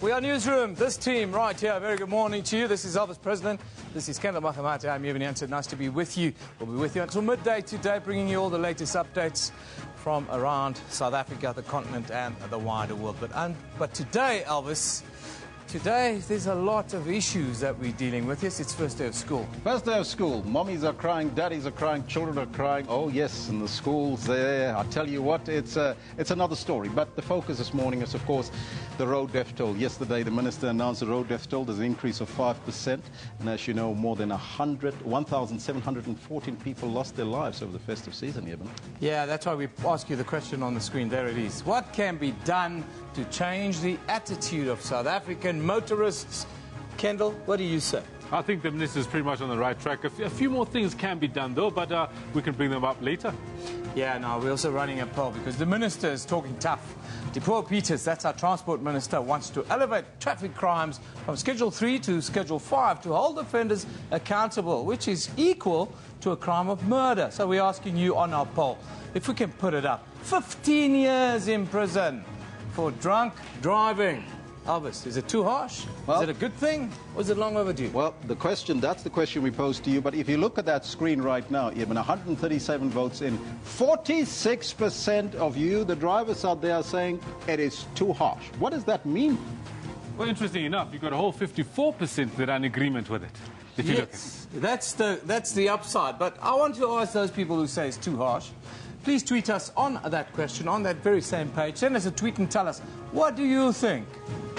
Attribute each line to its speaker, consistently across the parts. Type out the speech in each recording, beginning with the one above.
Speaker 1: We are Newsroom, this team right here. Very good morning to you. This is Elvis President. This is Kendall Makamate. I'm Evan Jansen. Nice to be with you. We'll be with you until midday today, bringing you all the latest updates from around South Africa, the continent, and the wider world. But today, Elvis, today there's a lot of issues that we're dealing with. Yes, it's first day of school.
Speaker 2: First day of school. Mommies are crying, daddies are crying, children are crying. Oh yes, in the schools there. I tell you what, it's another story. But the focus this morning is, of course, the road death toll. Yesterday, the minister announced the road death toll. There's an increase of 5%. And as you know, more than 1,714 people lost their lives over the festive season, Eben.
Speaker 1: Yeah, that's why we ask you the question on the screen. There it is. What can be done to change the attitude of South African motorists? Kendall, what do you say?
Speaker 3: I think the minister is pretty much on the right track. A few more things can be done, though, but we can bring them up later.
Speaker 1: Yeah, no, we're also running a poll because the minister is talking tough. Depoe Peters, that's our transport minister, wants to elevate traffic crimes from Schedule 3 to Schedule 5 to hold offenders accountable, which is equal to a crime of murder. So we're asking you on our poll, if we can put it up, 15 years in prison for drunk driving. Elvis, is it too harsh? Well, is it a good thing, or is it long overdue?
Speaker 2: Well, that's the question we pose to you. But if you look at that screen right now, even 137 votes in, 46% of you, the drivers out there, are saying it is too harsh. What does that mean?
Speaker 3: Well, interesting enough, you've got a whole 54% that are in agreement with it. If you look at it.
Speaker 1: That's the upside. But I want to ask those people who say it's too harsh, please tweet us on that question, on that very same page. Send us a tweet and tell us, what do you think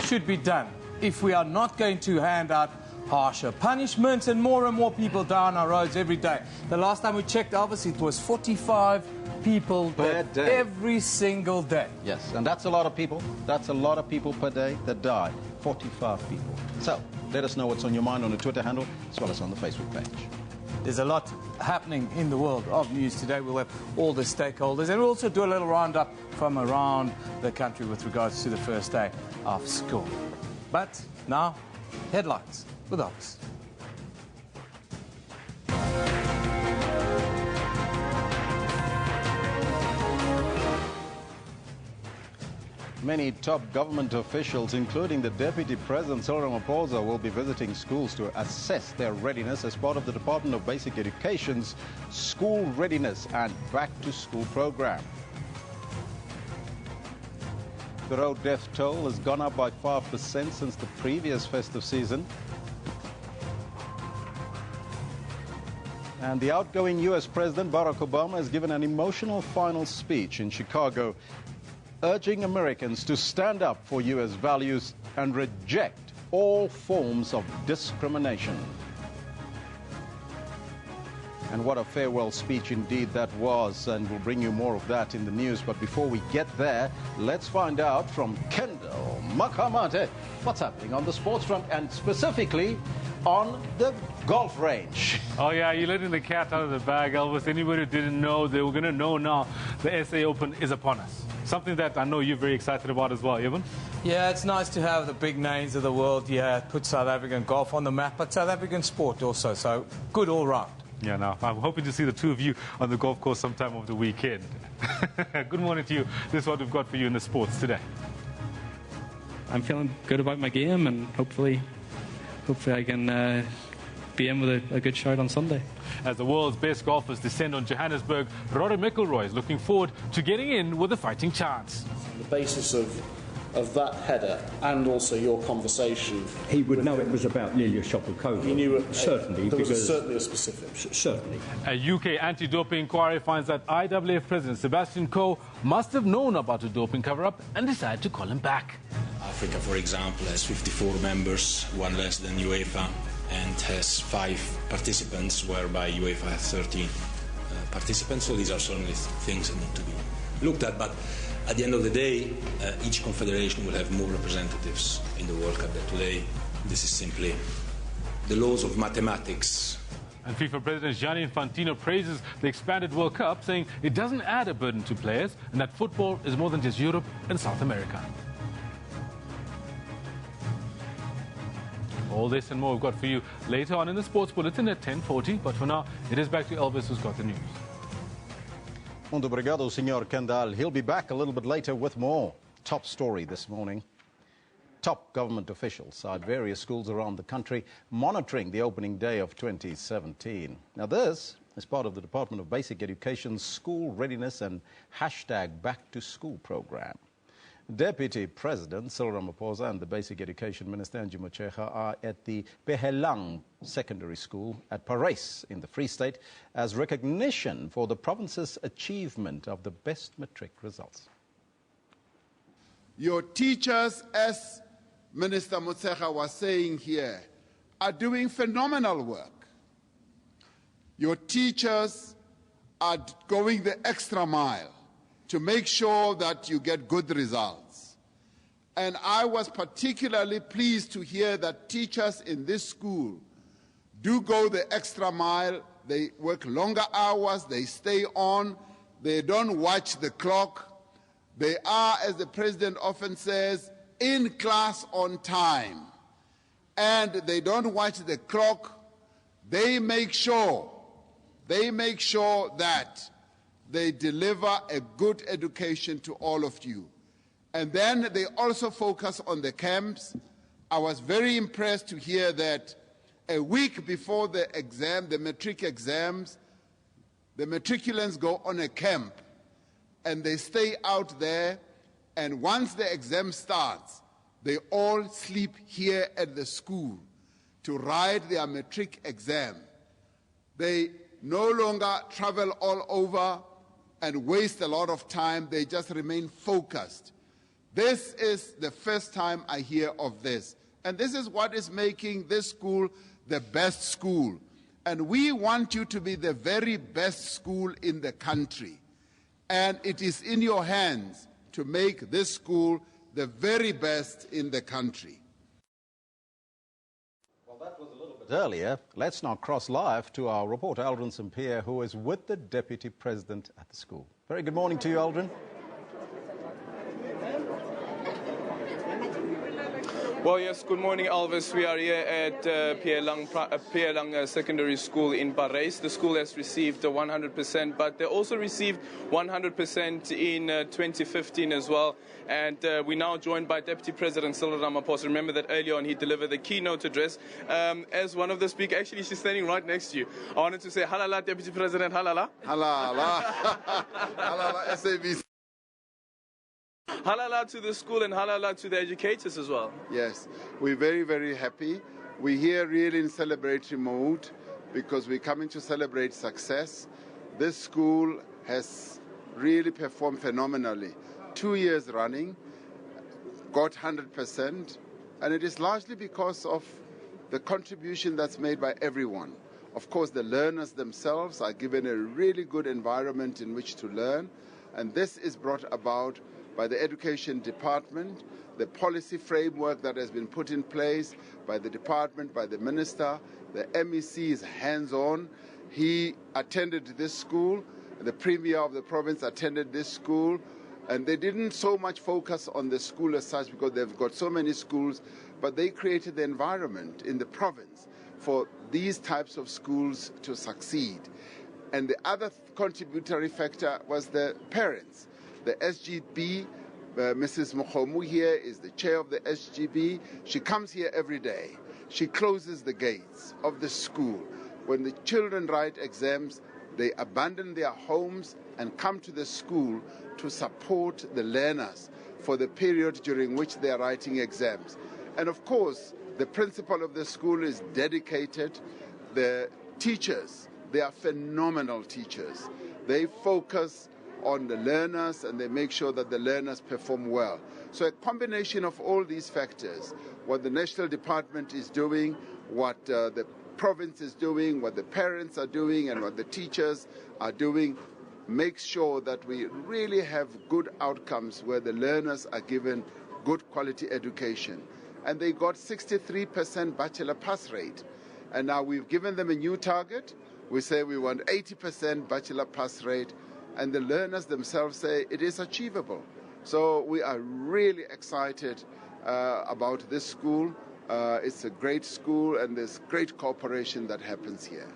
Speaker 1: should be done if we are not going to hand out harsher punishments and more people die on our roads every day? The last time we checked, Elvis, it was 45 people
Speaker 2: per day.
Speaker 1: Every single day.
Speaker 2: Yes, and that's a lot of people. That's a lot of people per day that die. 45 people. So, let us know what's on your mind on the Twitter handle as well as on the Facebook page.
Speaker 1: There's a lot happening in the world of news today. We'll have all the stakeholders, and we'll also do a little roundup from around the country with regards to the first day of school. But now, headlines with us.
Speaker 2: Many top government officials, including the Deputy President Cyril Ramaphosa, will be visiting schools to assess their readiness as part of the Department of Basic Education's School Readiness and Back to School program. The road death toll has gone up by 5% since the previous festive season. And the outgoing U.S. President Barack Obama has given an emotional final speech in Chicago, urging Americans to stand up for U.S. values and reject all forms of discrimination. And what a farewell speech indeed that was, and we'll bring you more of that in the news. But before we get there, let's find out from Kendall Makamate what's happening on the sports front and specifically on the golf range.
Speaker 3: Oh yeah, you're letting the cat out of the bag, Elvis. Anybody who didn't know, they were going to know now. The SA Open is upon us. Something that I know you're very excited about as well, Evan.
Speaker 1: Yeah, it's nice to have the big names of the world, put South African golf on the map, but South African sport also, so good all round.
Speaker 3: Yeah, now I'm hoping to see the two of you on the golf course sometime over the weekend. Good morning to you. This is what we've got for you in the sports today.
Speaker 4: I'm feeling good about my game, and hopefully I can be in with a good shot on Sunday.
Speaker 3: As the world's best golfers descend on Johannesburg, Rory McIlroy is looking forward to getting in with a fighting chance.
Speaker 5: On the basis of that header and also your conversation,
Speaker 6: he would know it was about Lilia Shopakova.
Speaker 5: He knew it.
Speaker 6: Certainly,
Speaker 5: there was
Speaker 6: because
Speaker 5: certainly a specific.
Speaker 6: Certainly.
Speaker 3: A UK anti-doping inquiry finds that IAAF President Sebastian Coe must have known about the doping cover-up and decided to call him back.
Speaker 7: Africa, for example, has 54 members, one less than UEFA, and has 5 participants, whereby UEFA has 13 participants. So these are certainly things that need to be looked at. But at the end of the day, each confederation will have more representatives in the World Cup than today. This is simply the laws of mathematics.
Speaker 3: And FIFA President Gianni Infantino praises the expanded World Cup, saying it doesn't add a burden to players and that football is more than just Europe and South America. All this and more we've got for you later on in the Sports Bulletin at 10:40. But for now, it is back to Elvis, who's got the news.
Speaker 2: Muito obrigado, Senor Kendall. He'll be back a little bit later with more. Top story this morning. top government officials are at various schools around the country monitoring the opening day of 2017. Now this is part of the Department of Basic Education's School Readiness and #Back to School program. Deputy President Cyril Ramaphosa and the Basic Education Minister Angie Motshekga are at the Penal Secondary School at Parental in the Free State as recognition for the province's achievement of the best matric results.
Speaker 8: Your teachers, as Minister Motshekga was saying here, are doing phenomenal work. Your teachers are going the extra mile to make sure that you get good results. And I was particularly pleased to hear that teachers in this school do go the extra mile. They work longer hours, they stay on, they don't watch the clock. They are, as the president often says, in class on time. And they don't watch the clock. They make sure that they deliver a good education to all of you. And then they also focus on the camps. I was very impressed to hear that a week before the exam, the matric exams, the matriculants go on a camp and they stay out there, and once the exam starts, they all sleep here at the school to write their matric exam. They no longer travel all over and waste a lot of time. They just remain focused. This is the first time I hear of this. And this is what is making this school the best school. And we want you to be the very best school in the country. And it is in your hands to make this school the very best in the country.
Speaker 2: Well, that was a little bit earlier. Let's now cross live to our reporter, Aldrin St-Pierre, who is with the Deputy President at the school. Very good morning to you, Aldrin.
Speaker 9: Well, yes, good morning, Elvis. We are here at Mpumalanga Secondary School in Parental. The school has received 100%, but they also received 100% in 2015 as well. And we're now joined by Deputy President Cyril Ramaphosa. Remember that earlier on he delivered the keynote address. As one of the speakers, actually she's standing right next to you. I wanted to say halala, Deputy President, halala.
Speaker 8: Halala. Halala, SABC.
Speaker 9: Halala to the school and halala to the educators as well.
Speaker 8: Yes, we're very, very happy. We're here really in celebratory mode because we're coming to celebrate success. This school has really performed phenomenally. 2 years running, got 100%, and it is largely because of the contribution that's made by everyone. Of course, the learners themselves are given a really good environment in which to learn, and this is brought about by the Education Department, the policy framework that has been put in place by the department, by the minister. The MEC is hands-on. He attended this school. The Premier of the province attended this school. And they didn't so much focus on the school as such because they've got so many schools, but they created the environment in the province for these types of schools to succeed. And the other contributory factor was the parents. The SGB, Mrs. Mokhomu here is the chair of the SGB. She comes here every day. She closes the gates of the school. When the children write exams, they abandon their homes and come to the school to support the learners for the period during which they are writing exams. And of course, the principal of the school is dedicated. The teachers, they are phenomenal teachers. They focus on the learners and they make sure that the learners perform well. So a combination of all these factors, what the national department is doing, what the province is doing, what the parents are doing and what the teachers are doing, makes sure that we really have good outcomes where the learners are given good quality education. And they got 63% bachelor pass rate. And now we've given them a new target. We say we want 80% bachelor pass rate. And the learners themselves say it is achievable. So we are really excited about this school. It's a great school and there's great cooperation that happens here.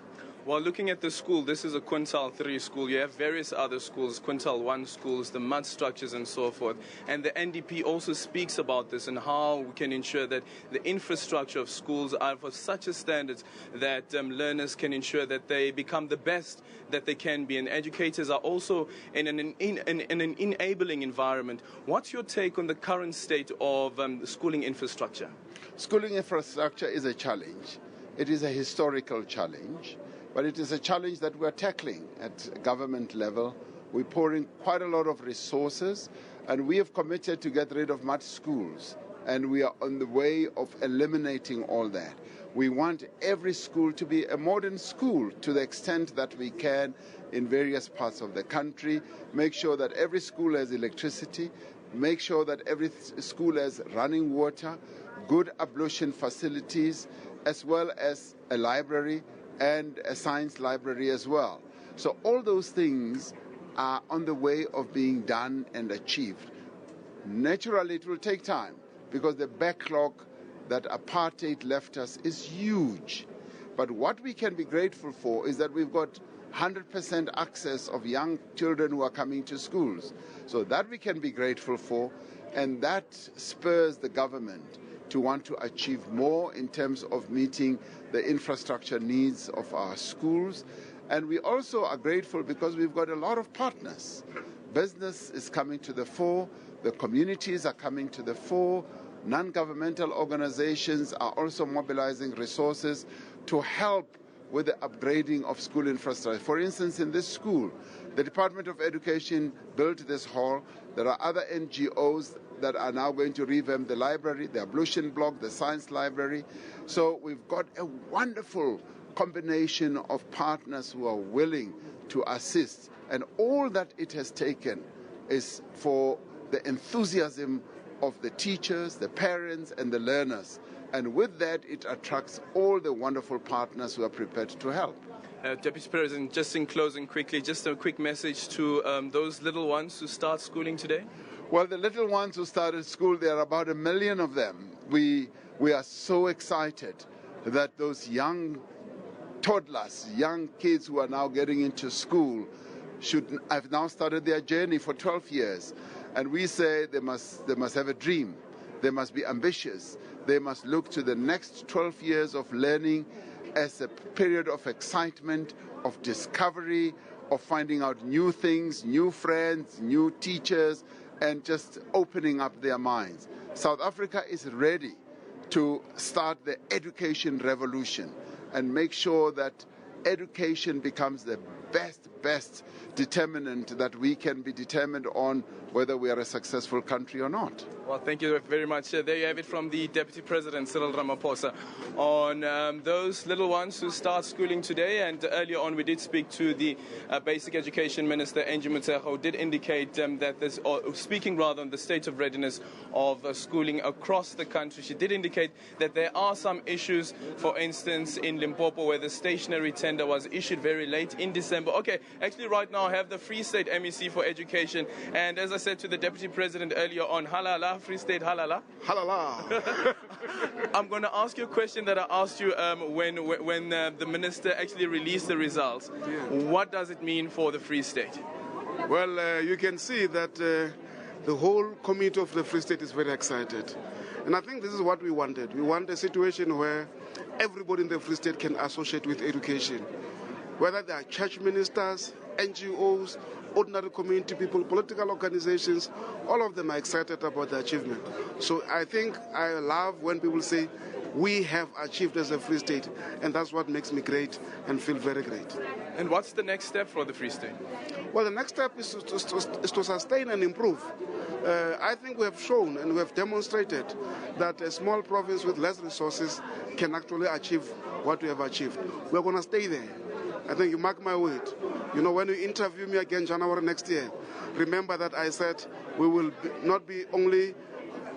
Speaker 9: Well, looking at the school, this is a quintile 3 school. You have various other schools, quintile 1 schools, the mud structures and so forth. And the NDP also speaks about this and how we can ensure that the infrastructure of schools are of such a standard that learners can ensure that they become the best that they can be. And educators are also in an enabling environment. What's your take on the current state of schooling infrastructure?
Speaker 8: Schooling infrastructure is a challenge. It is a historical challenge. But it is a challenge that we're tackling at government level. We're pouring quite a lot of resources, and we have committed to get rid of mud schools, and we are on the way of eliminating all that. We want every school to be a modern school to the extent that we can in various parts of the country. Make sure that every school has electricity, make sure that every school has running water, good ablution facilities, as well as a library, and a science library as well. So all those things are on the way of being done and achieved. Naturally, it will take time because the backlog that apartheid left us is huge. But what we can be grateful for is that we've got 100% access of young children who are coming to schools. So that we can be grateful for, and that spurs the government to want to achieve more in terms of meeting the infrastructure needs of our schools. And we also are grateful because we've got a lot of partners. Business is coming to the fore, the communities are coming to the fore, non-governmental organizations are also mobilizing resources to help with the upgrading of school infrastructure. For instance, in this school, the Department of Education built this hall. There are other NGOs that are now going to revamp the library, the ablution block, the science library. So we've got a wonderful combination of partners who are willing to assist. And all that it has taken is for the enthusiasm of the teachers, the parents, and the learners. And with that, it attracts all the wonderful partners who are prepared to help.
Speaker 9: Deputy President, just in closing quickly, just a quick message to those little ones who start schooling today.
Speaker 8: Well, the little ones who started school, there are about 1 million of them. We are so excited that those young toddlers, young kids who are now getting into school have now started their journey for 12 years. And we say they must have a dream. They must be ambitious. They must look to the next 12 years of learning as a period of excitement, of discovery, of finding out new things, new friends, new teachers, and just opening up their minds. South Africa is ready to start the education revolution and make sure that education becomes the best determinant that we can be determined on whether we are a successful country or not.
Speaker 9: Well, thank you very much. There you have it from the Deputy President, Cyril Ramaphosa, on those little ones who start schooling today. And earlier on, we did speak to the Basic Education Minister, Angie Motshekga, who did indicate that there's, speaking rather on the state of readiness of schooling across the country. She did indicate that there are some issues, for instance, in Limpopo, where the stationary tender was issued very late in December. Okay, actually right now I have the Free State MEC for Education. And as I said to the Deputy President earlier on, halala, Free State halala.
Speaker 8: Halala.
Speaker 9: I'm going to ask you a question that I asked you when the minister actually released the results.
Speaker 10: Yeah.
Speaker 9: What does it mean for the Free State?
Speaker 10: Well, you can see that the whole community of the Free State is very excited. And I think this is what we wanted. We want a situation where everybody in the Free State can associate with education. Whether they are church ministers, NGOs, ordinary community people, political organizations, all of them are excited about the achievement. So I think I love when people say, we have achieved as a Free State, and that's what makes me great and feel very great.
Speaker 9: And what's the next step for the Free State?
Speaker 10: Well, the next step is to sustain and improve. I think we have shown and we have demonstrated that a small province with less resources can actually achieve what we have achieved. We're going to stay there. I think you mark my word. You know, when you interview me again January next year, remember that I said we will not be only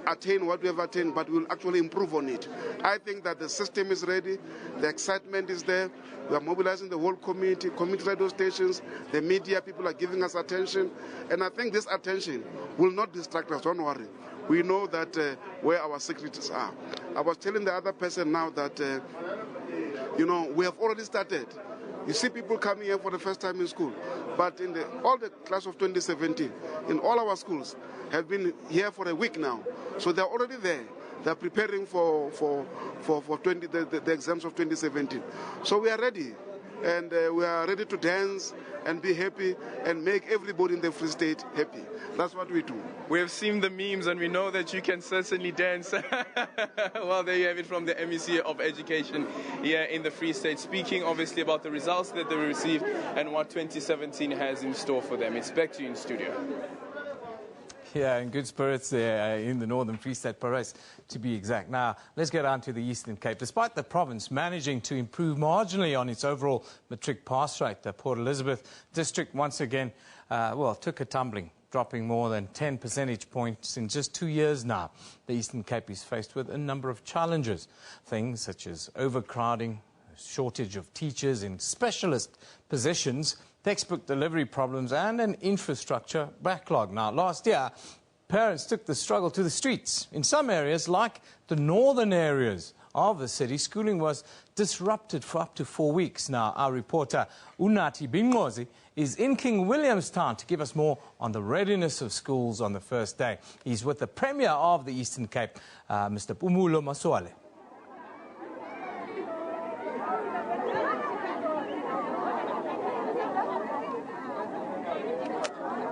Speaker 10: attain what we have attained, but we will actually improve on it. I think that the system is ready, the excitement is there, we are mobilizing the whole community radio stations, the media, people are giving us attention, and I think this attention will not distract us, don't worry. We know that where our secrets are. I was telling the other person now that, you know, we have already started You see people coming here for the first time in school. But in all the class of 2017, in all our schools, have been here for a week now. So they're already there. They're preparing for the exams of 2017. So we are ready. And we are ready to dance and be happy and make everybody in the Free State happy. That's what we do.
Speaker 9: We have seen the memes and we know that you can certainly dance. Well, there you have it from the MEC of Education here in the Free State, speaking obviously about the results that they received and what 2017 has in store for them. It's back to you in studio.
Speaker 1: Yeah, in good spirits there in the Northern Free State, Parys, to be exact. Now, let's get on to the Eastern Cape. Despite the province managing to improve marginally on its overall matric pass rate, the Port Elizabeth district once again, took a tumbling, dropping more than 10 percentage points in just 2 years now. The Eastern Cape is faced with a number of challenges, things such as overcrowding, shortage of teachers in specialist positions, textbook delivery problems and an infrastructure backlog. Now, last year, parents took the struggle to the streets. In some areas, like the northern areas of the city, schooling was disrupted for up to 4 weeks. Now, our reporter, Unathi Bingozi, is in King Williamstown to give us more on the readiness of schools on the first day. He's with the Premier of the Eastern Cape, Mr. Mpumalanga.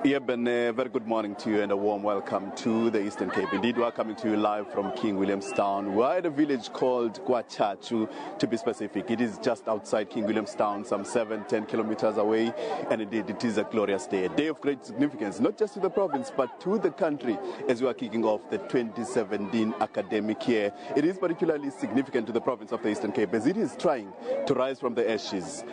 Speaker 11: Yep, and a very good morning to you and a warm welcome to the Eastern Cape. Indeed, we are coming to you live from King Williamstown. We are at a village called Kwachachu, to be specific. It is just outside King Williamstown, some 7-10 kilometers away, and indeed it is a glorious day, a day of great significance, not just to the province, but to the country as we are kicking off the 2017 academic year. It is particularly significant to the province of the Eastern Cape as it is trying to rise from the ashes,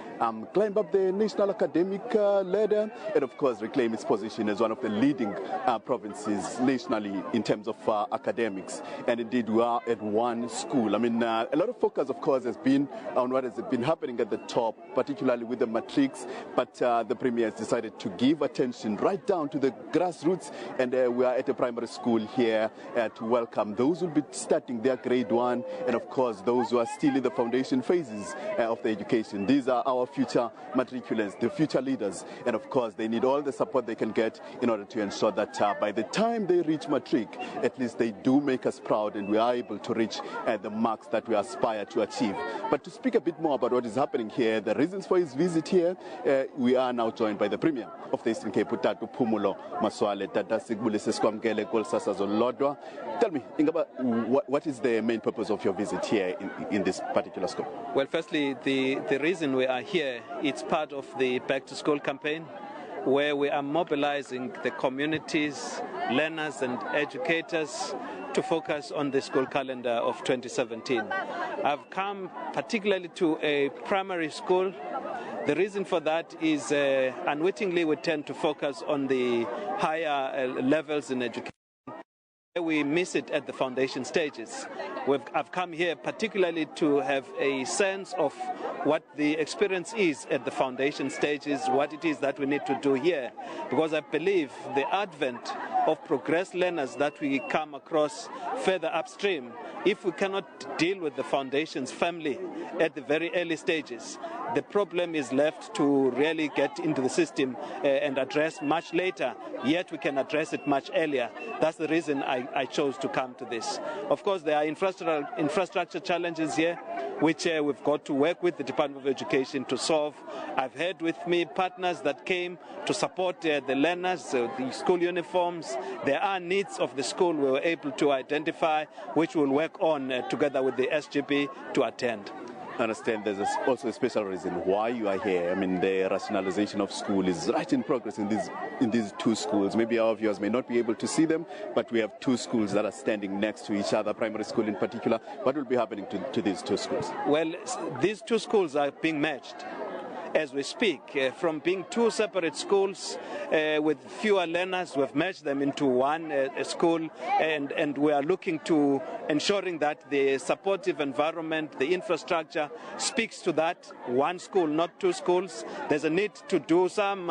Speaker 11: climb up the national academic ladder, and of course reclaim its position as one of the leading provinces nationally in terms of academics. And indeed, we are at one school. I mean, a lot of focus, of course, has been on what has been happening at the top, particularly with the matrics, but the Premier has decided to give attention right down to the grassroots, and we are at a primary school here to welcome those who will be starting their grade 1, and of course, those who are still in the foundation phases of the education. These are our future matriculants, the future leaders, and of course, they need all the support they can get in order to ensure that by the time they reach matric, at least they do make us proud and we are able to reach the marks that we aspire to achieve. But to speak a bit more about what is happening here, the reasons for his visit here, we are now joined by the Premier of the Eastern Cape, Utatu Phumulo Maswale. Tell me, Ingaba, what is the main purpose of your visit here in this particular school?
Speaker 12: Well, firstly, the reason we are here, it's part of the Back to School campaign, where we are mobilizing the communities, learners and educators to focus on the school calendar of 2017. I've come particularly to a primary school. The reason for that is unwittingly we tend to focus on the higher levels in education. We miss it at the foundation stages. I've come here particularly to have a sense of what the experience is at the foundation stages, what it is that we need to do here. Because I believe the advent of progressed learners that we come across further upstream, if we cannot deal with the foundations firmly at the very early stages, the problem is left to really get into the system and address much later, yet we can address it much earlier. That's the reason I chose to come to this. Of course, there are infrastructure challenges here, which we've got to work with the Department of Education to solve. I've had with me partners that came to support the learners, the school uniforms. There are needs of the school we were able to identify, which we'll work on together with the SGB to attend.
Speaker 11: I understand there's also a special reason why you are here. I mean, the rationalization of school is right in progress in these two schools. Maybe our viewers may not be able to see them, but we have two schools that are standing next to each other, primary school in particular. What will be happening to these two schools?
Speaker 12: Well, these two schools are being merged as we speak. From being two separate schools with fewer learners, we've merged them into one school, and we are looking to ensuring that the supportive environment, the infrastructure speaks to that. One school, not two schools. There's a need to do some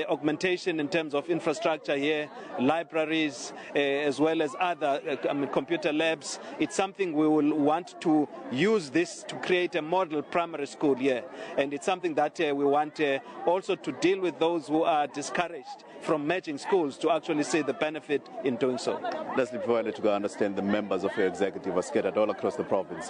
Speaker 12: augmentation in terms of infrastructure here, libraries, as well as other computer labs. It's something we will want to use this to create a model primary school here, and it's something that that we want also to deal with those who are discouraged from merging schools to actually see the benefit in doing so.
Speaker 11: Leslie, before I let you go, I understand the members of your executive are scattered all across the province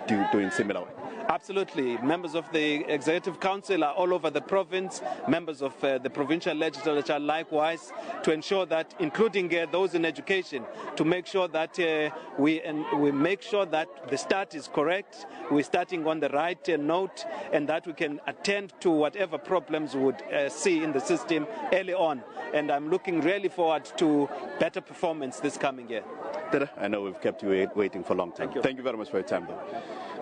Speaker 11: doing similar work.
Speaker 12: Absolutely. Members of the Executive Council are all over the province, members of the provincial legislature likewise, to ensure that, including those in education, to make sure that we make sure that the start is correct, we're starting on the right note, and that we can attend to whatever problems we would see in the system early on. And I'm looking really forward to better performance this coming year.
Speaker 11: I know we've kept you waiting for a long time. Thank you very much for your time, though.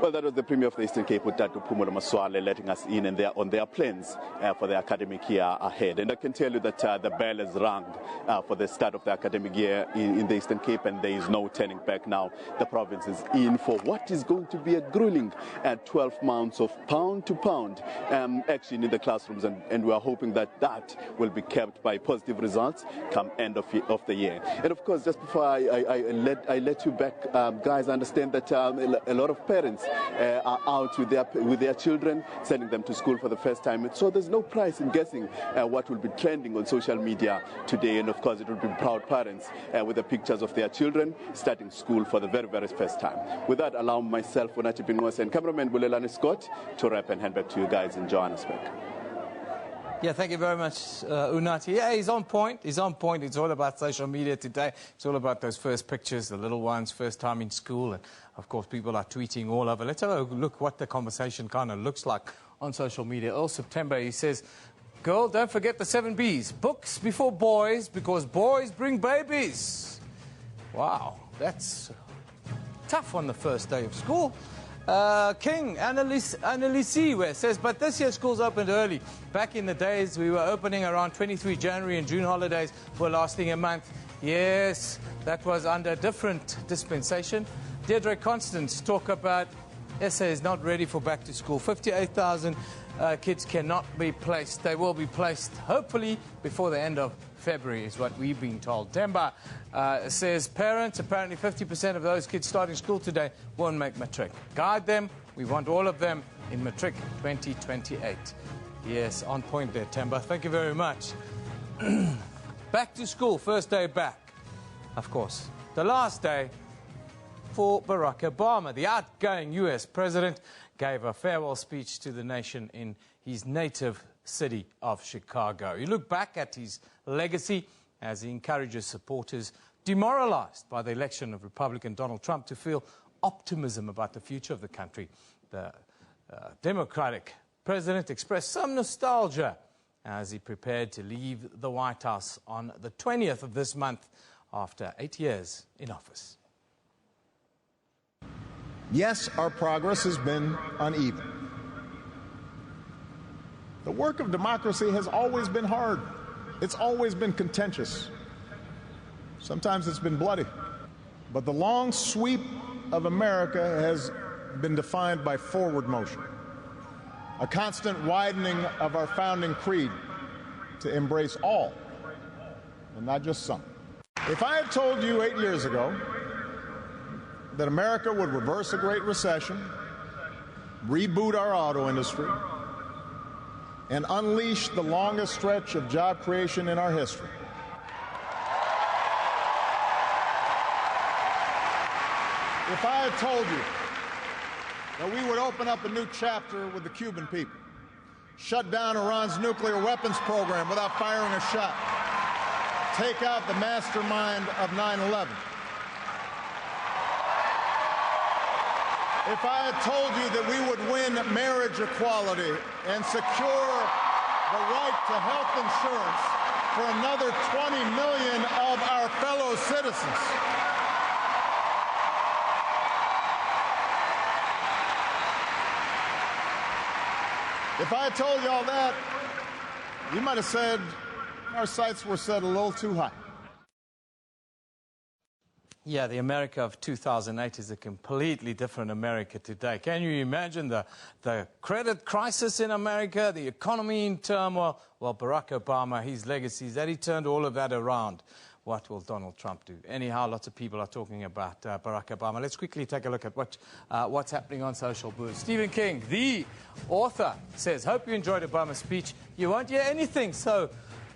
Speaker 11: Well, that was the Premier of the Eastern Cape, Mpumalanga Maswale, letting us in and on their plans for the academic year ahead. And I can tell you that the bell is rung for the start of the academic year in the Eastern Cape, and there is no turning back now. The province is in for what is going to be a grueling 12 months of pound-to-pound action in the classrooms, and we are hoping that that will be kept by positive results come end of the year. And of course, just before I let you back, guys, I understand that a lot of parents are out with their children, sending them to school for the first time. So there's no price in guessing what will be trending on social media today. And of course, it will be proud parents with the pictures of their children starting school for the very, very first time. With that, allow myself, Unachi Binwase, and cameraman Bulelani Scott to wrap and hand back to you guys in Johannesburg.
Speaker 1: Yeah, thank you very much, Unati. Yeah, he's on point. He's on point. It's all about social media today. It's all about those first pictures, the little ones, first time in school. And, of course, people are tweeting all over. Let's have a look what the conversation kind of looks like on social media. Earl September, he says, girl, don't forget the 7 Bs. Books before boys, because boys bring babies. Wow, that's tough on the first day of school. King Annalise says, but this year schools opened early. Back in the days, we were opening around 23 January and June holidays were lasting a month. Yes, that was under a different dispensation. Deirdre Constance talk about SA is not ready for back to school. 58,000 kids cannot be placed. They will be placed, hopefully, before the end of February, is what we've been told. Demba says, parents, apparently 50% of those kids starting school today won't make matric. Guide them. We want all of them in matric 2028. Yes, on point there, Temba. Thank you very much. Back to school, first day back, of course. The last day for Barack Obama. The outgoing US president gave a farewell speech to the nation in his native city of Chicago. You look back at his legacy as he encourages supporters demoralized by the election of Republican Donald Trump to feel optimism about the future of the country. The Democratic president expressed some nostalgia as he prepared to leave the White House on the 20th of this month after 8 years in office.
Speaker 13: Yes, our progress has been uneven. The work of democracy has always been hard. It's always been contentious. Sometimes it's been bloody. But the long sweep of America has been defined by forward motion, a constant widening of our founding creed to embrace all, and not just some. If I had told you 8 years ago that America would reverse a Great Recession, reboot our auto industry, and unleash the longest stretch of job creation in our history, if I had told you that we would open up a new chapter with the Cuban people, shut down Iran's nuclear weapons program without firing a shot, take out the mastermind of 9/11, if I had told you that we would win marriage equality and secure the right to health insurance for another 20 million of our fellow citizens, if I had told you all that, you might have said our sights were set a little too high.
Speaker 1: Yeah, the America of 2008 is a completely different America today. Can you imagine the credit crisis in America, the economy in turmoil? Well, Barack Obama, his legacy is that he turned all of that around. what will Donald Trump do? Anyhow, lots of people are talking about Barack Obama. Let's quickly take a look at what's happening on Social Boost. Stephen King, the author, says, hope you enjoyed Obama's speech. You won't hear anything so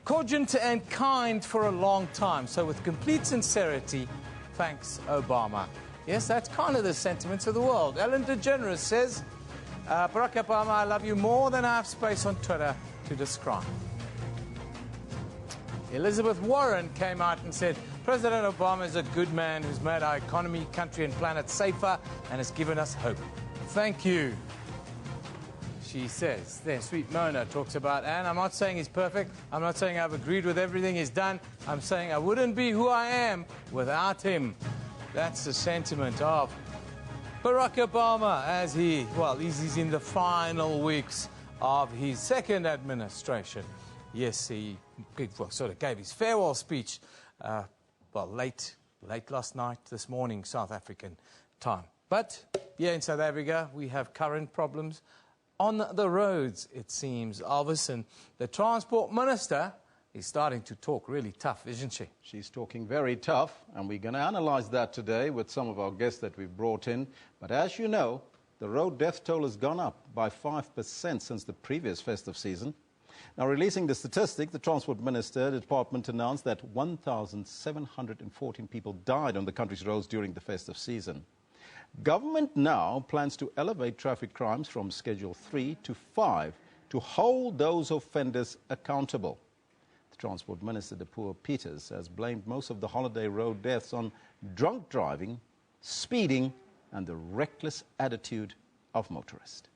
Speaker 1: cogent and kind for a long time. So with complete sincerity, thanks, Obama. Yes, that's kind of the sentiments of the world. Ellen DeGeneres says, Barack Obama, I love you more than I have space on Twitter to describe. Elizabeth Warren came out and said, President Obama is a good man who's made our economy, country and planet safer and has given us hope. Thank you. She says. Then Sweet Mona talks about, and I'm not saying he's perfect. I'm not saying I've agreed with everything he's done. I'm saying I wouldn't be who I am without him. That's the sentiment of Barack Obama as he's in the final weeks of his second administration. Yes, he sort of gave his farewell speech, late last night, this morning, South African time. But here in South Africa, we have current problems on the roads, it seems. Elvis, and the Transport Minister is starting to talk really tough, isn't she?
Speaker 2: She's talking very tough, and we're going to analyze that today with some of our guests that we've brought in. But as you know, the road death toll has gone up by 5% since the previous festive season. Now, releasing the statistic, the Transport Minister, the department announced that 1,714 people died on the country's roads during the festive season. Government now plans to elevate traffic crimes from Schedule 3 to 5 to hold those offenders accountable. The Transport Minister, Dipuo Peters, has blamed most of the holiday road deaths on drunk driving, speeding, and the reckless attitude of motorists.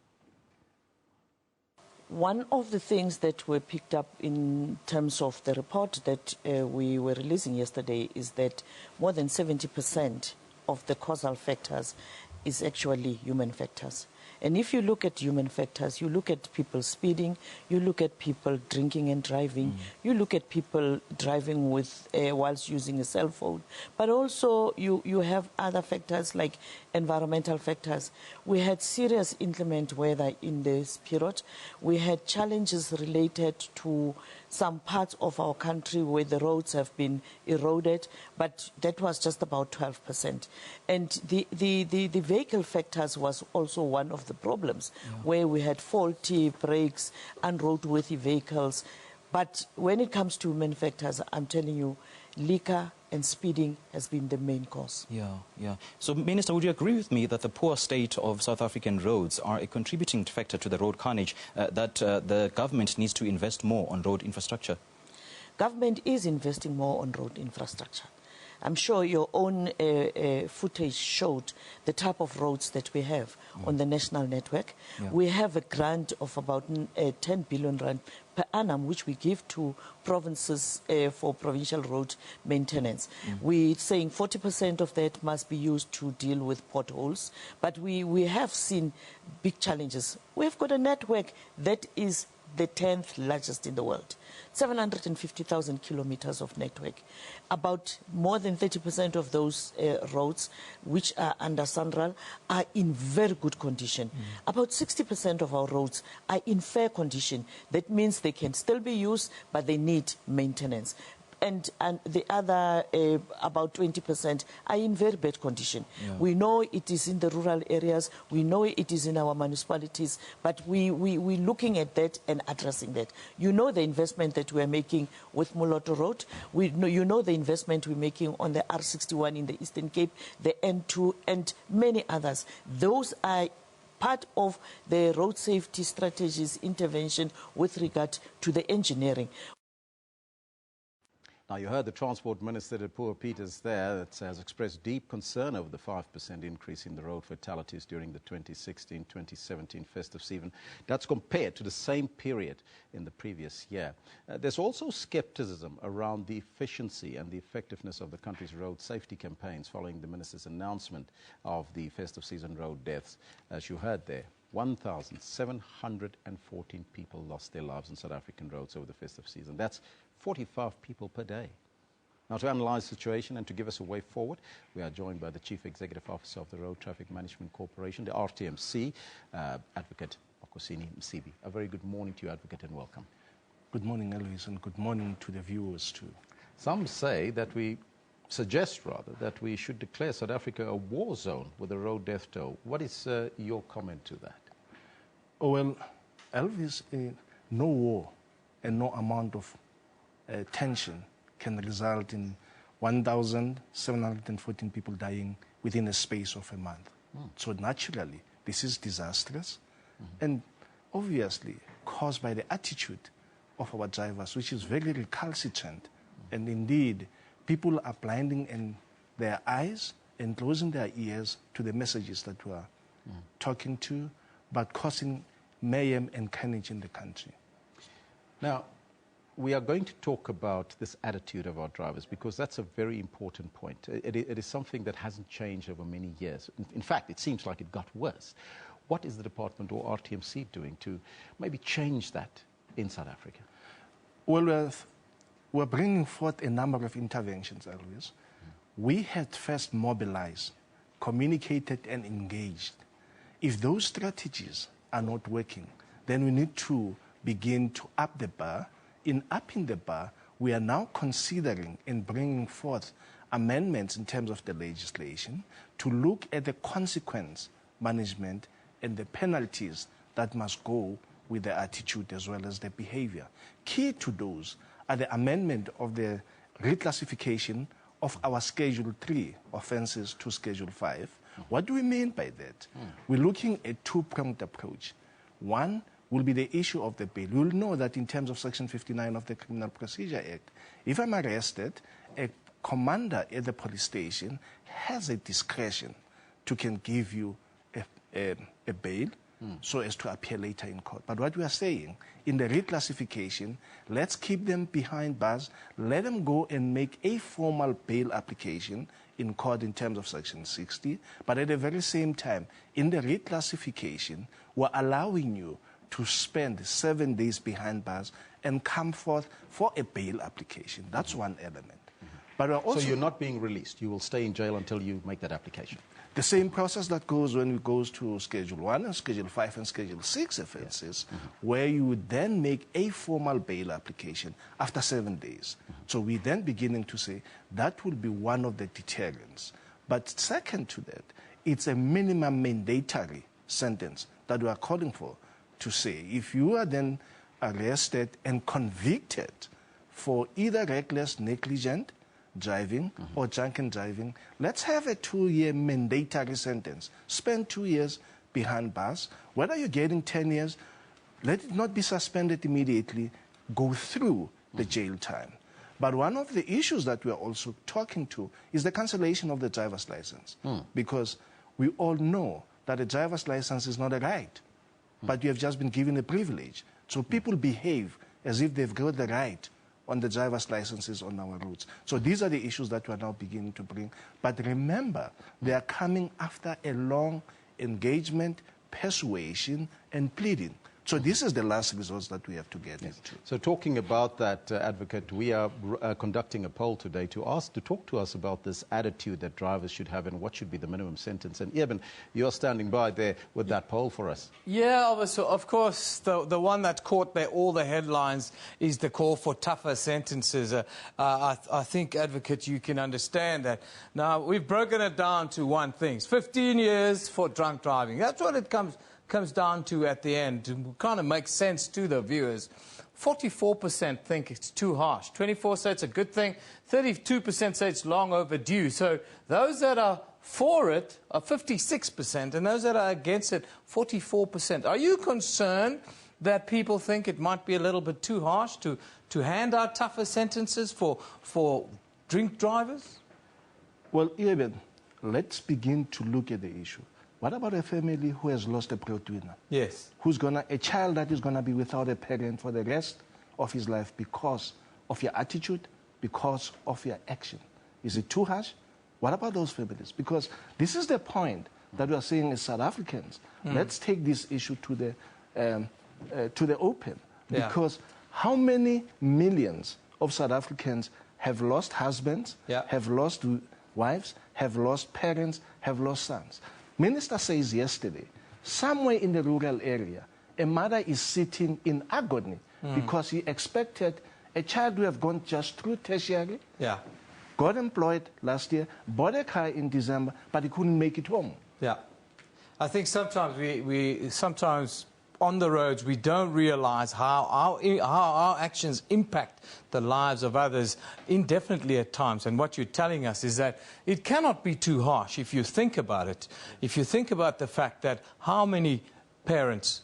Speaker 14: One of the things that were picked up in terms of the report that we were releasing yesterday is that more than 70% of the causal factors is actually human factors. And if you look at human factors, you look at people speeding, you look at people drinking and driving, you look at people driving with whilst using a cell phone, but also you have other factors like environmental factors. We had serious inclement weather in this period. We had challenges related to some parts of our country where the roads have been eroded, but that was just about 12%. And the vehicle factors was also one of the problems, where we had faulty brakes, unroadworthy vehicles. But when it comes to human factors, I'm telling you, liquor and speeding has been the main cause.
Speaker 15: Yeah. So, Minister, would you agree with me that the poor state of South African roads are a contributing factor to the road carnage, that the government needs to invest more on road infrastructure?
Speaker 14: Government is investing more on road infrastructure. I'm sure your own footage showed the type of roads that we have on the national network. We have a grant of about 10 billion rand per annum, which we give to provinces for provincial road maintenance. We're saying 40% of that must be used to deal with potholes, but we have seen big challenges. We've got a network that is the 10th largest in the world. 750,000 kilometers of network. About more than 30% of those roads, which are under SANRAL, are in very good condition. About 60% of our roads are in fair condition. That means they can still be used, but they need maintenance. And the other, about 20%, are in very bad condition. We know it is in the rural areas, we know it is in our municipalities, but we're looking at that and addressing that. You know the investment that we're making with Moloto Road. You know the investment we're making on the R61 in the Eastern Cape, the N2, and many others. Those are part of the road safety strategies intervention with regard to the engineering.
Speaker 2: Now, you heard the Transport Minister, Dipuo Peters, there, that has expressed deep concern over the 5% increase in the road fatalities during the 2016-2017 festive season. That's compared to the same period in the previous year. There's also skepticism around the efficiency and the effectiveness of the country's road safety campaigns following the minister's announcement of the festive season road deaths. As you heard there, 1,714 people lost their lives on South African roads over the festive season. That's 45 people per day. Now, to analyze the situation and to give us a way forward, we are joined by the Chief Executive Officer of the Road Traffic Management Corporation, the RTMC, Advocate Makosini Msibi. A very good morning to you, Advocate, and welcome.
Speaker 16: Good morning, Eloise, and good morning to the viewers too.
Speaker 2: Some say that suggest that we should declare South Africa a war zone with a road death toll. What is your comment to that?
Speaker 16: Well, Elvis, no war and no amount of tension can result in 1,714 people dying within a space of a month. So naturally, this is disastrous and obviously caused by the attitude of our drivers, which is very recalcitrant. And indeed, people are blinding in their eyes and closing their ears to the messages that we are talking to, but causing mayhem and carnage in the country.
Speaker 2: Now, we are going to talk about this attitude of our drivers because that's a very important point. It is something that hasn't changed over many years. In fact, it seems like it got worse. What is the department or RTMC doing to maybe change that in South Africa?
Speaker 16: Well, we're bringing forth a number of interventions, Elvis. We had first mobilized, communicated, and engaged. If those strategies are not working, then we need to begin to up the bar. In upping the bar, we are now considering and bringing forth amendments in terms of the legislation to look at the consequence management and the penalties that must go with the attitude as well as the behavior. Key to those are the amendment of the reclassification of our Schedule 3 offences to Schedule 5. What do we mean by that? We're looking at a two-pronged approach. One will be the issue of the bail. You'll know that in terms of Section 59 of the Criminal Procedure Act, if I'm arrested, a commander at the police station has a discretion to can give you a bail so as to appear later in court. But what we are saying, in the reclassification, let's keep them behind bars, let them go and make a formal bail application in court in terms of Section 60, but at the very same time, in the reclassification, we're allowing you to spend 7 days behind bars and come forth for a bail application. That's one element. But also,
Speaker 2: so you're not being released. You will stay in jail until you make that application.
Speaker 16: The same process that goes when it goes to Schedule 1 and Schedule 5 and Schedule 6 offences, where you would then make a formal bail application after 7 days. So we're then beginning to say that will be one of the deterrents. But second to that, it's a minimum mandatory sentence that we are calling for, to say if you are then arrested and convicted for either reckless, negligent driving or drunken driving, let's have a 2-year mandatory sentence. Spend 2 years behind bars. Whether you're getting 10 years, let it not be suspended immediately. Go through the jail time. But one of the issues that we are also talking to is the cancellation of the driver's license. Because we all know that a driver's license is not a right, but you have just been given a privilege. So people behave as if they've got the right on the driver's licenses on our roads. So these are the issues that we are now beginning to bring. But remember, they are coming after a long engagement, persuasion, and pleading. So this is the last resort that we have to get into.
Speaker 2: So talking about that, Advocate, we are conducting a poll today to talk to us about this attitude that drivers should have and what should be the minimum sentence. And Eben, you're standing by there with that poll for us.
Speaker 1: Yeah, Elvis, of course, the one that caught all the headlines is the call for tougher sentences. I think, Advocate, you can understand that. Now, we've broken it down to one thing. 15 years for drunk driving. That's what it comes down to at the end, to kind of make sense to the viewers. 44% think it's too harsh. 24% say it's a good thing. 32% say it's long overdue. So those that are for it are 56%, and those that are against it, 44%. Are you concerned that people think it might be a little bit too harsh to hand out tougher sentences for drink drivers?
Speaker 16: Well, Eben, let's begin to look at the issue. What about a family who has lost a breadwinner?
Speaker 1: Yes.
Speaker 16: A child that is going to be without a parent for the rest of his life because of your attitude, because of your action? Is it too harsh? What about those families? Because this is the point that we are saying as South Africans. Let's take this issue to the open.
Speaker 1: Yeah.
Speaker 16: Because how many millions of South Africans have lost husbands, have lost wives, have lost parents, have lost sons? Minister says yesterday, somewhere in the rural area, a mother is sitting in agony because he expected A child who have gone just through tertiary,
Speaker 1: Yeah.
Speaker 16: got employed last year, bought a car in December, but he couldn't make it home.
Speaker 1: Yeah. I think sometimes we sometimes on the roads we don't realize how our actions impact the lives of others indefinitely at times. And what you're telling us is that it cannot be too harsh if you think about it. If you think about the fact that how many parents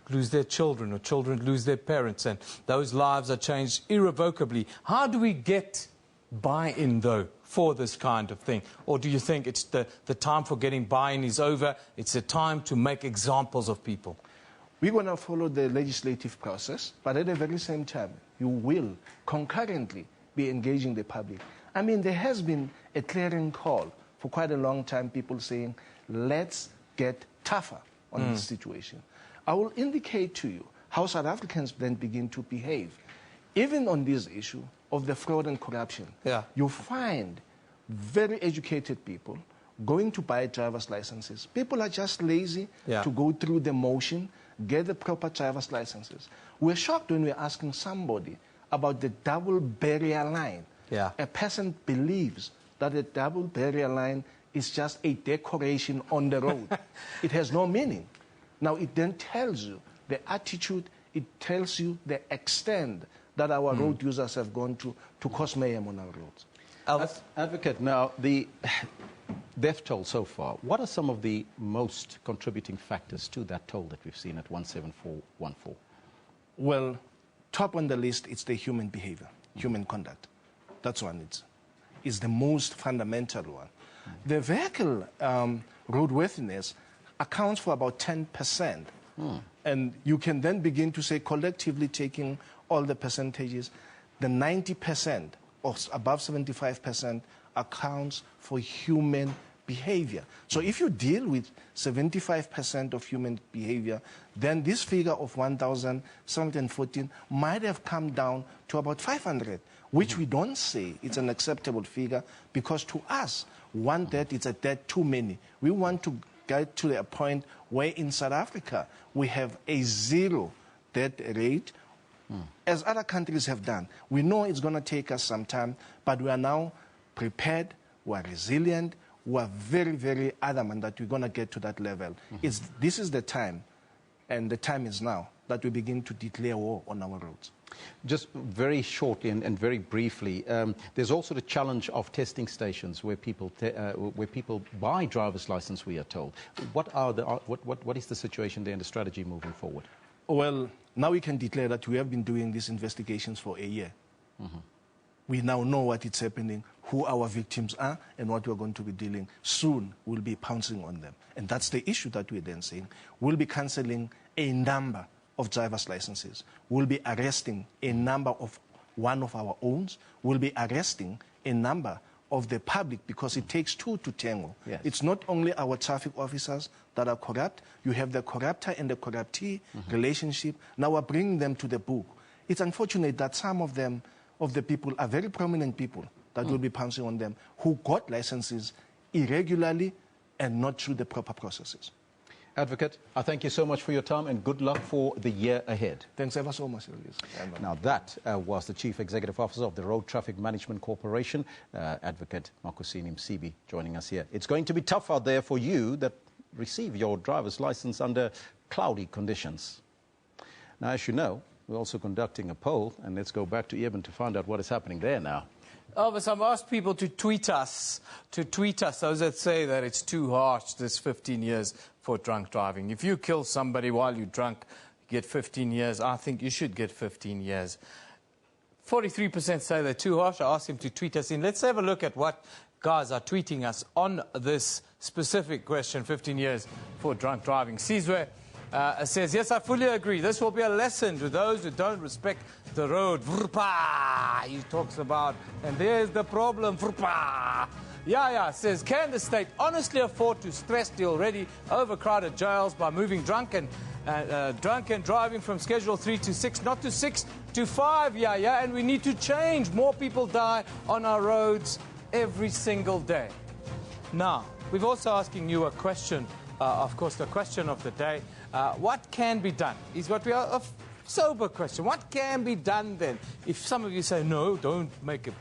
Speaker 1: lose their children or children lose their parents and those lives are changed irrevocably. How do we get buy-in, though, for this kind of thing? Or do you think it's the time for getting buy-in is over? It's a time to make examples of people?
Speaker 16: We're going to follow the legislative process, but at the very same time, you will concurrently be engaging the public. I mean, there has been a clearing call for quite a long time, people saying, let's get tougher on this situation. I will indicate to you how South Africans then begin to behave. Even on this issue of the fraud and corruption, you find very educated people going to buy driver's licenses. People are just lazy to go through the motion, get the proper driver's licenses. We're shocked when we're asking somebody about the double barrier line. A person believes that the double barrier line is just a decoration on the road. It has no meaning. Now, it then tells you the attitude, it tells you the extent that our road users have gone to cause mayhem on our roads.
Speaker 2: Advocate, now, the death toll so far, what are some of the most contributing factors to that toll that we've seen at 17414?
Speaker 16: Well, top on the list, it's the human behavior, human conduct. That's one. It's the most fundamental one. The vehicle roadworthiness accounts for about 10%. And you can then begin to say, collectively taking all the percentages, the 90% or above 75% accounts for human behavior. So if you deal with 75% of human behavior, then this figure of 1,714 might have come down to about 500, which we don't say it's an acceptable figure, because to us, one death is a death too many. We want to get to a point where in South Africa we have a zero death rate, as other countries have done. We know it's going to take us some time, but we are now prepared, we are resilient, we are very, very adamant that we're going to get to that level. This is the time, and the time is now, that we begin to declare war on our roads.
Speaker 2: Just very shortly and very briefly, there's also the challenge of testing stations where people buy driver's license, we are told. What is the situation there and the strategy moving forward?
Speaker 16: Well, now we can declare that we have been doing these investigations for a year. We now know what is happening, who our victims are, and what we're going to be dealing. Soon, we'll be pouncing on them. And that's the issue that we're then saying. We'll be cancelling a number of driver's licenses. We'll be arresting a number of one of our own. We'll be arresting a number of the public, because it takes two to tango. It's not only our traffic officers that are corrupt. You have the corruptor and the corruptee relationship. Now we're bringing them to the book. It's unfortunate that some of them, of the people, are very prominent people that will be pouncing on them, who got licenses irregularly and not through the proper processes.
Speaker 2: Advocate, I thank you so much for your time and good luck for the year ahead.
Speaker 16: Thanks ever so much, Elias.
Speaker 2: Now that was the Chief Executive Officer of the Road Traffic Management Corporation, Advocate Makusini Msibi, joining us here. It's going to be tough out there for you that receive your driver's license under cloudy conditions. Now, as you know, we're also conducting a poll, and let's go back to Eben to find out what is happening there now.
Speaker 1: Elvis, I've asked people to tweet us, those that say that it's too harsh, this 15 years for drunk driving. If you kill somebody while you're drunk, you get 15 years. I think you should get 15 years. 43% say they're too harsh. I asked him to tweet us in. Let's have a look at what guys are tweeting us on this specific question, 15 years for drunk driving. Sizwe says, yes, I fully agree. This will be a lesson to those who don't respect the road. Vrpa, he talks about, and there's the problem. Vrpa. Yaya says, can the state honestly afford to stress the already overcrowded jails by moving drunk and driving from Schedule 3 to 6, not to 6 to 5, and we need to change. More people die on our roads every single day. Now, we've also asking you a question, of course, the question of the day. What can be done is what we are sober question. What can be done then? If some of you say, no, don't make it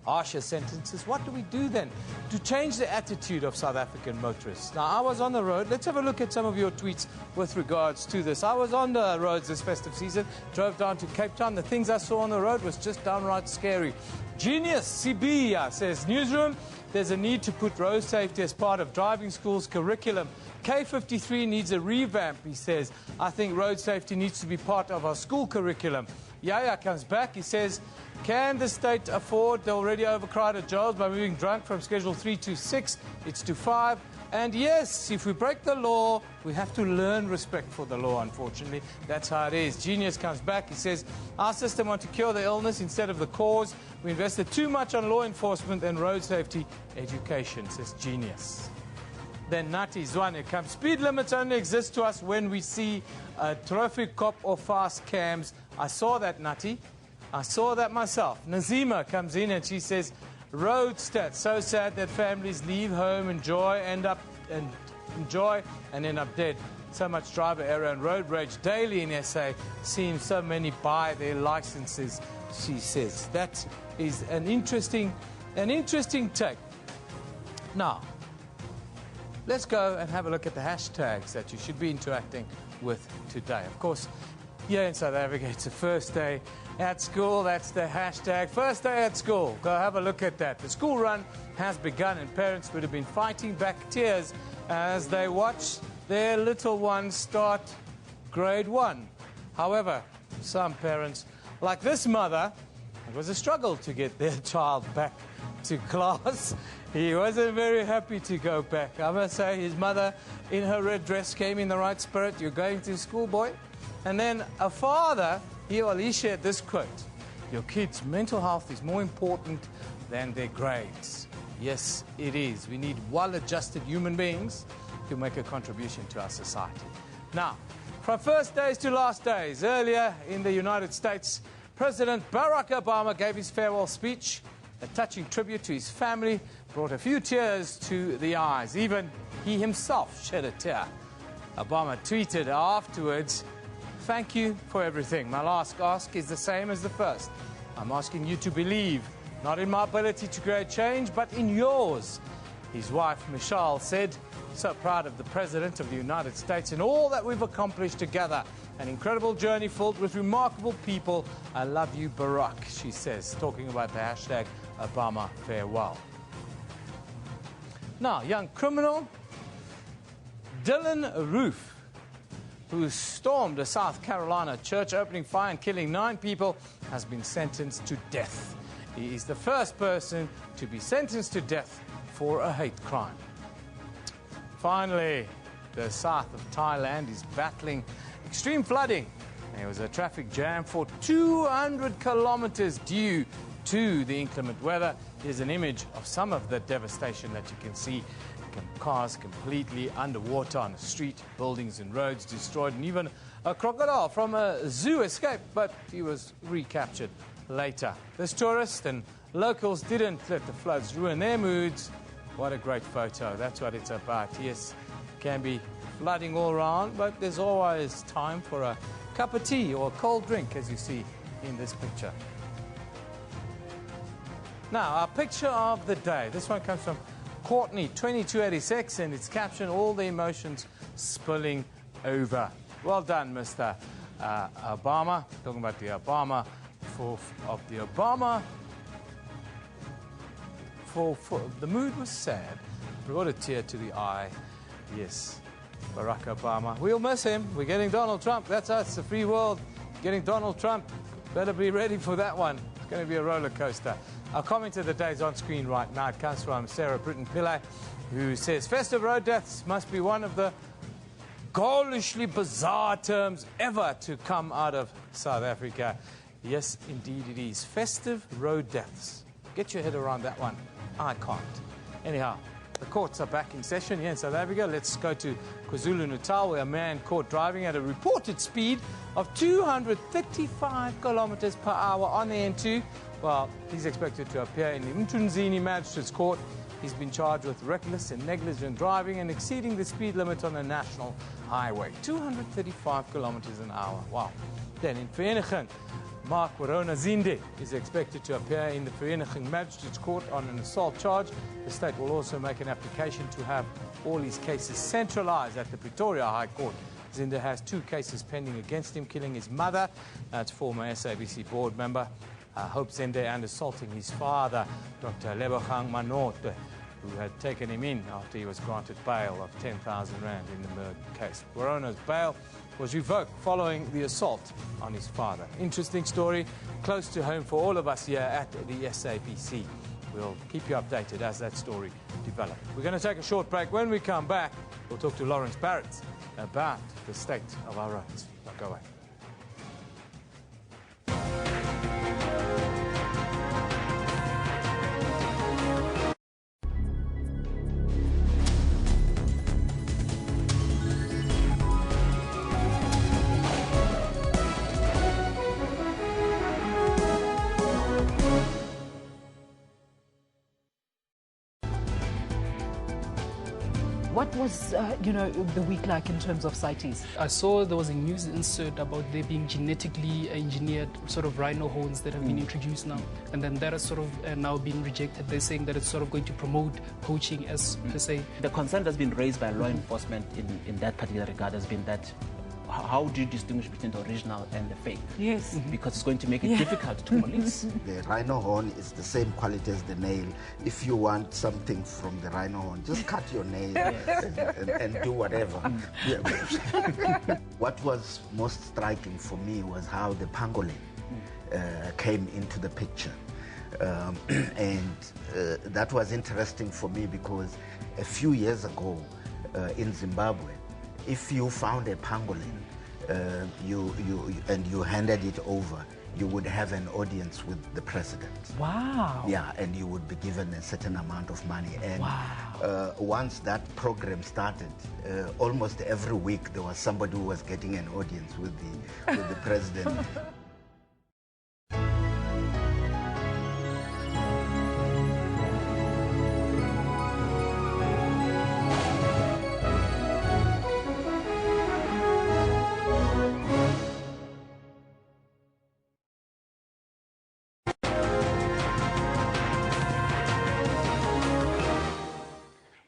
Speaker 1: harsher sentences, what do we do then to change the attitude of South African motorists? Now, I was on the road. Let's have a look at some of your tweets with regards to this. I was on the roads this festive season, drove down to Cape Town. The things I saw on the road was just downright scary. Genius Sibia says, Newsroom, there's a need to put road safety as part of driving school's curriculum. K53 needs a revamp, he says. I think road safety needs to be part of our school curriculum. Yaya comes back. He says, can the state afford the already overcrowded jails by moving drunk from Schedule 3 to 6? It's to 5. And yes, if we break the law, we have to learn respect for the law, unfortunately. That's how it is. Genius comes back. He says, our system wants to cure the illness instead of the cause. We invested too much on law enforcement and road safety education, says Genius. Then Nati Zwane comes. Speed limits only exist to us when we see a traffic cop or fast cams. I saw that, Nati. I saw that myself. Nazima comes in and she says, road stats, so sad that families leave home, enjoy, end up and dead. So much driver error and road rage daily in SA. Seems so many buy their licenses, she says. That is an interesting take. Now, let's go and have a look at the hashtags that you should be interacting with today. Of course, here in South Africa, it's the first day at school. That's the hashtag. First day at school. Go have a look at that. The school run has begun, and parents would have been fighting back tears as they watch their little ones start grade 1. However, some parents, like this mother, it was a struggle to get their child back to class. He wasn't very happy to go back. I must say, his mother, in her red dress, came in the right spirit. You're going to school, boy? And then a father, he shared this quote. Your kids' mental health is more important than their grades. Yes, it is. We need well-adjusted human beings to make a contribution to our society. Now, from first days to last days, earlier in the United States, President Barack Obama gave his farewell speech. A touching tribute to his family brought a few tears to the eyes. Even he himself shed a tear. Obama tweeted afterwards, thank you for everything. My last ask is the same as the first. I'm asking you to believe, not in my ability to create change, but in yours. His wife, Michelle, said, so proud of the President of the United States and all that we've accomplished together. An incredible journey filled with remarkable people. I love you, Barack, she says, talking about the hashtag Obama Farewell. Now, young criminal Dylan Roof, who stormed a South Carolina church, opening fire and killing 9 people, has been sentenced to death. He is the first person to be sentenced to death for a hate crime. Finally, the south of Thailand is battling extreme flooding. There was a traffic jam for 200 kilometers due to the inclement weather. Here's an image of some of the devastation that you can see. Cars completely underwater on the street, buildings and roads destroyed, and even a crocodile from a zoo escaped, but he was recaptured later. This tourist and locals didn't let the floods ruin their moods. What a great photo. That's what it's about. Yes, it can be flooding all around, but there's always time for a cup of tea or a cold drink, as you see in this picture. Now, our picture of the day. This one comes from Courtney, 2286, and it's captioned, all the emotions spilling over. Well done, Mr. Obama. Talking about the Obama, the mood was sad, brought a tear to the eye. Yes, Barack Obama. We'll miss him. We're getting Donald Trump. That's us, the free world. Getting Donald Trump. Better be ready for that one. It's going to be a roller coaster. Our comment of the day is on screen right now. It comes from Sarah Britton Pillay, who says, festive road deaths must be one of the ghoulishly bizarre terms ever to come out of South Africa. Yes, indeed it is. Festive road deaths. Get your head around that one. I can't. Anyhow, the courts are back in session here in South Africa. Let's go to KwaZulu-Natal, where a man caught driving at a reported speed of 235 kilometers per hour on the N2. Well, he's expected to appear in the Mtunzini Magistrates Court He's been charged with reckless and negligent driving and exceeding the speed limit on a national highway, 235 kilometers an hour. Wow. Then in Vereniging, Mark Warona Zinde is expected to appear in the Vereniging Magistrates Court on an assault charge. The state will also make an application to have all his cases centralized at the Pretoria High Court. Zinde has 2 cases pending against him, killing his mother, that's former SABC board member Hope Zinde, and assaulting his father, Dr. Lebogang Manote, who had taken him in after he was granted bail of 10,000 rand in the murder case. Warona's bail was revoked following the assault on his father. Interesting story, close to home for all of us here at the SABC. We'll keep you updated as that story develops. We're going to take a short break. When we come back, we'll talk to Lawrence Barrett about the state of our roads. Don't go away.
Speaker 17: What was, the week like in terms of CITES?
Speaker 18: I saw there was a news insert about there being genetically engineered sort of rhino horns that have been introduced now. And then that has sort of now been rejected. They're saying that it's sort of going to promote poaching as per se.
Speaker 19: The concern that's been raised by law enforcement in that particular regard has been that how do you distinguish between the original and the fake?
Speaker 17: Yes.
Speaker 19: Because it's going to make it difficult to police.
Speaker 20: The rhino horn is the same quality as the nail. If you want something from the rhino horn, just cut your nail and do whatever. What was most striking for me was how the pangolin came into the picture. That was interesting for me because a few years ago in Zimbabwe, if you found a pangolin and you handed it over, you would have an audience with the president.
Speaker 17: Wow.
Speaker 20: Yeah, and you would be given a certain amount of money. And once that program started, almost every week there was somebody who was getting an audience with the president.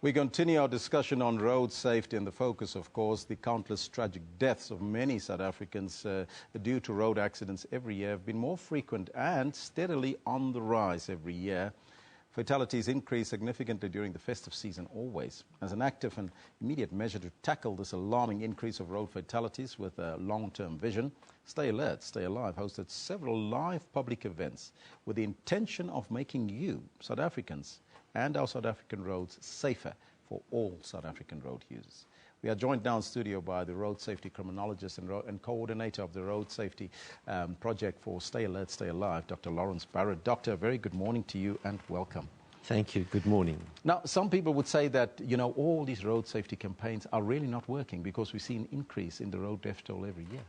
Speaker 2: We continue our discussion on road safety, and the focus, of course, the countless tragic deaths of many South Africans due to road accidents every year have been more frequent and steadily on the rise every year. Fatalities increase significantly during the festive season always. As an active and immediate measure to tackle this alarming increase of road fatalities with a long-term vision, Stay Alert, Stay Alive hosted several live public events with the intention of making you, South Africans, and our South African roads safer for all South African road users. We are joined now in studio by the road safety criminologist and coordinator of the road safety project for Stay Alert, Stay Alive, Dr. Lawrence Barrett. Doctor, very good morning to you and welcome.
Speaker 21: Thank you. Good morning.
Speaker 2: Now, some people would say that, all these road safety campaigns are really not working because we see an increase in the road death toll every year.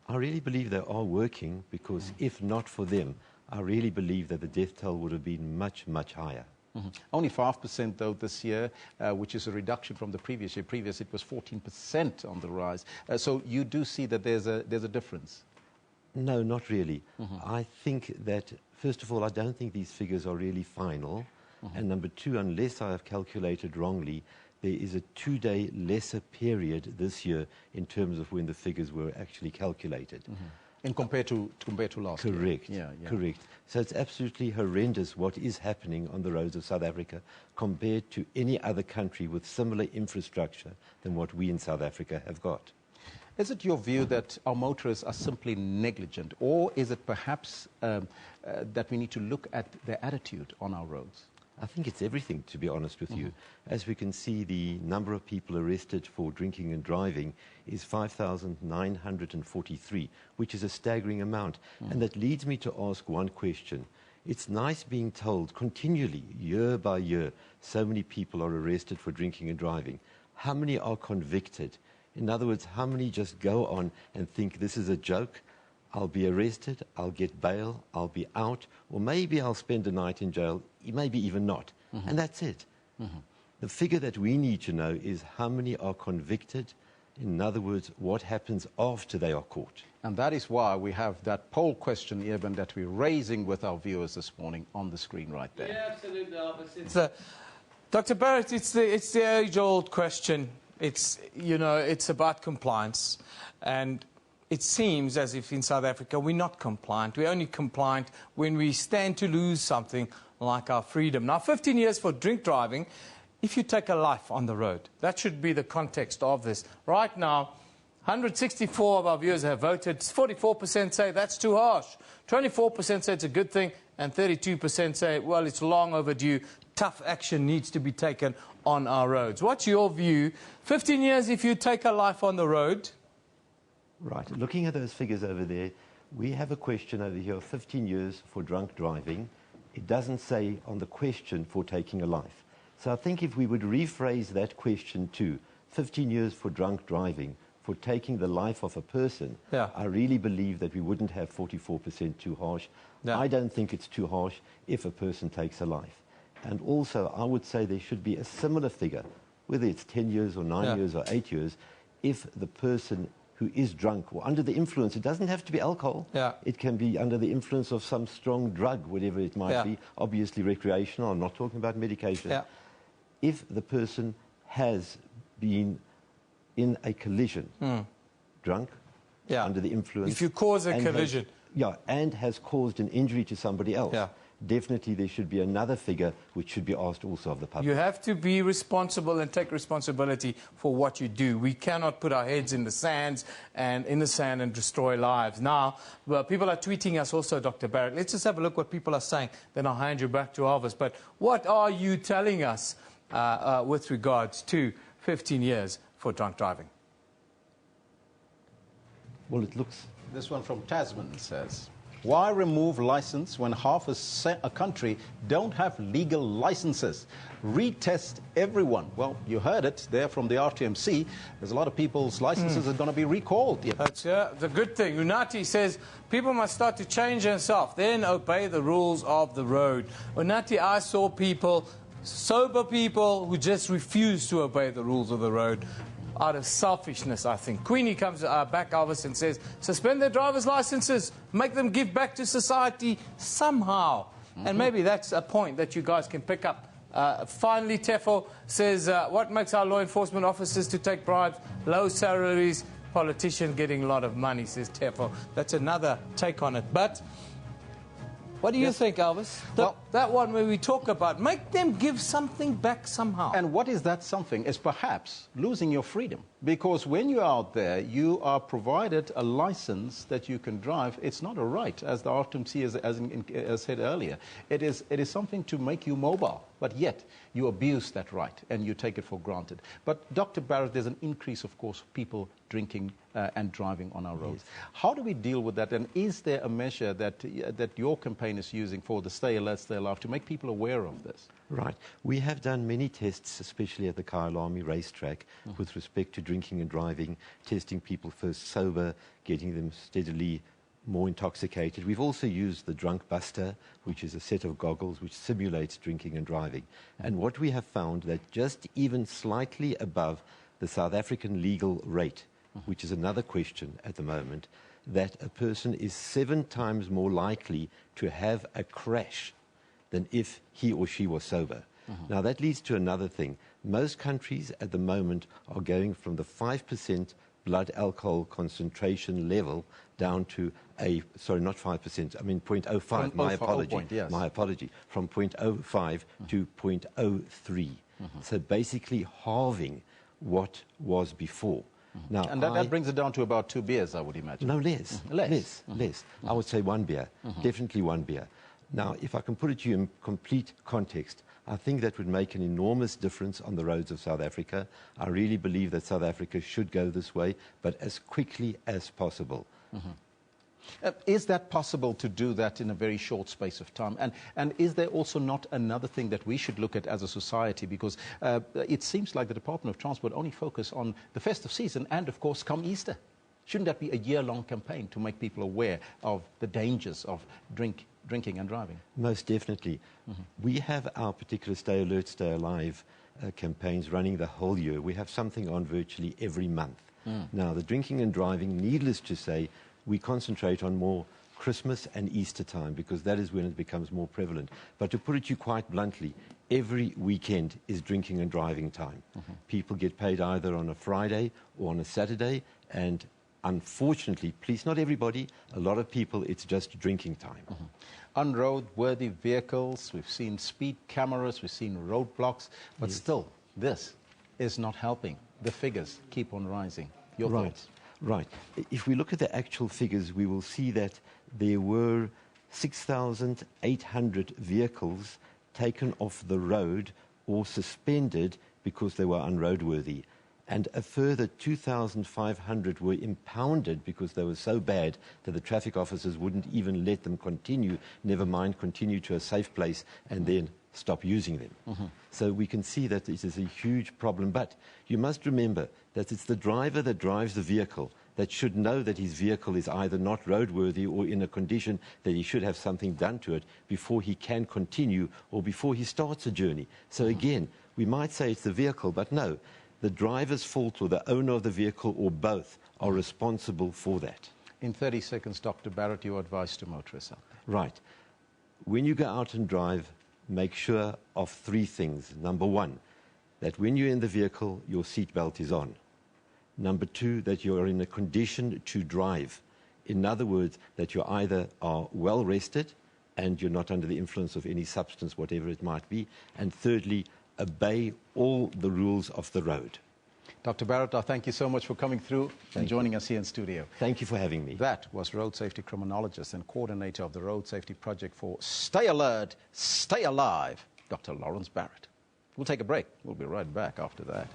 Speaker 21: I really believe they are working because if not for them, I really believe that the death toll would have been much, much higher.
Speaker 2: Only 5% though this year, which is a reduction from the previous year. Previous it was 14% on the rise. So you do see that there's a difference?
Speaker 21: No, not really. I think that, first of all, I don't think these figures are really final. And number two, unless I have calculated wrongly, there is a 2-day lesser period this year in terms of when the figures were actually calculated.
Speaker 2: And compared to last year?
Speaker 21: Correct. Correct. So it's absolutely horrendous what is happening on the roads of South Africa compared to any other country with similar infrastructure than what we in South Africa have got.
Speaker 2: Is it your view that our motorists are simply negligent, or is it perhaps that we need to look at their attitude on our roads?
Speaker 21: I think it's everything, to be honest with you. As we can see, the number of people arrested for drinking and driving is 5,943, which is a staggering amount. And that leads me to ask one question. It's nice being told continually, year by year, so many people are arrested for drinking and driving. How many are convicted? In other words, how many just go on and think this is a joke? I'll be arrested, I'll get bail, I'll be out, or maybe I'll spend a night in jail, maybe even not. And that's it. The figure that we need to know is how many are convicted. In other words, what happens after they are caught.
Speaker 2: And that is why we have that poll question, even that we're raising with our viewers this morning on the screen right there.
Speaker 1: Yeah, absolutely, Elvis. Dr. Barrett, it's the age-old question. It's about compliance. And it seems as if in South Africa we're not compliant. We're only compliant when we stand to lose something like our freedom. Now, 15 years for drink driving, if you take a life on the road, that should be the context of this. Right now, 164 of our viewers have voted. 44% say that's too harsh. 24% say it's a good thing. And 32% say, well, it's long overdue. Tough action needs to be taken on our roads. What's your view? 15 years if you take a life on the road?
Speaker 21: Right. Looking at those figures over there, we have a question over here of 15 years for drunk driving. It doesn't say on the question for taking a life. So I think if we would rephrase that question to 15 years for drunk driving, for taking the life of a person, I really believe that we wouldn't have 44% too harsh. I don't think it's too harsh if a person takes a life. And also, I would say there should be a similar figure, whether it's 10 years or 9 years or 8 years, if the person who is drunk or under the influence, it doesn't have to be alcohol. It can be under the influence of some strong drug, whatever it might be, obviously recreational. I'm not talking about medication. If the person has been in a collision, drunk, under the influence.
Speaker 1: If you cause a collision.
Speaker 21: And has caused an injury to somebody else. Definitely there should be another figure which should be asked also of the public.
Speaker 1: You have to be responsible and take responsibility for what you do. We cannot put our heads in the sand and destroy lives. Now, well, people are tweeting us also, Dr. Barrett. Let's just have a look what people are saying. Then I'll hand you back to Elvis. But what are you telling us with regards to 15 years for drunk driving?
Speaker 21: Well, it looks...
Speaker 2: This one from Tasman says, why remove license when half a country don't have legal licenses? Retest everyone. Well, you heard it there from the RTMC. There's a lot of people's licenses are going to be recalled.
Speaker 1: That's the good thing. Unati says people must start to change themselves, then obey the rules of the road. Unati, I saw people, sober people, who just refuse to obey the rules of the road. Out of selfishness, I think. Queenie comes back, Elvis, and says, suspend their driver's licenses, make them give back to society somehow. And maybe that's a point that you guys can pick up. Finally, Tefo says, what makes our law enforcement officers to take bribes? Low salaries, politician getting a lot of money, says Tefo. That's another take on it. But what do you think, Elvis? That one where we talk about, make them give something back somehow.
Speaker 2: And what is that something? Is perhaps losing your freedom. Because when you're out there, you are provided a license that you can drive. It's not a right, as the RTMC has said earlier. It is something to make you mobile. But yet, you abuse that right, and you take it for granted. But, Dr. Barrett, there's an increase, of course, of people drinking and driving on our roads. How do we deal with that? And is there a measure that your campaign is using for the Stay Alert, Stay Alive to make people aware of this?
Speaker 21: Right. We have done many tests, especially at the Kyalami racetrack, with respect to drinking and driving, testing people first sober, getting them steadily more intoxicated. We've also used the Drunk Buster, which is a set of goggles which simulates drinking and driving. And what we have found that just even slightly above the South African legal rate, which is another question at the moment, that a person is 7 times more likely to have a crash than if he or she was sober. Now, that leads to another thing. Most countries at the moment are going from the 5% blood alcohol concentration level down to a, sorry, not 5%, I mean 0.05, my apology, my apology, from 0.05 to 0.03. So basically halving what was before. Now,
Speaker 2: and that brings it down to about 2 beers, I would imagine.
Speaker 21: No, less. Less. I would say 1 beer, definitely 1 beer. Now, if I can put it to you in complete context, I think that would make an enormous difference on the roads of South Africa. I really believe that South Africa should go this way, but as quickly as possible.
Speaker 2: Is that possible to do that in a very short space of time? And is there also not another thing that we should look at as a society? Because it seems like the Department of Transport only focus on the festive season and, of course, come Easter. Shouldn't that be a year-long campaign to make people aware of the dangers of drink drinking and driving.
Speaker 21: Most definitely. We have our particular Stay Alert, Stay Alive campaigns running the whole year. We have something on virtually every month. Now, the drinking and driving, needless to say, we concentrate on more Christmas and Easter time because that is when it becomes more prevalent. But to put it to you quite bluntly, every weekend is drinking and driving time. People get paid either on a Friday or on a Saturday, and unfortunately, please not everybody, a lot of people, it's just drinking time.
Speaker 2: Unroad-worthy vehicles, we've seen speed cameras, we've seen roadblocks, but still, this is not helping. The figures keep on rising. Your thoughts?
Speaker 21: Right. If we look at the actual figures, we will see that there were 6,800 vehicles taken off the road or suspended because they were unroadworthy. And a further 2,500 were impounded because they were so bad that the traffic officers wouldn't even let them continue, never mind continue to a safe place and then stop using them. So we can see that it is a huge problem. But you must remember that it's the driver that drives the vehicle that should know that his vehicle is either not roadworthy or in a condition that he should have something done to it before he can continue or before he starts a journey. So again, we might say it's the vehicle, but no. The driver's fault or the owner of the vehicle or both are responsible for that.
Speaker 2: In 30 seconds, Dr. Barrett, your advice to motorists out there.
Speaker 21: Right. When you go out and drive, make sure of 3 things. Number 1, that when you're in the vehicle, your seatbelt is on. Number 2, that you're in a condition to drive. In other words, that you either are well rested and you're not under the influence of any substance, whatever it might be. And thirdly, obey all the rules of the road.
Speaker 2: Dr. Barrett, I thank you so much for coming through and joining us here in studio.
Speaker 21: Thank you for having me.
Speaker 2: That was road safety criminologist and coordinator of the road safety project for Stay Alert, Stay Alive, Dr. Lawrence Barrett. We'll take a break. We'll be right back after that.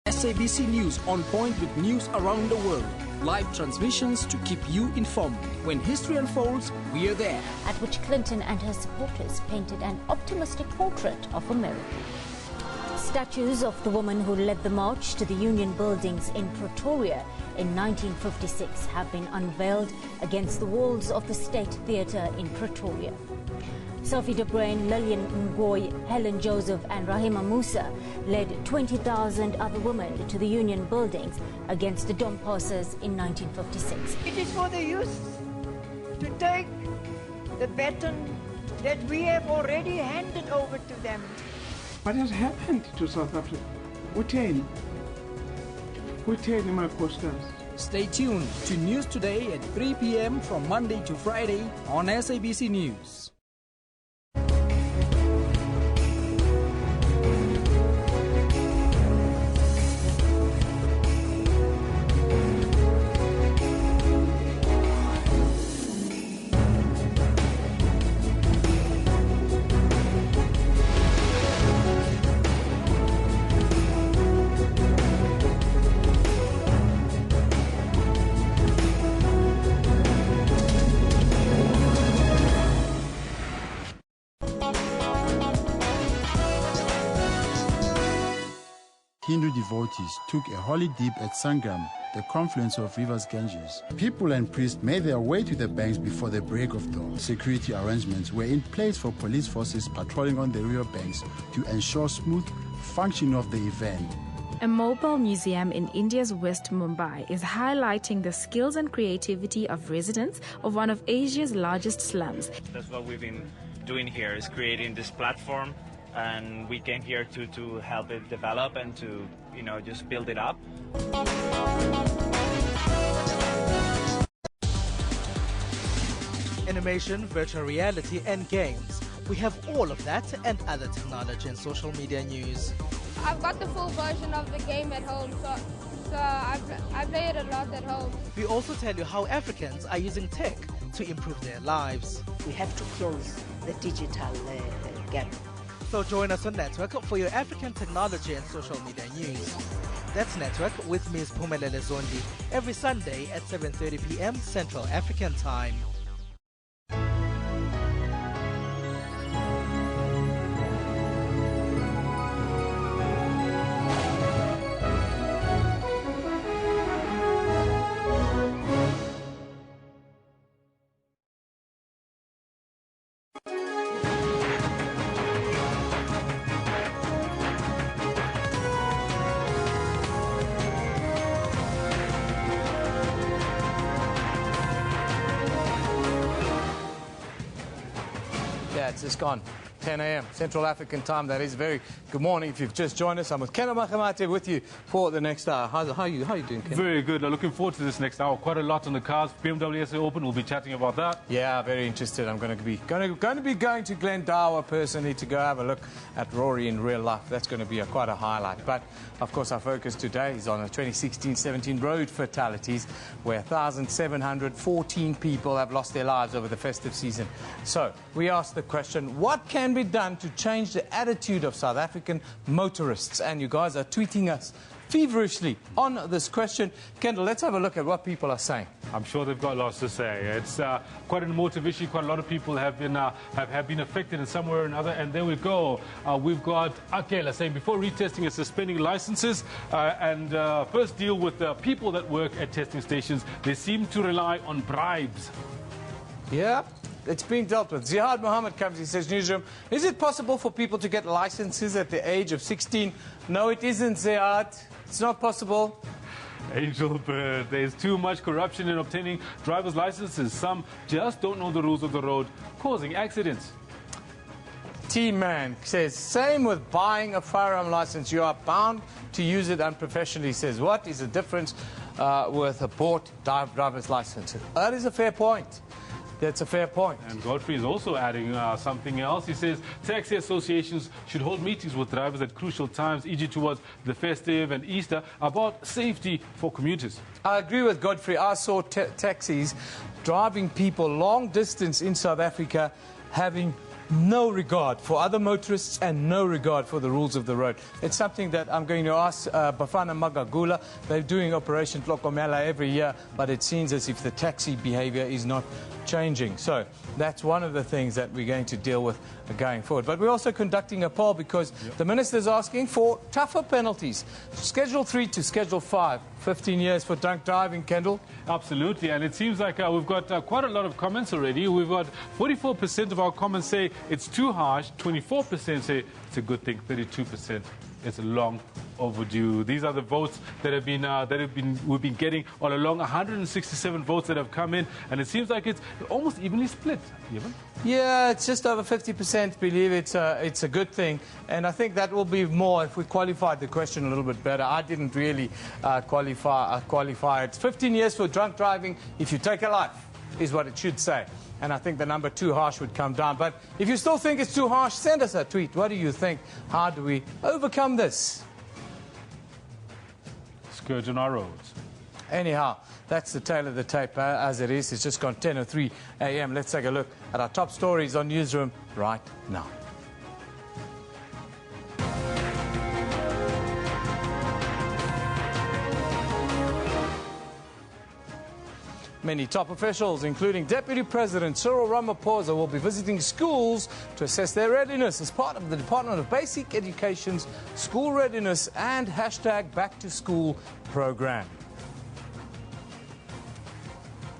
Speaker 4: SABC News, on point with news around the world. Live transmissions to keep you informed. When history unfolds, we're there.
Speaker 22: At which Clinton and her supporters painted an optimistic portrait of America. Statues of the woman who led the march to the Union buildings in Pretoria in 1956 have been unveiled against the walls of the State Theatre in Pretoria. Sophie de Bruyn, Lillian Ngoyi, Helen Joseph and Rahima Musa led 20,000 other women to the Union buildings against the Dompasers in 1956.
Speaker 23: It is for the youth to take the baton that we have already handed over to them.
Speaker 24: What has happened to South Africa? Kutheni my posters.
Speaker 4: Stay tuned to News Today at 3 p.m. from Monday to Friday on SABC News.
Speaker 25: Hindu devotees took a holy dip at Sangam, the confluence of rivers Ganges. People and priests made their way to the banks before the break of dawn. Security arrangements were in place for police forces patrolling on the river banks to ensure smooth functioning of the event.
Speaker 26: A mobile museum in India's West Mumbai is highlighting the skills and creativity of residents of one of Asia's largest slums.
Speaker 27: That's what we've been doing here, is creating this platform, and we came here to help it develop and to, just build it up.
Speaker 28: Animation, virtual reality and games. We have all of that and other technology and social media news.
Speaker 29: I've got the full version of the game at home, so I play it a lot at home.
Speaker 28: We also tell you how Africans are using tech to improve their lives.
Speaker 30: We have to close the digital gap.
Speaker 28: So join us on Network for your African technology and social media news. Stats Network with Ms. Phumelele Zondi every Sunday at 7:30 p.m. Central African Time.
Speaker 1: Yeah, it's just gone. 10 a.m. Central African time. That is very good morning. If you've just joined us, I'm with Kendall Makamate with you for the next hour. How are you doing, Kendall?
Speaker 3: Very good. I'm looking forward to this next hour. Quite a lot on the cards. BMW SA Open. We'll be chatting about that.
Speaker 1: Yeah, very interested. I'm going to be going to Glendower personally to go have a look at Rory in real life. That's going to be quite a highlight. But of course, our focus today is on the 2016-17 road fatalities, where 1,714 people have lost their lives over the festive season. So we asked the question: what can be done to change the attitude of South African motorists? And you guys are tweeting us feverishly on this question. Kendall, let's have a look at what people are saying.
Speaker 3: I'm sure they've got lots to say. It's quite an emotive issue. Quite a lot of people have been affected in some way or another. And there we go. We've got Akela saying, before retesting and suspending licenses, first deal with the people that work at testing stations. They seem to rely on bribes.
Speaker 1: Yeah. It's being dealt with. Zihad Mohammed comes, he says, Newsroom, is it possible for people to get licenses at the age of 16? No, it isn't, Zihad. It's not possible.
Speaker 3: Angel Bird, there's too much corruption in obtaining driver's licenses. Some just don't know the rules of the road, causing accidents.
Speaker 1: T-Man says, same with buying a firearm license. You are bound to use it unprofessionally. He says, what is the difference with a bought driver's license? That is a fair point. That's a fair point.
Speaker 3: And Godfrey is also adding something else. He says taxi associations should hold meetings with drivers at crucial times, e.g. towards the festive and Easter, about safety for commuters.
Speaker 1: I agree with Godfrey. I saw taxis driving people long distance in South Africa, having no regard for other motorists and no regard for the rules of the road. It's something that I'm going to ask Bafana Magagula. They're doing Operation Tlokomela every year, but it seems as if the taxi behavior is not changing. So that's one of the things that we're going to deal with going forward. But we're also conducting a poll because the minister is asking for tougher penalties. Schedule 3 to Schedule 5. 15 years for drunk driving, Kendall?
Speaker 3: Absolutely, and it seems like we've got quite a lot of comments already. We've got 44% of our comments say it's too harsh, 24% say it's a good thing, 32% it's long overdue. These are the votes that we've been getting all along. 167 votes that have come in, and it seems like it's almost evenly split.
Speaker 1: Yeah, it's just over 50% believe it's a good thing, and I think that will be more if we qualified the question a little bit better. I didn't really qualify it. 15 years for drunk driving if you take a life is what it should say. And I think the number too harsh would come down. But if you still think it's too harsh, send us a tweet. What do you think? How do we overcome this?
Speaker 3: Scourge on our roads.
Speaker 1: Anyhow, that's the tale of the tape as it is. It's just gone 10:03 a.m. Let's take a look at our top stories on Newsroom right now. Many top officials, including Deputy President Cyril Ramaphosa, will be visiting schools to assess their readiness as part of the Department of Basic Education's School Readiness and #BackToSchool program.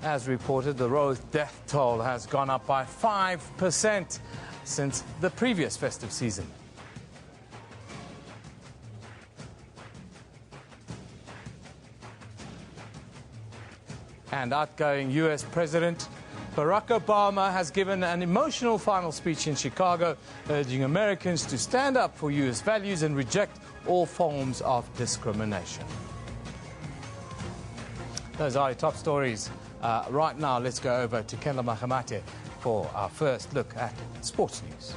Speaker 1: As reported, the road death toll has gone up by 5% since the previous festive season. And outgoing U.S. President Barack Obama has given an emotional final speech in Chicago, urging Americans to stand up for U.S. values and reject all forms of discrimination. Those are our top stories. Right now, let's go over to Kendall Makamate for our first look at sports news.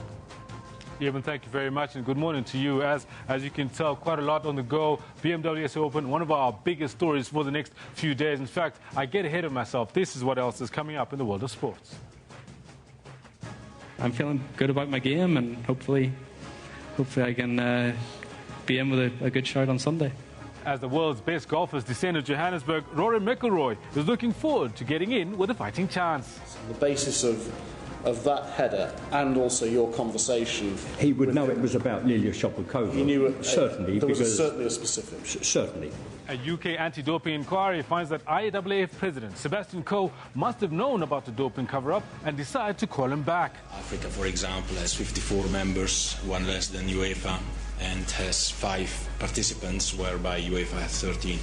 Speaker 3: Evan, thank you very much, and good morning to you. As you can tell, quite a lot on the go. BMW SA Open, one of our biggest stories for the next few days. In fact, I get ahead of myself. This is what else is coming up in the world of sports.
Speaker 5: I'm feeling good about my game, and hopefully I can be in with a good shot on Sunday.
Speaker 3: As the world's best golfers descend to Johannesburg, Rory McIlroy is looking forward to getting in with a fighting chance.
Speaker 5: On the basis of that header and also your conversation,
Speaker 6: he would know it was about Lilia Shopakova.
Speaker 5: He knew it,
Speaker 6: certainly.
Speaker 5: There was
Speaker 6: because
Speaker 5: certainly a specific.
Speaker 6: Certainly.
Speaker 3: A UK anti-doping inquiry finds that IAAF President Sebastian Coe must have known about the doping cover-up and decided to call him back.
Speaker 7: Africa, for example, has 54 members, one less than UEFA, and has 5 participants, whereby UEFA has 13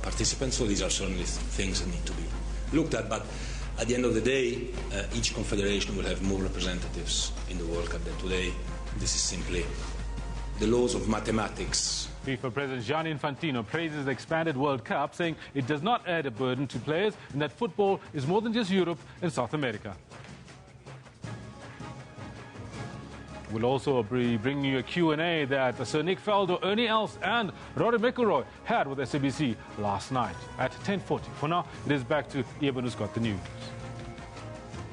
Speaker 7: participants. So these are certainly things that need to be looked at. But at the end of the day, each confederation will have more representatives in the World Cup than today. This is simply the laws of mathematics.
Speaker 3: FIFA President Gianni Infantino praises the expanded World Cup, saying it does not add a burden to players and that football is more than just Europe and South America. We'll also be bringing you a Q&A that Sir Nick Faldo, Ernie Els and Rory McIlroy had with SABC last night at 10:40. For now, it is back to Eben, who's got the news.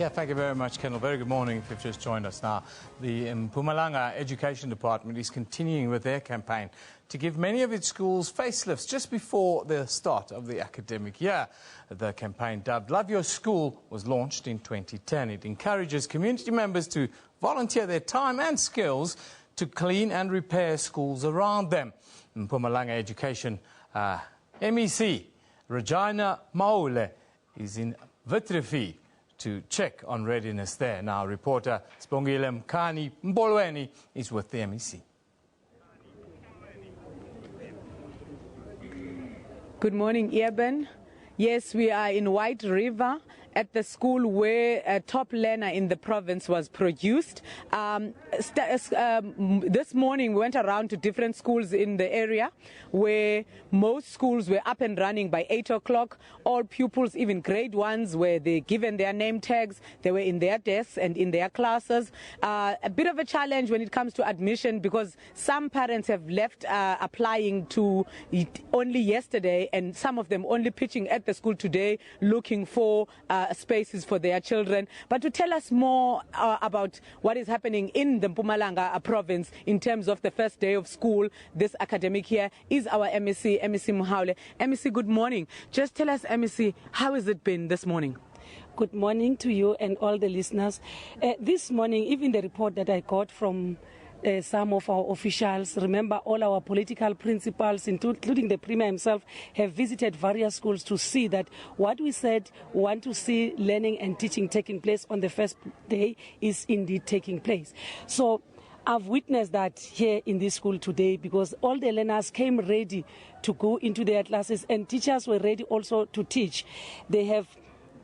Speaker 1: Yeah, thank you very much, Kendall. Very good morning if you've just joined us now. The Mpumalanga Education Department is continuing with their campaign to give many of its schools facelifts just before the start of the academic year. The campaign, dubbed Love Your School, was launched in 2010. It encourages community members to volunteer their time and skills to clean and repair schools around them. Mpumalanga Education MEC Regina Maule is in Vitrefi to check on readiness there. Now, reporter Spongile Mkani Mbolweni is with the MEC.
Speaker 8: Good morning, Eben. Yes, we are in White River at the school where a top learner in the province was produced. This morning we went around to different schools in the area where most schools were up and running by 8 o'clock. All pupils, even grade ones, were given their name tags. They were in their desks and in their classes. A bit of a challenge when it comes to admission because some parents have left applying to it only yesterday and some of them only pitching at the school today looking for spaces for their children. But to tell us more about what is happening in the Mpumalanga province in terms of the first day of school this academic year is our MEC Muhaule. MEC, good morning. Just tell us, MEC, how has it been this morning?
Speaker 9: Good morning to you and all the listeners. This morning, even the report that I got from some of our officials, remember all our political principals, including the Premier himself, have visited various schools to see that what we said want to see learning and teaching taking place on the first day is indeed taking place. So I've witnessed that here in this school today because all the learners came ready to go into their classes and teachers were ready also to teach. They have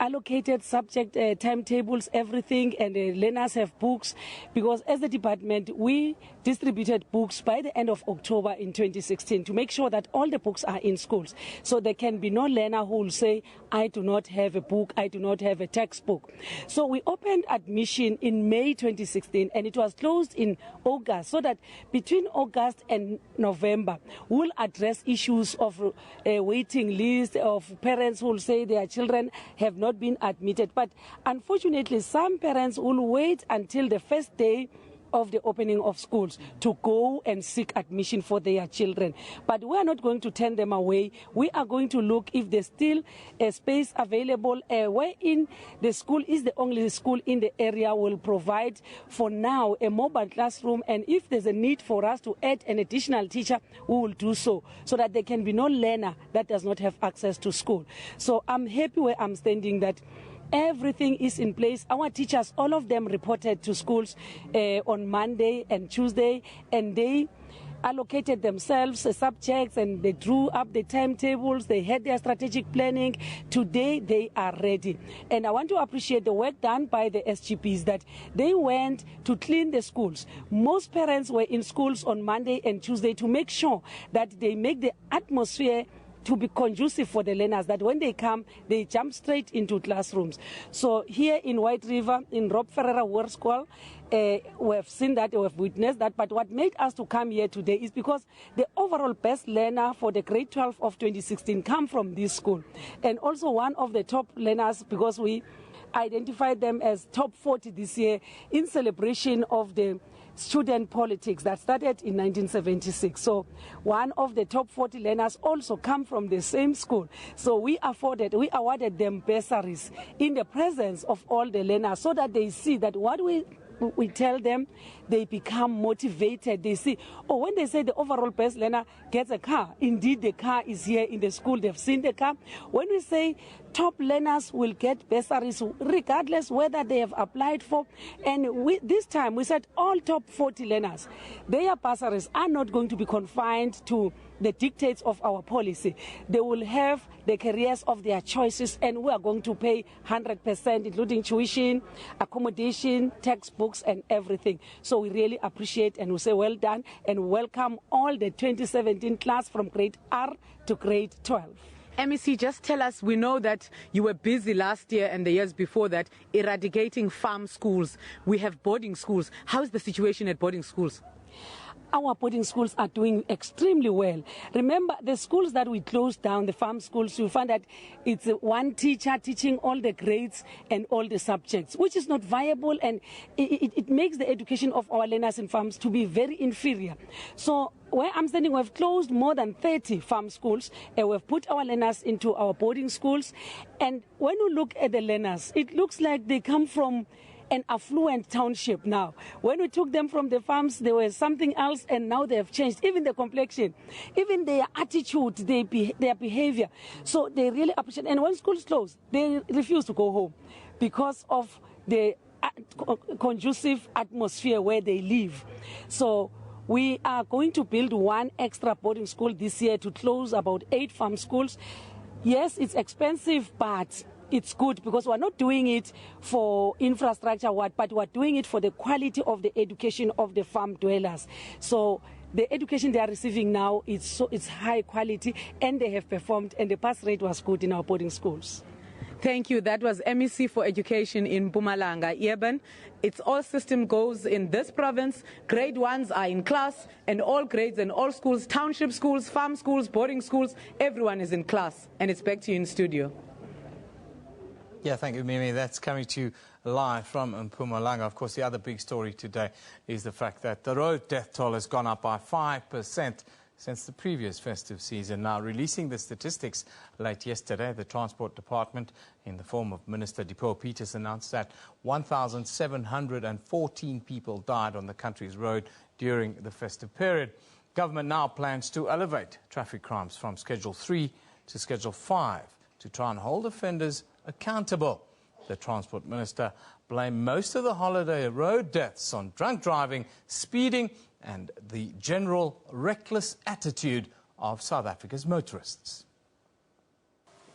Speaker 9: allocated subject timetables, everything, and the learners have books because as the department we distributed books by the end of October in 2016 to make sure that all the books are in schools. So there can be no learner who will say, I do not have a book, I do not have a textbook. So we opened admission in May 2016 and it was closed in August so that between August and November we'll address issues of a waiting list of parents who will say their children have not been admitted. But unfortunately, some parents will wait until the first day of the opening of schools to go and seek admission for their children. But we are not going to turn them away. We are going to look if there's still a space available wherein the school is the only school in the area will provide for now a mobile classroom, and if there's a need for us to add an additional teacher, we will do so that there can be no learner that does not have access to school. So I'm happy where I'm standing that everything is in place. Our teachers, all of them reported to schools on Monday and Tuesday, and they allocated themselves subjects and they drew up the timetables, they had their strategic planning. Today they are ready. And I want to appreciate the work done by the SGPs that they went to clean the schools. Most parents were in schools on Monday and Tuesday to make sure that they make the atmosphere to be conducive for the learners, that when they come, they jump straight into classrooms. So here in White River, in Rob Ferreira War School, we have seen that, we have witnessed that, but what made us to come here today is because the overall best learner for the grade 12 of 2016 come from this school. And also one of the top learners, because we identified them as top 40 this year in celebration of the student politics that started in 1976. So one of the top 40 learners also come from the same school. So we awarded them bursaries in the presence of all the learners so that they see that what we tell them, they become motivated. They see, oh, when they say the overall best learner gets a car, indeed the car is here in the school. They've seen the car. When we say top learners will get bursaries regardless whether they have applied for, and this time we said all top 40 learners, their bursaries are not going to be confined to the dictates of our policy. They will have the careers of their choices, and we are going to pay 100%, including tuition, accommodation, textbooks, and everything. So we really appreciate and we say well done and welcome all the 2017 class from grade R to grade 12.
Speaker 8: MEC, just tell us, we know that you were busy last year and the years before that eradicating farm schools. We have boarding schools. How is the situation at boarding schools?
Speaker 9: Our boarding schools are doing extremely well. Remember, the schools that we closed down, the farm schools, you find that it's one teacher teaching all the grades and all the subjects, which is not viable, and it makes the education of our learners in farms to be very inferior. So where I'm standing, we've closed more than 30 farm schools, and we've put our learners into our boarding schools. And when you look at the learners, it looks like they come from an affluent township now. When we took them from the farms, they were something else, and now they have changed. Even the complexion, even their attitude, their behavior. So they really appreciate. And when schools close, they refuse to go home because of the conducive atmosphere where they live. So we are going to build one extra boarding school this year to close about 8 farm schools. Yes, it's expensive, but it's good because we're not doing it for infrastructure, but we're doing it for the quality of the education of the farm dwellers. So the education they are receiving now it's high quality, and they have performed, and the pass rate was good in our boarding schools.
Speaker 8: Thank you. That was MEC for Education in Mpumalanga. Eben, it's all system goes in this province. Grade 1s are in class, and all grades and all schools, township schools, farm schools, boarding schools, everyone is in class. And it's back to you in studio.
Speaker 1: Yeah, thank you, Mimi. That's coming to you live from Mpumalanga. Of course, the other big story today is the fact that the road death toll has gone up by 5% since the previous festive season. Now, releasing the statistics late yesterday, the Transport Department, in the form of Minister Dipuo Peters, announced that 1,714 people died on the country's road during the festive period. Government now plans to elevate traffic crimes from Schedule 3 to Schedule 5 to try and hold offenders accountable. The Transport Minister blamed most of the holiday road deaths on drunk driving, speeding, and the general reckless attitude of South Africa's motorists.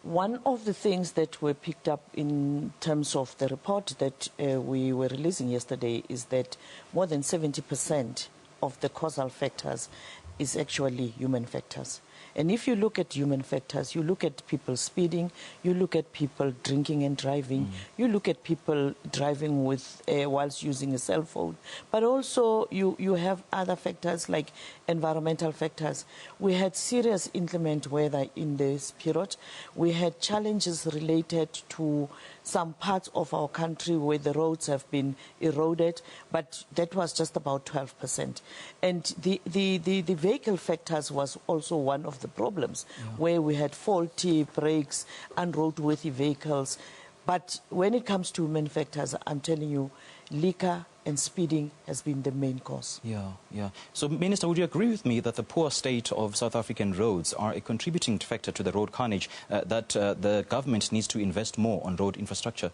Speaker 10: One of the things that were picked up in terms of the report that we were releasing yesterday is that more than 70% of the causal factors is actually human factors. And if you look at human factors, you look at people speeding, you look at people drinking and driving, you look at people driving with whilst using a cell phone, but also you have other factors like environmental factors. We had serious inclement weather in this period. We had challenges related to some parts of our country where the roads have been eroded, but that was just about 12%. And the vehicle factors was also one of the problems, where we had faulty brakes, unroadworthy vehicles. But when it comes to human factors, I'm telling you, liquor and speeding has been the main cause.
Speaker 11: Yeah. So, Minister, would you agree with me that the poor state of South African roads are a contributing factor to the road carnage, that the government needs to invest more on road infrastructure?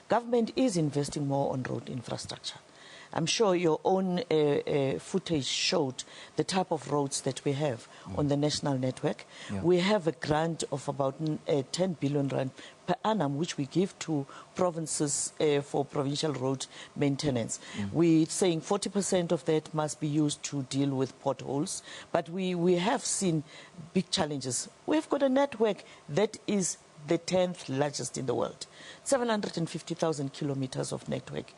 Speaker 10: Government is investing more on road infrastructure. I'm sure your own footage showed the type of roads that we have on the national network. We have a grant of about 10 billion rand per annum, which we give to provinces for provincial road maintenance. We're saying 40% of that must be used to deal with potholes, but we have seen big challenges. We've got a network that is the 10th largest in the world. 750,000 kilometers of network.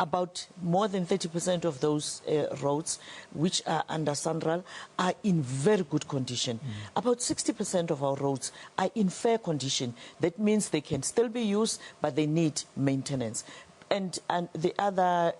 Speaker 10: About more than 30% of those roads, which are under SANRAL, are in very good condition. About 60% of our roads are in fair condition. That means they can still be used, but they need maintenance. And the other,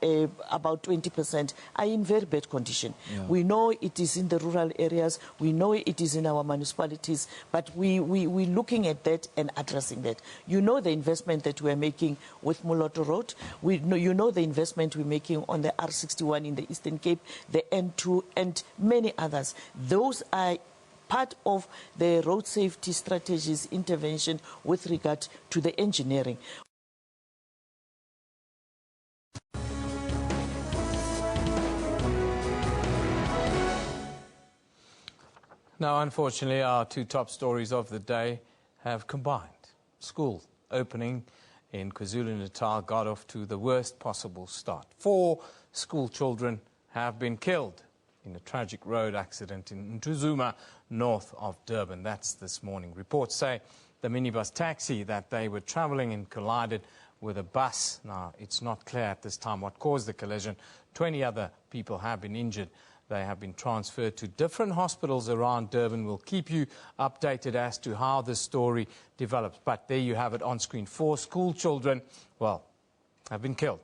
Speaker 10: about 20%, are in very bad condition. Yeah. We know it is in the rural areas, we know it is in our municipalities, but we're looking at that and addressing that. You know the investment that we're making with Moloto Road. You know the investment we're making on the R61 in the Eastern Cape, the N2, and many others. Those are part of the road safety strategies intervention with regard to the engineering.
Speaker 1: Now, unfortunately, our two top stories of the day have combined. School opening in KwaZulu-Natal got off to the worst possible start. 4 school children have been killed in a tragic road accident in Ntuzuma, north of Durban. That's this morning. Reports say the minibus taxi that they were travelling in collided with a bus. Now, it's not clear at this time what caused the collision. 20 other people have been injured. They have been transferred to different hospitals around Durban. We'll keep you updated as to how this story develops. But there you have it on screen. 4 school children, well, have been killed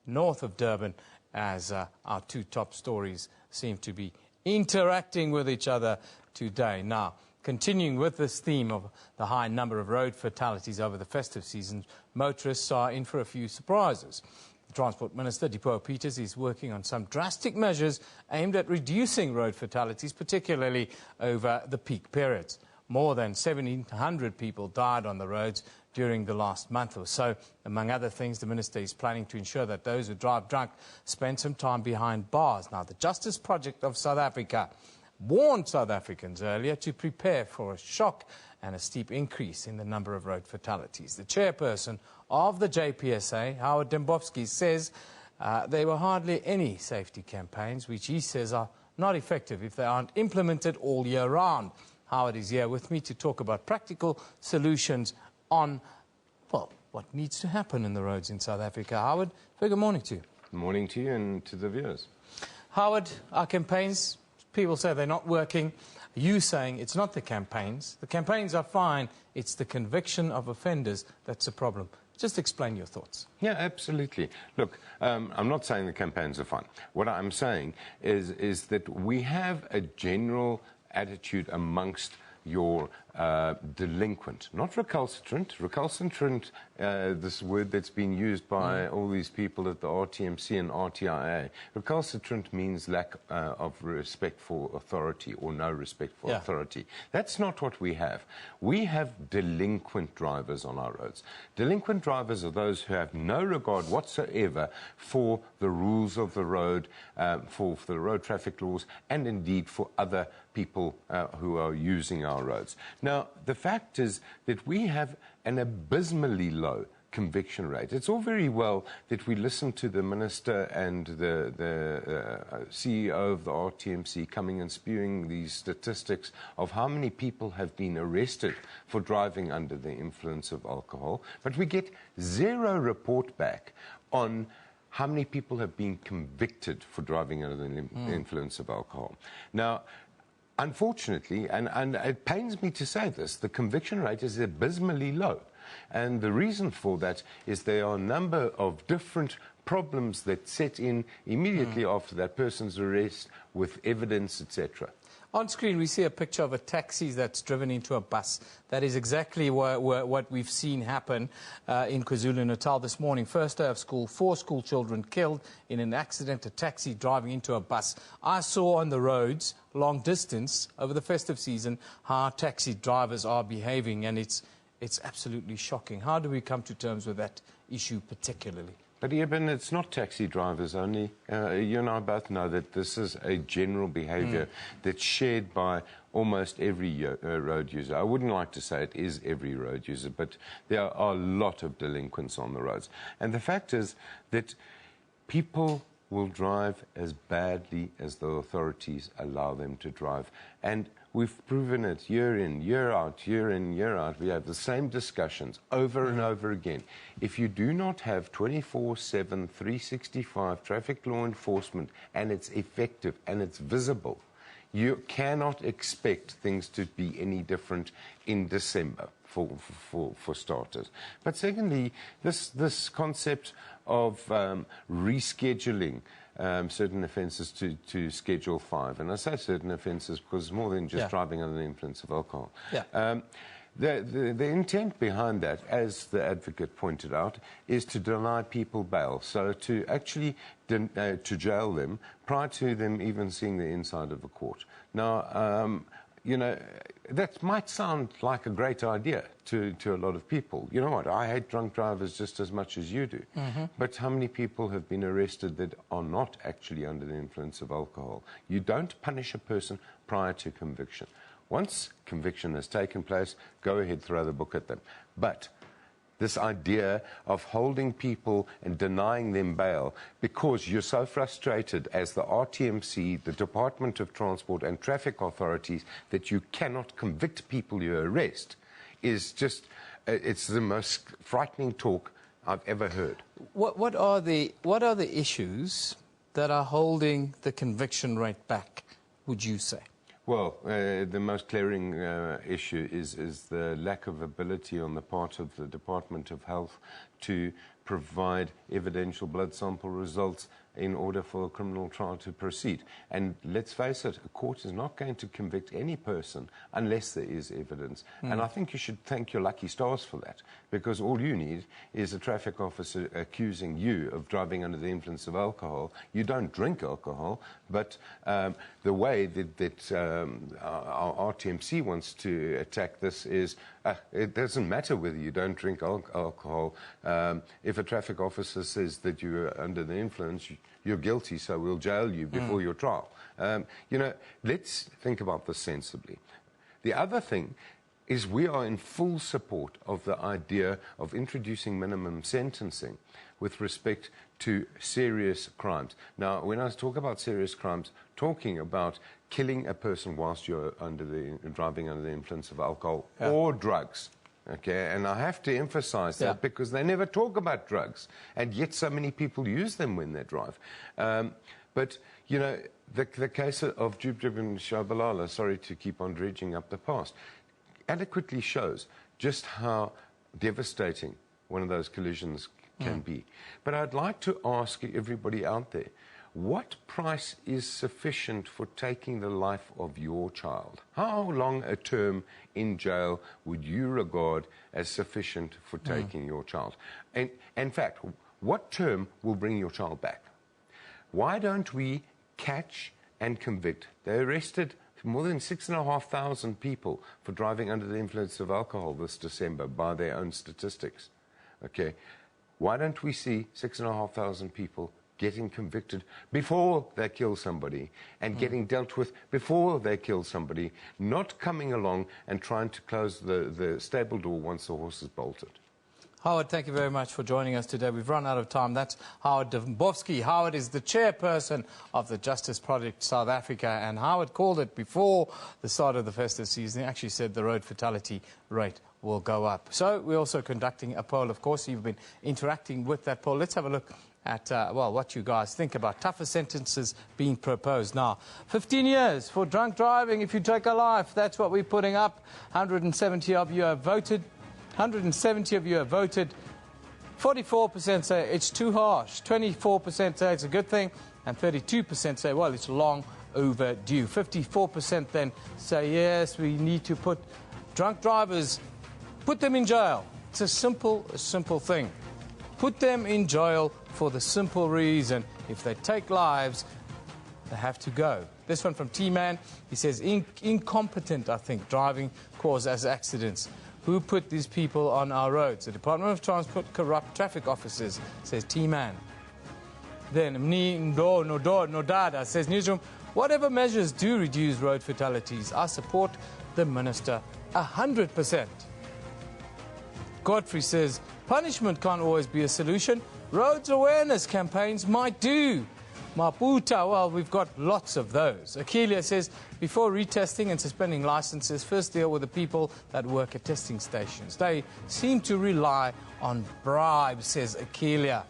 Speaker 1: north of Durban, as our two top stories seem to be interacting with each other today. Now, continuing with this theme of the high number of road fatalities over the festive season, motorists are in for a few surprises. The Transport Minister, Dipuo Peters, is working on some drastic measures aimed at reducing road fatalities, particularly over the peak periods. More than 1,700 people died on the roads during the last month or so. Among other things, the Minister is planning to ensure that those who drive drunk spend some time behind bars. Now, the Justice Project of South Africa warned South Africans earlier to prepare for a shock and a steep increase in the number of road fatalities. The chairperson of the JPSA, Howard Dembowski, says there were hardly any safety campaigns, which he says are not effective if they aren't implemented all year round. Howard is here with me to talk about practical solutions on, well, what needs to happen in the roads in South Africa. Howard, very good morning to you.
Speaker 12: Good morning to you and to the viewers.
Speaker 1: Howard, our campaigns, people say they're not working. You saying it's not the campaigns. The campaigns are fine. It's the conviction of offenders that's a problem. Just explain your thoughts.
Speaker 12: Yeah, absolutely. Look, I'm not saying the campaigns are fine. What I'm saying is that we have a general attitude amongst your delinquent, not recalcitrant. Recalcitrant, this word that's been used by all these people at the RTMC and RTIA. Recalcitrant means lack of respect for authority or no respect for authority. That's not what we have. We have delinquent drivers on our roads. Delinquent drivers are those who have no regard whatsoever for the rules of the road, for the road traffic laws, and indeed for other people who are using our roads. Now, the fact is that we have an abysmally low conviction rate. It's all very well that we listen to the minister and the CEO of the RTMC coming and spewing these statistics of how many people have been arrested for driving under the influence of alcohol, but we get zero report back on how many people have been convicted for driving under the influence of alcohol. Now, unfortunately, and it pains me to say this, the conviction rate is abysmally low. And the reason for that is there are a number of different problems that set in immediately after that person's arrest with evidence, etc.
Speaker 1: On screen, we see a picture of a taxi that's driven into a bus. That is exactly what we've seen happen in KwaZulu-Natal this morning. First day of school, 4 school children killed in an accident, a taxi driving into a bus. I saw on the roads, long distance, over the festive season, how taxi drivers are behaving, and it's absolutely shocking. How do we come to terms with that issue particularly?
Speaker 12: But Eben, it's not taxi drivers only. You and I both know that this is a general behaviour that's shared by almost every road user. I wouldn't like to say it is every road user, but there are a lot of delinquents on the roads. And the fact is that people will drive as badly as the authorities allow them to drive. And We've proven it year in, year out, year in, year out. We have the same discussions over and over again. If you do not have 24/7, 365 traffic law enforcement, and it's effective and it's visible, you cannot expect things to be any different in December, for starters. But secondly, this concept of rescheduling certain offences to Schedule 5. And I say certain offences because it's more than just driving under the influence of alcohol. Yeah. The intent behind that, as the advocate pointed out, is to deny people bail. So to actually to jail them prior to them even seeing the inside of a court. Now, you know, that might sound like a great idea to a lot of people. You know what? I hate drunk drivers just as much as you do. But how many people have been arrested that are not actually under the influence of alcohol? You don't punish a person prior to conviction. Once conviction has taken place, go ahead, throw the book at them. But this idea of holding people and denying them bail because you're so frustrated as the RTMC, the Department of Transport and traffic authorities that you cannot convict people you arrest is just, it's the most frightening talk I've ever heard.
Speaker 1: What are the issues that are holding the conviction rate back, would you say?
Speaker 12: Well, the most glaring issue is the lack of ability on the part of the Department of Health to provide evidential blood sample results in order for a criminal trial to proceed. And let's face it, a court is not going to convict any person unless there is evidence. And I think you should thank your lucky stars for that, because all you need is a traffic officer accusing you of driving under the influence of alcohol. You don't drink alcohol, but the way that our RTMC wants to attack this is it doesn't matter whether you don't drink alcohol. If a traffic officer says that you're under the influence, you're guilty, so we'll jail you before your trial. You know, let's think about this sensibly. The other thing is we are in full support of the idea of introducing minimum sentencing with respect to serious crimes. Now, when I talk about serious crimes, talking about killing a person whilst you're driving under the influence of alcohol or drugs. Okay, and I have to emphasize that because they never talk about drugs, and yet so many people use them when they drive. But, you know, the case of Jub and Shabalala, sorry to keep on dredging up the past, adequately shows just how devastating one of those collisions can be. But I'd like to ask everybody out there, what price is sufficient for taking the life of your child? How long a term in jail would you regard as sufficient for taking your child? And in fact, what term will bring your child back? Why don't we catch and convict? They arrested more than 6,500 people for driving under the influence of alcohol this December by their own statistics. Okay, why don't we see 6,500 people getting convicted before they kill somebody and getting dealt with before they kill somebody, not coming along and trying to close the stable door once the horse is bolted?
Speaker 1: Howard, thank you very much for joining us today. We've run out of time. That's Howard Dembowski. Howard is the chairperson of the Justice Project South Africa, and Howard called it before the start of the festive season. He actually said the road fatality rate will go up. So we're also conducting a poll, of course. You've been interacting with that poll. Let's have a look at, well, what you guys think about tougher sentences being proposed. Now, 15 years for drunk driving if you take a life. That's what we're putting up. 170 of you have voted. 170 of you have voted. 44% say it's too harsh. 24% say it's a good thing. And 32% say, well, it's long overdue. 54% then say, yes, we need to put drunk drivers, put them in jail. It's a simple thing. Put them in jail for the simple reason, if they take lives, they have to go. This one from T-Man, he says, incompetent, I think, driving causes accidents. Who put these people on our roads? The Department of Transport, corrupt traffic officers, says T-Man. Then Mni Ndo Nodada says, Newsroom, whatever measures do reduce road fatalities, I support the Minister 100%. Godfrey says, punishment can't always be a solution. Roads awareness campaigns might do. Maputa, well, we've got lots of those. Akilia says, before retesting and suspending licenses, first deal with the people that work at testing stations. They seem to rely on bribes, says Akilia.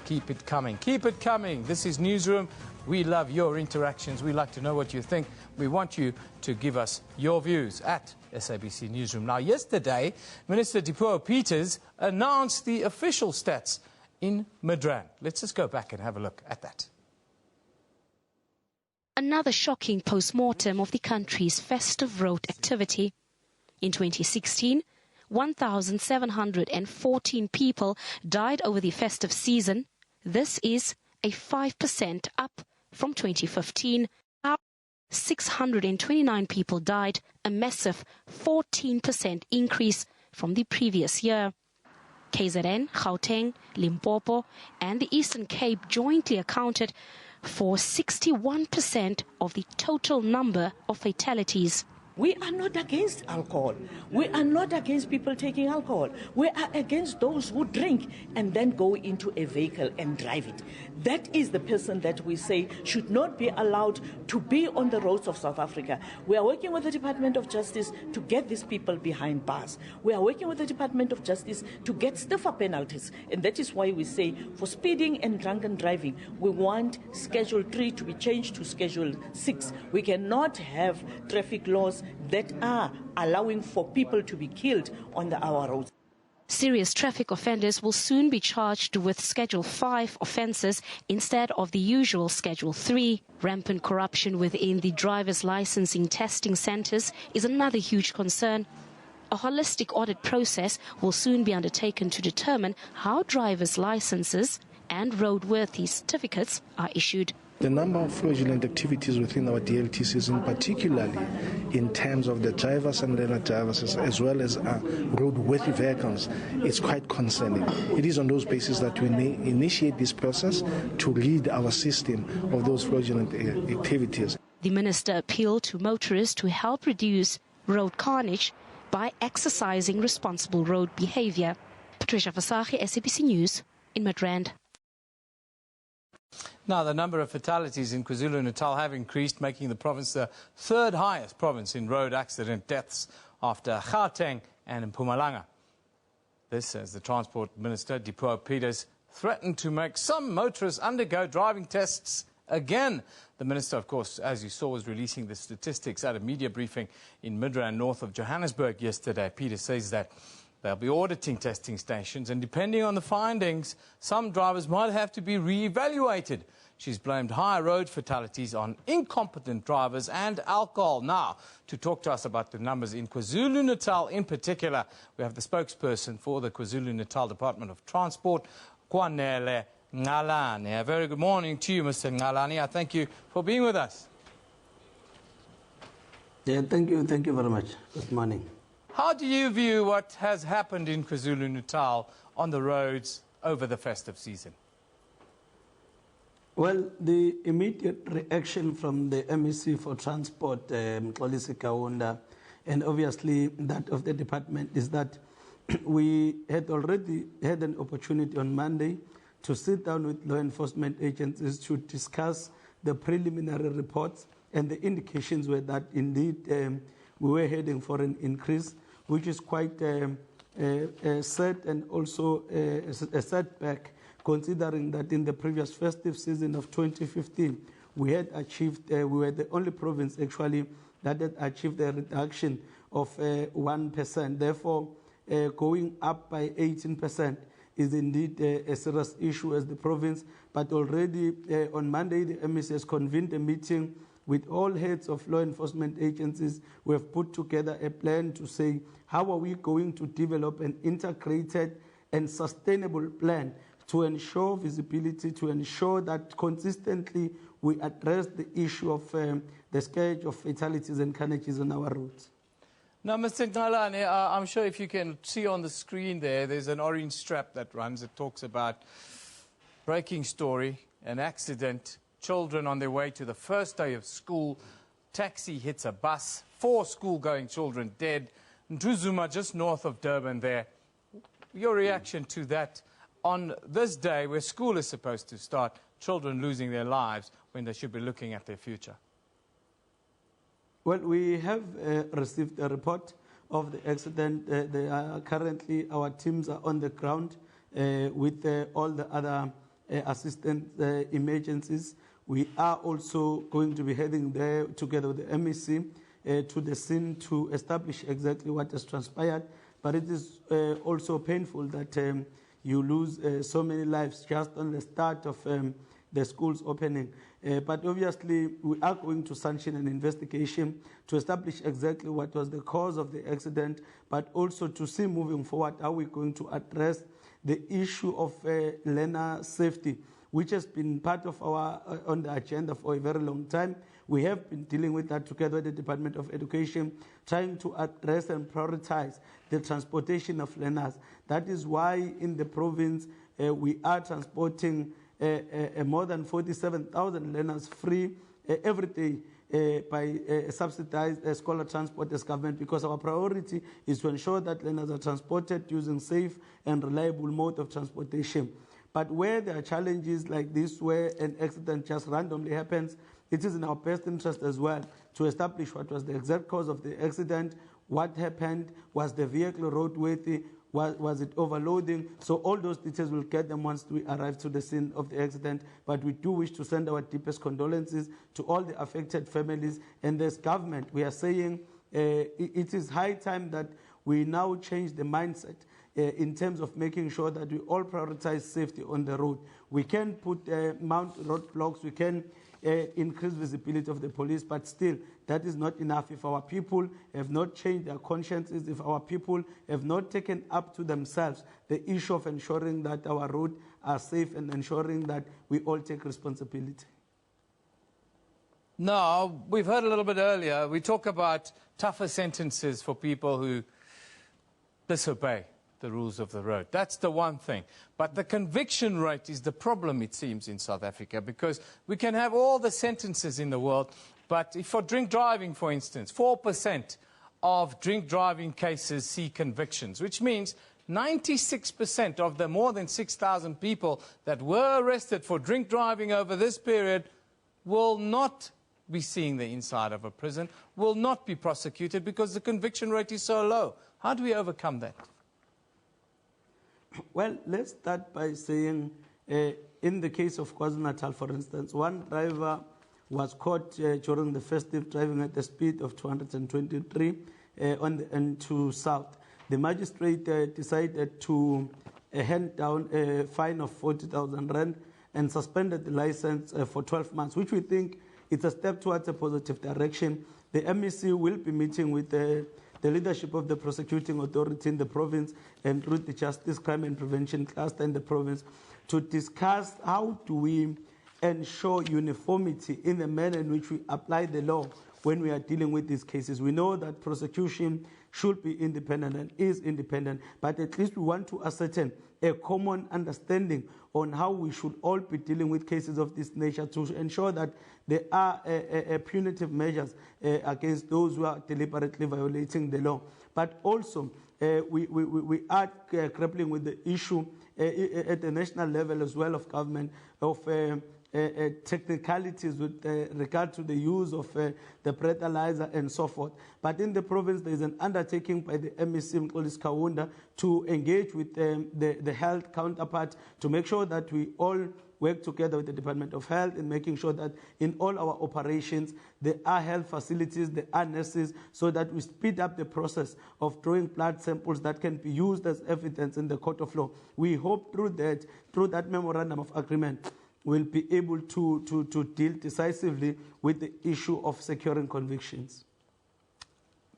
Speaker 1: Keep it coming. Keep it coming. This is Newsroom. We love your interactions. We like to know what you think. We want you to give us your views at SABC Newsroom. Now, yesterday, Minister Dipuo Peters announced the official stats in Midrand. Let's just go back and have a look at that.
Speaker 2: Another shocking post-mortem of the country's festive road activity. In 2016, 1,714 people died over the festive season. This is a 5% up from 2015. 629 people died, a massive 14% increase from the previous year. KZN, Gauteng, Limpopo and the Eastern Cape jointly accounted for 61% of the total number of fatalities.
Speaker 30: We are not against alcohol. We are not against people taking alcohol. We are against those who drink and then go into a vehicle and drive it. That is the person that we say should not be allowed to be on the roads of South Africa. We are working with the Department of Justice to get these people behind bars. We are working with the Department of Justice to get stiffer penalties. And that is why we say for speeding and drunken driving, we want Schedule 3 to be changed to Schedule 6. We cannot have traffic laws that are allowing for people to be killed on our roads.
Speaker 2: Serious traffic offenders will soon be charged with Schedule 5 offences instead of the usual Schedule 3. Rampant corruption within the driver's licensing testing centres is another huge concern. A holistic audit process will soon be undertaken to determine how driver's licences and roadworthy certificates are issued.
Speaker 13: The number of fraudulent activities within our DLTCs, in particularly in terms of the drivers and the drivers, as well as roadworthy vehicles, is quite concerning. It is on those bases that we initiate this process to rid our system of those fraudulent activities.
Speaker 2: The minister appealed to motorists to help reduce road carnage by exercising responsible road behaviour. Patricia Vasachi, SABC News, in Midrand.
Speaker 1: Now, the number of fatalities in KwaZulu-Natal have increased, making the province the third highest province in road accident deaths after Gauteng and Mpumalanga. This as the Transport Minister, Dipuo Peters, threatened to make some motorists undergo driving tests again. The Minister, of course, as you saw, was releasing the statistics at a media briefing in Midrand, north of Johannesburg yesterday. Peters says that they'll be auditing testing stations, and depending on the findings, some drivers might have to be re-evaluated. She's blamed higher road fatalities on incompetent drivers and alcohol. Now, to talk to us about the numbers in KwaZulu-Natal in particular, we have the spokesperson for the KwaZulu-Natal Department of Transport, Kwanele Ngalani. A very good morning to you, Mr. Ngalani. I thank you for being with us.
Speaker 14: Yeah, thank you very much. Good morning.
Speaker 1: How do you view what has happened in KwaZulu-Natal on the roads over the festive season?
Speaker 14: Well, the immediate reaction from the MEC for Transport, Xolisi Kaunda, and obviously that of the department is that we had already had an opportunity on Monday to sit down with law enforcement agencies to discuss the preliminary reports, and the indications were that indeed we were heading for an increase, which is quite sad and also a setback, considering that in the previous festive season of 2015, we had achieved, we were the only province actually that had achieved a reduction of 1%. Therefore, going up by 18% is indeed a serious issue as the province. But already on Monday, the MEC has convened a meeting with all heads of law enforcement agencies. We have put together a plan to say, how are we going to develop an integrated and sustainable plan to ensure visibility, to ensure that consistently we address the issue of the scourge of fatalities and carnages on our roads.
Speaker 1: Now, Mr. Ngalani, I'm sure if you can see on the screen there's an orange strap that runs. It talks about breaking story, an accident, children on their way to the first day of school, taxi hits a bus, 4 school-going children dead, Nduzuma just north of Durban there. Your reaction to that on this day where school is supposed to start, children losing their lives when they should be looking at their future?
Speaker 14: Well, we have received a report of the accident. Currently, our teams are on the ground with all the other assistant emergencies. We are also going to be heading there together with the MEC to the scene to establish exactly what has transpired. But it is also painful that you lose so many lives just on the start of the schools opening. But obviously, we are going to sanction an investigation to establish exactly what was the cause of the accident, but also to see moving forward how we're going to address the issue of learner safety, which has been part of our on the agenda for a very long time. We have been dealing with that together with the Department of Education, trying to address and prioritize the transportation of learners. That is why in the province we are transporting more than 47,000 learners free every day by subsidized scholar transport as government, because our priority is to ensure that learners are transported using safe and reliable mode of transportation. But where there are challenges like this, where an accident just randomly happens, it is in our best interest as well to establish what was the exact cause of the accident, what happened, was the vehicle roadworthy, was it overloading? So all those details we'll get them once we arrive to the scene of the accident. But we do wish to send our deepest condolences to all the affected families. And as government, we are saying it is high time that we now change the mindset in terms of making sure that we all prioritize safety on the road. We can mount roadblocks, we can increase visibility of the police, but still, that is not enough if our people have not changed their consciences, if our people have not taken up to themselves the issue of ensuring that our roads are safe and ensuring that we all take responsibility.
Speaker 1: Now, we've heard a little bit earlier, we talk about tougher sentences for people who disobey the rules of the road. That's the one thing. But the conviction rate is the problem, it seems, in South Africa, because we can have all the sentences in the world, but if for drink driving, for instance, 4% of drink driving cases see convictions, which means 96% of the more than 6,000 people that were arrested for drink driving over this period will not be seeing the inside of a prison, will not be prosecuted because the conviction rate is so low. How do we overcome that?
Speaker 14: Well, let's start by saying, in the case of KwaZulu-Natal, for instance, one driver was caught during the festive driving at the speed of 223 on the N2 South. The magistrate decided to hand down a fine of 40,000 rand and suspended the license for 12 months, which we think is a step towards a positive direction. The MEC will be meeting with the leadership of the prosecuting authority in the province and through the Justice, Crime and Prevention cluster in the province to discuss how do we ensure uniformity in the manner in which we apply the law when we are dealing with these cases. We know that prosecution should be independent and is independent, but at least we want to ascertain a common understanding on how we should all be dealing with cases of this nature to ensure that there are punitive measures against those who are deliberately violating the law. But also, we are grappling with the issue at the national level as well of government of technicalities with regard to the use of the breathalyzer and so forth. But in the province, there is an undertaking by the MEC Kaunda to engage with the health counterpart to make sure that we all work together with the Department of Health in making sure that in all our operations, there are health facilities, there are nurses, so that we speed up the process of drawing blood samples that can be used as evidence in the court of law. We hope through that memorandum of agreement, we'll be able to deal decisively with the issue of securing convictions.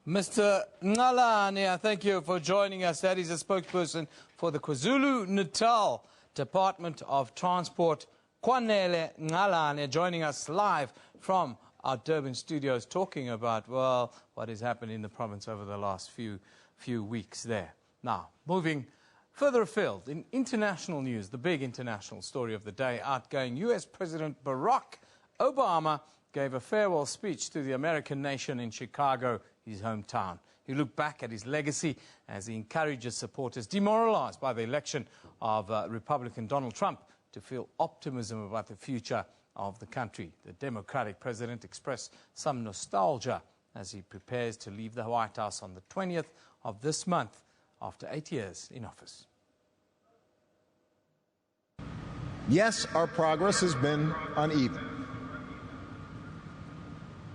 Speaker 1: Mr. Ngalane, thank you for joining us. That is a spokesperson for the KwaZulu-Natal Department of Transport, Kwanele Ngalane, joining us live from our Durban studios, talking about, well, what has happened in the province over the last few weeks there. Now, moving further afield, in international news, the big international story of the day, outgoing U.S. President Barack Obama gave a farewell speech to the American nation in Chicago, his hometown. He looked back at his legacy as he encourages supporters demoralized by the election of Republican Donald Trump to feel optimism about the future of the country. The Democratic president expressed some nostalgia as he prepares to leave the White House on the 20th of this month after 8 years in office.
Speaker 15: Yes, our progress has been uneven.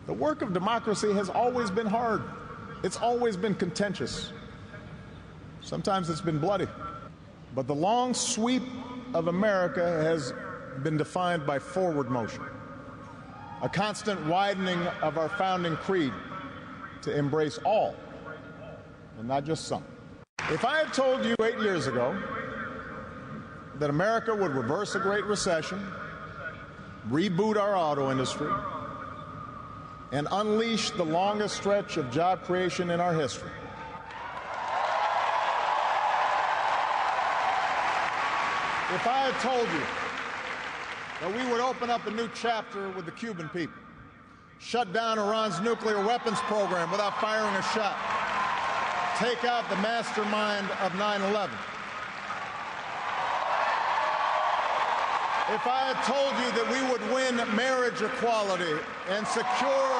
Speaker 15: The work of democracy has always been hard. It's always been contentious. Sometimes it's been bloody. But the long sweep of America has been defined by forward motion, a constant widening of our founding creed to embrace all, and not just some. If I had told you 8 years ago that America would reverse a Great Recession, reboot our auto industry, and unleash the longest stretch of job creation in our history, if I had told you that we would open up a new chapter with the Cuban people, shut down Iran's nuclear weapons program without firing a shot, take out the mastermind of 9/11, if I had told you that we would win marriage equality and secure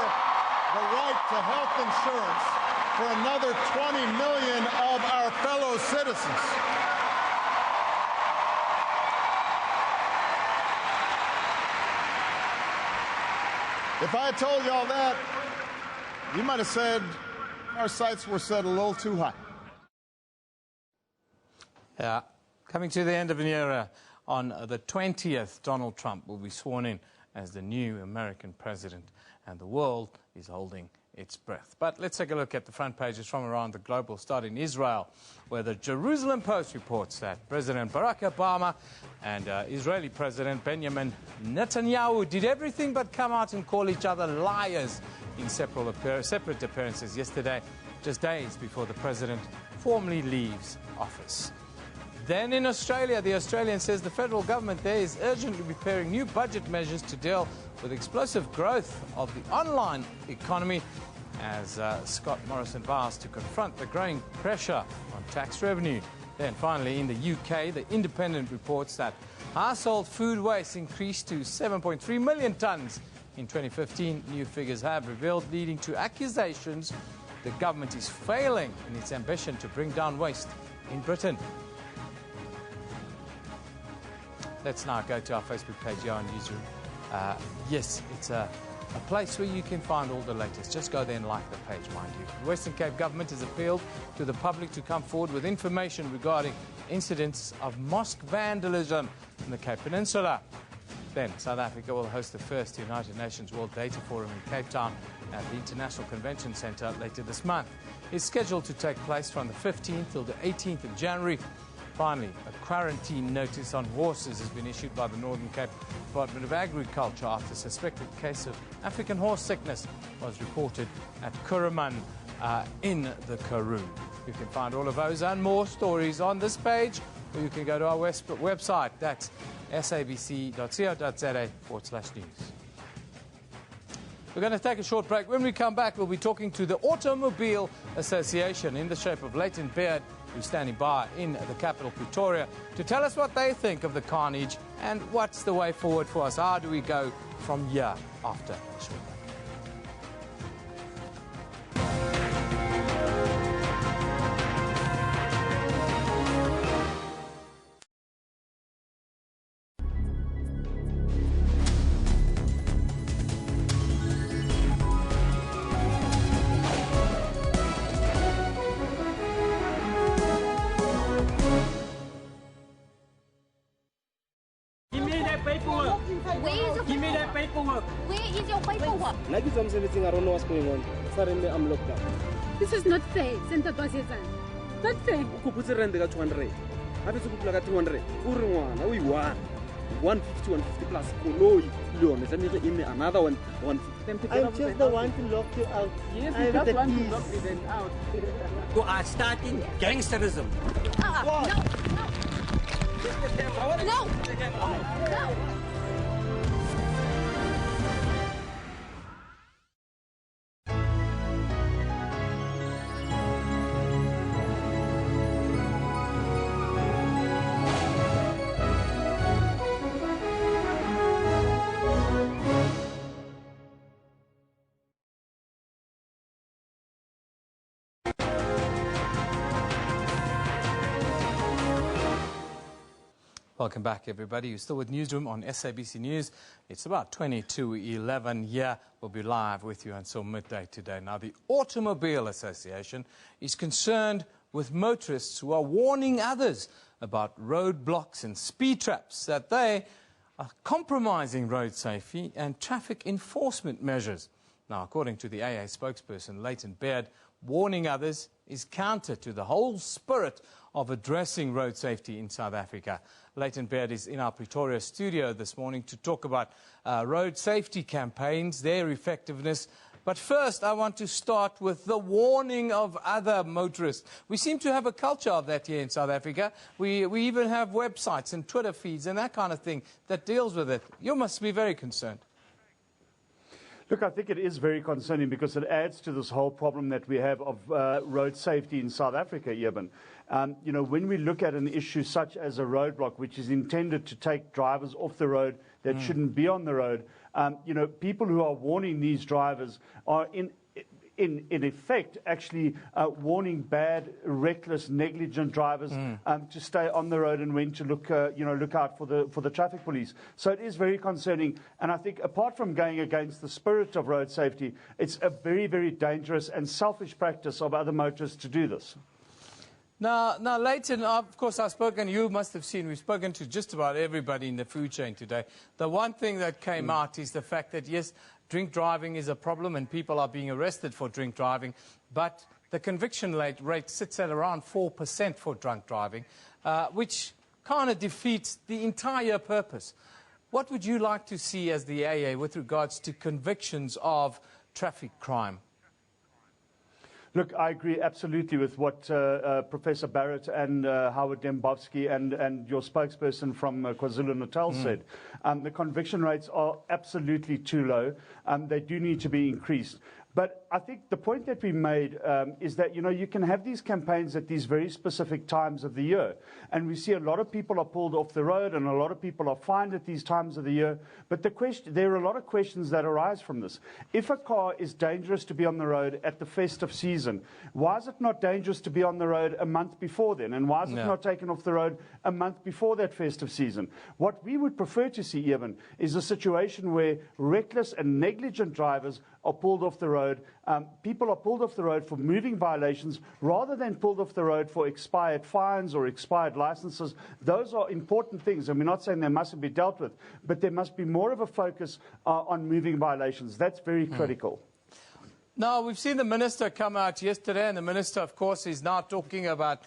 Speaker 15: the right to health insurance for another 20 million of our fellow citizens, if I had told you all that, you might have said our sights were set a little too high.
Speaker 1: Yeah, coming to the end of an era. On the 20th, Donald Trump will be sworn in as the new American president, and the world is holding its breath. But let's take a look at the front pages from around the globe. We'll start in Israel, where the Jerusalem Post reports that President Barack Obama and Israeli President Benjamin Netanyahu did everything but come out and call each other liars in separate appearances yesterday, just days before the president formally leaves office. Then in Australia, the Australian says the federal government there is urgently preparing new budget measures to deal with explosive growth of the online economy as Scott Morrison vows to confront the growing pressure on tax revenue. Then finally in the UK, the Independent reports that household food waste increased to 7.3 million tonnes in 2015. New figures have revealed, leading to accusations the government is failing in its ambition to bring down waste in Britain. Let's now go to our Facebook page here on Newsroom. Yes, it's a place where you can find all the latest. Just go there and like the page, mind you. The Western Cape government has appealed to the public to come forward with information regarding incidents of mosque vandalism in the Cape Peninsula. Then South Africa will host the first United Nations World Data Forum in Cape Town at the International Convention Centre later this month. It's scheduled to take place from the 15th till the 18th of January. Finally, a quarantine notice on horses has been issued by the Northern Cape Department of Agriculture after a suspected case of African horse sickness was reported at Kuruman in the Karoo. You can find all of those and more stories on this page, or you can go to our website. That's sabc.co.za/news. We're going to take a short break. When we come back, we'll be talking to the Automobile Association in the shape of Leighton Beard, who's standing by in the capital, Pretoria, to tell us what they think of the carnage and what's the way forward for us. How do we go from here after a short break?
Speaker 16: Give me that paperwork.
Speaker 29: Where is your paperwork?
Speaker 16: I don't know what's going on. Suddenly I'm locked up.
Speaker 29: This is not fair. Senta Twasezan. Not fair.
Speaker 16: Kuputse rent ka 200. Happy to kupula ka 200. Uri ngwana, we won. 150 plus koloi. Leon, let me in another one 150.
Speaker 17: I'm just the one to lock you out.
Speaker 16: Yes, you just want to lock me then out.
Speaker 17: You are starting gangsterism.
Speaker 29: No. No. No.
Speaker 1: Welcome back, everybody. You're still with Newsroom on SABC News. It's about 22:11 here. We'll be live with you until midday today. Now, the Automobile Association is concerned with motorists who are warning others about roadblocks and speed traps, that they are compromising road safety and traffic enforcement measures. Now, according to the AA spokesperson, Leighton Baird, warning others is counter to the whole spirit of addressing road safety in South Africa. Leighton Baird is in our Pretoria studio this morning to talk about road safety campaigns, their effectiveness. But first, I want to start with the warning of other motorists. We seem to have a culture of that here in South Africa. We even have websites and Twitter feeds and that kind of thing that deals with it. You must be very concerned.
Speaker 4: Look, I think it is very concerning because it adds to this whole problem that we have of road safety in South Africa, Eben. You know, when we look at an issue such as a roadblock, which is intended to take drivers off the road that shouldn't be on the road, you know, people who are warning these drivers are in effect, actually warning bad, reckless, negligent drivers to stay on the road and when to look out for the traffic police. So it is very concerning. And I think apart from going against the spirit of road safety, it's a very, very dangerous and selfish practice of other motorists to do this.
Speaker 1: Now, Leighton, of course, you must have seen, we've spoken to just about everybody in the food chain today. The one thing that came out is the fact that, yes, drink driving is a problem and people are being arrested for drink driving, but the conviction rate sits at around 4% for drunk driving, which kind of defeats the entire purpose. What would you like to see as the AA with regards to convictions of traffic crime?
Speaker 4: Look, I agree absolutely with what Professor Barrett and Howard Dembowski and your spokesperson from KwaZulu-Natal said. The conviction rates are absolutely too low. They do need to be increased. But I think the point that we made is that, you know, you can have these campaigns at these very specific times of the year. And we see a lot of people are pulled off the road and a lot of people are fined at these times of the year. But there are a lot of questions that arise from this. If a car is dangerous to be on the road at the festive season, why is it not dangerous to be on the road a month before then? And why is it not taken off the road a month before that festive season? What we would prefer to see, Evan, is a situation where reckless and negligent drivers are pulled off the road. People are pulled off the road for moving violations rather than pulled off the road for expired fines or expired licenses. Those are important things, and we're not saying they mustn't be dealt with, but there must be more of a focus on moving violations. That's very critical.
Speaker 1: Now, we've seen the minister come out yesterday, and the minister, of course, is now talking about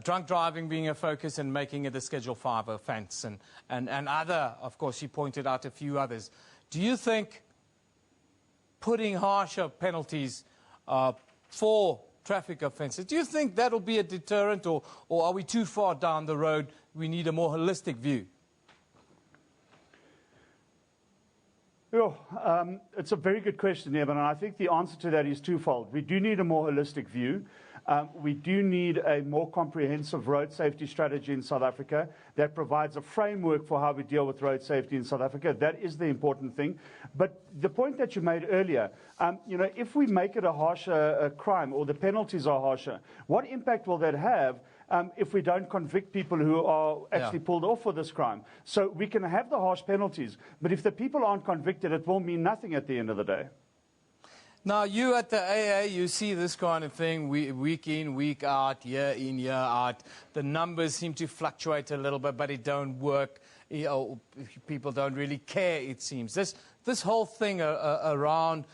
Speaker 1: drunk driving being a focus and making it a Schedule 5 offence, and other, of course, she pointed out a few others. Do you think putting harsher penalties for traffic offences, do you think that'll be a deterrent, or are we too far down the road? We need a more holistic view.
Speaker 4: It's a very good question, Evan, and I think the answer to that is twofold. We do need a more holistic view. We do need a more comprehensive road safety strategy in South Africa that provides a framework for how we deal with road safety in South Africa. That is the important thing. But the point that you made earlier, you know, if we make it a harsher crime or the penalties are harsher, what impact will that have if we don't convict people who are actually pulled off for this crime? So we can have the harsh penalties, but if the people aren't convicted, it will mean nothing at the end of the day.
Speaker 1: Now, you at the AA, you see this kind of thing week in, week out, year in, year out. The numbers seem to fluctuate a little bit, but it don't work. You know, people don't really care, it seems. This whole thing around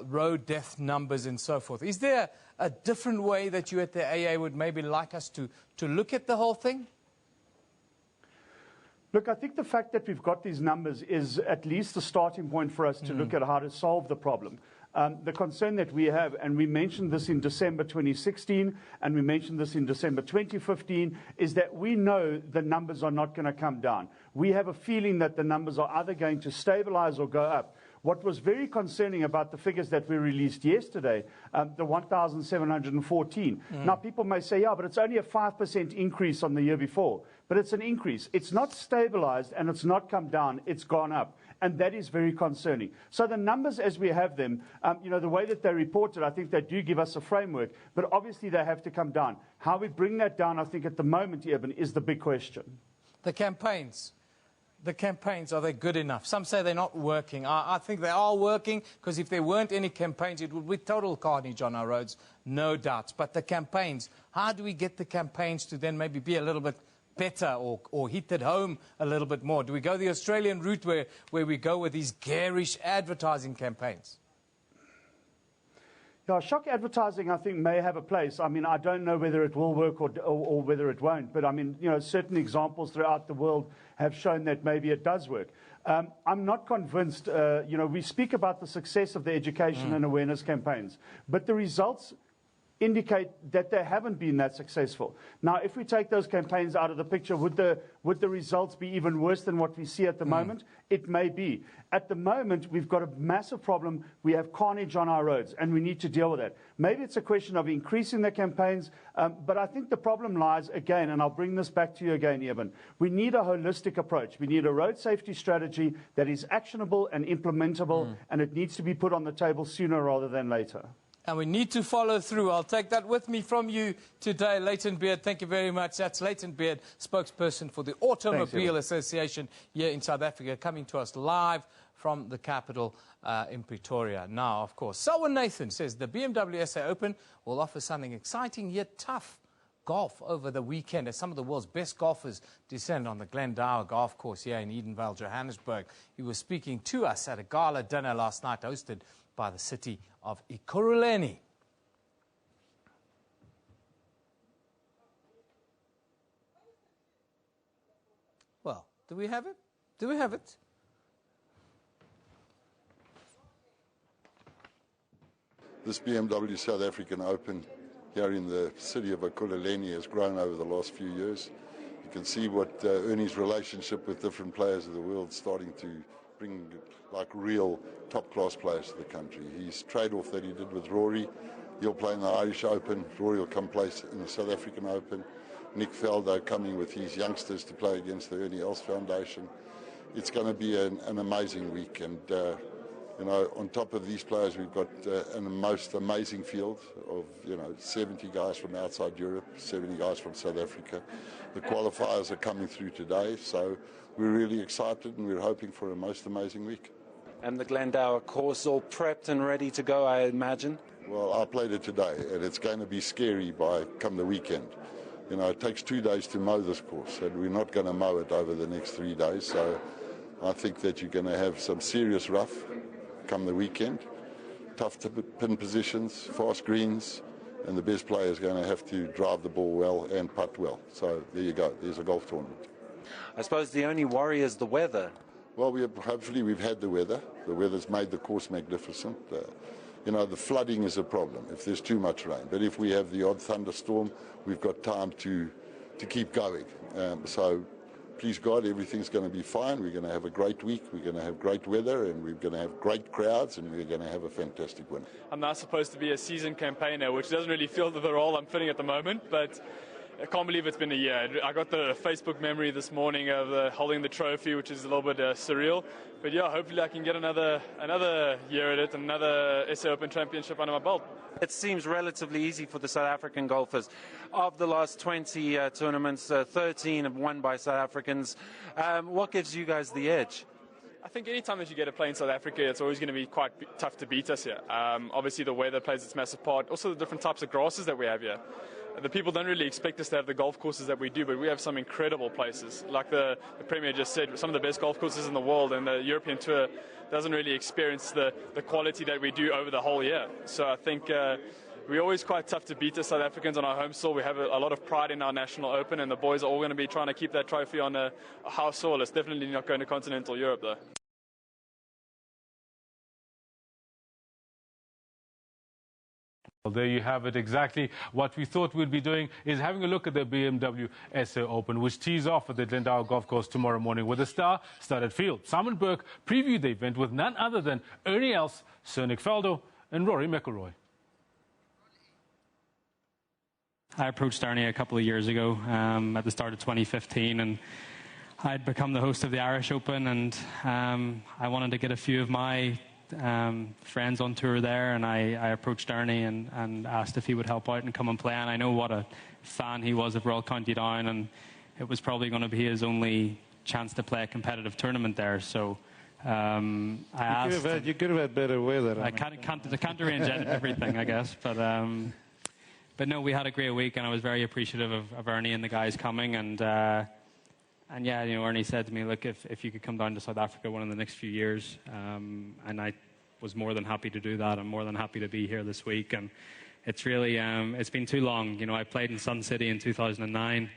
Speaker 1: road death numbers and so forth, is there a different way that you at the AA would maybe like us to look at the whole thing?
Speaker 4: Look, I think the fact that we've got these numbers is at least a starting point for us to look at how to solve the problem. The concern that we have, and we mentioned this in December 2016, and we mentioned this in December 2015, is that we know the numbers are not going to come down. We have a feeling that the numbers are either going to stabilize or go up. What was very concerning about the figures that we released yesterday, the 1,714. Now, people may say, yeah, but it's only a 5% increase on the year before. But it's an increase. It's not stabilized and it's not come down. It's gone up. And that is very concerning. So the numbers as we have them, you know, the way that they're reported, I think they do give us a framework. But obviously they have to come down. How we bring that down, I think at the moment, Eben, is the big question.
Speaker 1: The campaigns. The campaigns, are they good enough? Some say they're not working. I think they are working, because if there weren't any campaigns, it would be total carnage on our roads, no doubts. But the campaigns, how do we get the campaigns to then maybe be a little bit better or hit it home a little bit more? Do we go the Australian route where we go with these garish advertising campaigns?
Speaker 4: Yeah, shock advertising, I think, may have a place. I mean, I don't know whether it will work or whether it won't. But, I mean, you know, certain examples throughout the world have shown that maybe it does work. I'm not convinced. You know, we speak about the success of the education and awareness campaigns, but the results indicate that they haven't been that successful. Now, if we take those campaigns out of the picture, would the results be even worse than what we see at the moment? It may be. At the moment, we've got a massive problem. We have carnage on our roads, and we need to deal with that. Maybe it's a question of increasing the campaigns, but I think the problem lies, again, and I'll bring this back to you again, Eben. We need a holistic approach. We need a road safety strategy that is actionable and implementable, and it needs to be put on the table sooner rather than later.
Speaker 1: And we need to follow through. I'll take that with me from you today, Leighton Beard. Thank you very much. That's Leighton Beard, spokesperson for the Automobile Association here in South Africa, coming to us live from the capital in Pretoria. Now, of course, Selwyn Nathan says the BMW SA Open will offer something exciting yet tough. Golf over the weekend as some of the world's best golfers descend on the Glendower Golf Course here in Edenvale, Johannesburg. He was speaking to us at a gala dinner last night hosted by the city of Ekurhuleni. Well, do we have it? Do we have it?
Speaker 18: This BMW South African Open here in the city of Ekurhuleni has grown over the last few years. You can see what Ernie's relationship with different players of the world starting to bring like real top-class players to the country. His trade-off that he did with Rory, he'll play in the Irish Open, Rory will come play in the South African Open, Nick Faldo coming with his youngsters to play against the Ernie Els Foundation. It's going to be an amazing week, and you know, on top of these players, we've got a most amazing field of, 70 guys from outside Europe, 70 guys from South Africa. The qualifiers are coming through today, so we're really excited and we're hoping for a most amazing week.
Speaker 19: And the Glendower course all prepped and ready to go, I imagine?
Speaker 18: Well, I played it today, and it's going to be scary come the weekend. You know, it takes 2 days to mow this course, and we're not going to mow it over the next 3 days, so I think that you're going to have some serious rough come the weekend. Tough pin positions, fast greens, and the best player is going to have to drive the ball well and putt well. So there you go, there's a golf tournament.
Speaker 19: I suppose the only worry is the weather.
Speaker 18: Well, hopefully we've had the weather. The weather's made the course magnificent. The flooding is a problem if there's too much rain. But if we have the odd thunderstorm, we've got time to keep going. So please God, everything's going to be fine. We're going to have a great week. We're going to have great weather, and we're going to have great crowds, and we're going to have a fantastic win.
Speaker 20: I'm now supposed to be a seasoned campaigner, which doesn't really feel the role I'm filling at the moment, but I can't believe it's been a year. I got the Facebook memory this morning of holding the trophy, which is a little bit surreal. But yeah, hopefully I can get another year at it, another SA Open Championship under my belt.
Speaker 19: It seems relatively easy for the South African golfers. Of the last 20 tournaments, 13 have won by South Africans. What gives you guys the edge?
Speaker 20: I think any time that you get to play in South Africa, it's always going to be quite tough to beat us here. Obviously, the weather plays its massive part. Also, the different types of grasses that we have here. The people don't really expect us to have the golf courses that we do, but we have some incredible places. Like the Premier just said, some of the best golf courses in the world, and the European Tour doesn't really experience the quality that we do over the whole year. So I think we're always quite tough to beat the South Africans on our home soil. We have a lot of pride in our national open, and the boys are all going to be trying to keep that trophy on a house soil. It's definitely not going to continental Europe, though.
Speaker 3: Well, there you have it. Exactly what we thought we'd be doing is having a look at the BMW SA Open, which tees off at the Glendower Golf Course tomorrow morning with a star-studded field. Simon Burke previewed the event with none other than Ernie Els, Sir Nick Faldo and Rory McIlroy.
Speaker 21: I approached Ernie a couple of years ago at the start of 2015, and I'd become the host of the Irish Open, and I wanted to get a few of my friends on tour there, and I approached Ernie and asked if he would help out and come and play. And I know what a fan he was of Royal County Down, and it was probably going to be his only chance to play a competitive tournament there. So I asked.
Speaker 5: You could have had better weather.
Speaker 21: I can't arrange everything, I guess. But no, we had a great week, and I was very appreciative of Ernie and the guys coming. And yeah, you know, Ernie said to me, look, if you could come down to South Africa one of the next few years, and I was more than happy to do that. I'm more than happy to be here this week. And it's really, it's been too long. You know, I played in Sun City in 2009,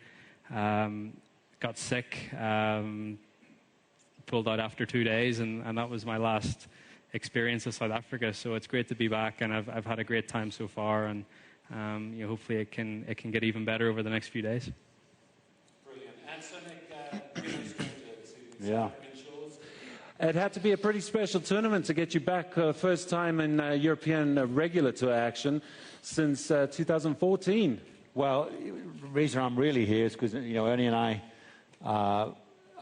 Speaker 21: got sick, pulled out after 2 days, and that was my last experience of South Africa. So it's great to be back, and I've had a great time so far, and you know, hopefully it can get even better over the next few days.
Speaker 19: Brilliant. And so, Nick,
Speaker 5: yeah.
Speaker 19: It had to be a pretty special tournament to get you back first time in European regular tour action since 2014.
Speaker 5: Well, the reason I'm really here is because, you know, Ernie and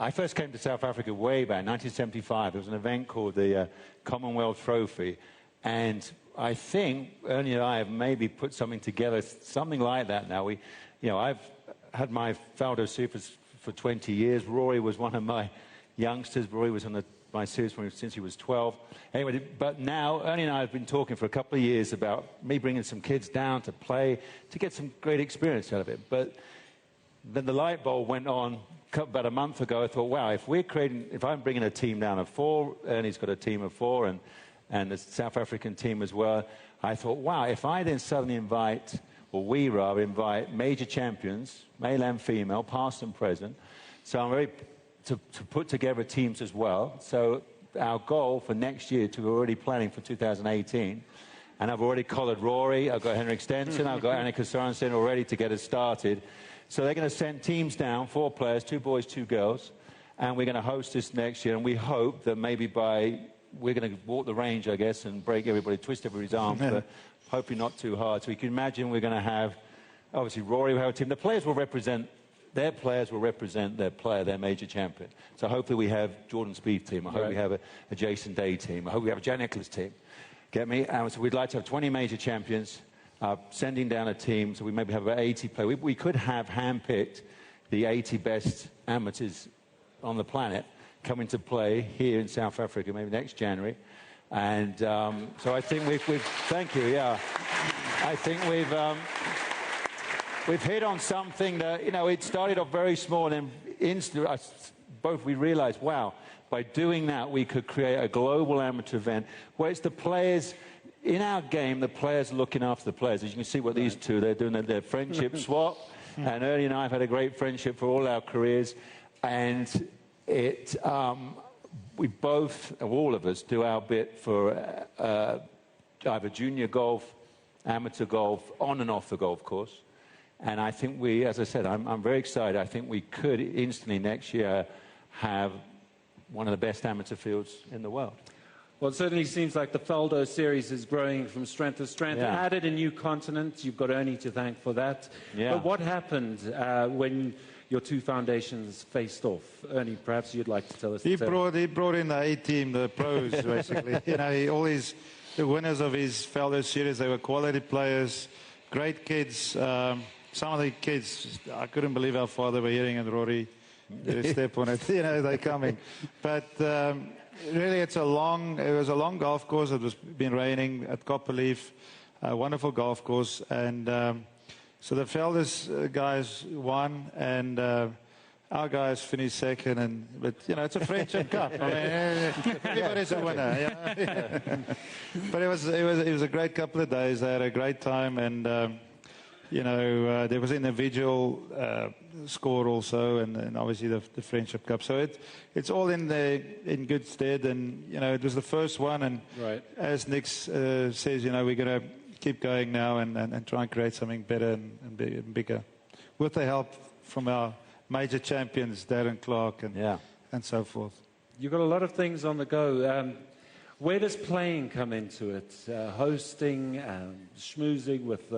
Speaker 5: I first came to South Africa way back, 1975. There was an event called the Commonwealth Trophy, and I think Ernie and I have maybe put something together, something like that now. You know, I've had my Faldo Supers for 20 years. Rory was one of my youngsters. Rory was on my series since he was 12. Anyway, but now Ernie and I have been talking for a couple of years about me bringing some kids down to play, to get some great experience out of it. But then the light bulb went on about a month ago. I thought, wow, if I'm bringing a team down of 4, Ernie's got a team of 4, and the South African team as well. I thought, wow, if I then suddenly invite, or we rather invite major champions, male and female, past and present. So I'm very to put together teams as well. So our goal for next year, we're already planning for 2018, and I've already collared Rory, I've got Henrik Stenson, I've got Annika Sorensen all ready to get us started. So they're going to send teams down, 4 players, 2 boys, 2 girls, and we're going to host this next year, and we hope that maybe we're going to walk the range, I guess, and break everybody, twist everybody's arms, but hopefully not too hard. So you can imagine we're going to have, obviously, Rory will have a team. The players will represent their player, their major champion. So hopefully we have Jordan Spieth team. I hope we have a Jason Day team. I hope we have a Jan Nicholas team. Get me? So we'd like to have 20 major champions, sending down a team. So we maybe have about 80 players. We could have handpicked the 80 best amateurs on the planet coming to play here in South Africa, maybe next January. And so I think we've thank you, yeah. I think we've hit on something that, you know, it started off very small, and we realized, wow, by doing that, we could create a global amateur event where it's the players, in our game, the players looking after the players. As you can see what these two, they're doing their friendship swap, and Ernie and I have had a great friendship for all our careers, and we both, all of us, do our bit for either junior golf, amateur golf, on and off the golf course. And I think as I said, I'm very excited. I think we could instantly next year have one of the best amateur fields in the world.
Speaker 19: Well, it certainly seems like the Faldo series is growing from strength to strength.
Speaker 5: Yeah.
Speaker 19: Added a new continent. You've got Ernie to thank for that.
Speaker 5: Yeah.
Speaker 19: But what happened when your 2 foundations faced off? Ernie, perhaps you'd like to tell us.
Speaker 5: He brought in the A-team, the pros, basically. You know, the winners of his Faldo series, they were quality players, great kids. Some of the kids, I couldn't believe how far they were hitting, and Rory did a step on it. You know, they're coming. But really, it was a long golf course. It was been raining at Copperleaf, a wonderful golf course. And so the Faldo guys won, and our guys finished second. But, you know, it's a friendship cup. I mean, everybody's a winner. Yeah. But it was a great couple of days. They had a great time, and you know, there was an individual score also, and obviously the Friendship Cup. So it's all in good stead, and, you know, it was the first one, and as Nick says, you know, we're going to keep going now and try and create something better and bigger, with the help from our major champions, Darren Clark, and so forth.
Speaker 19: You've got a lot of things on the go. Where does playing come into it? Hosting, schmoozing with,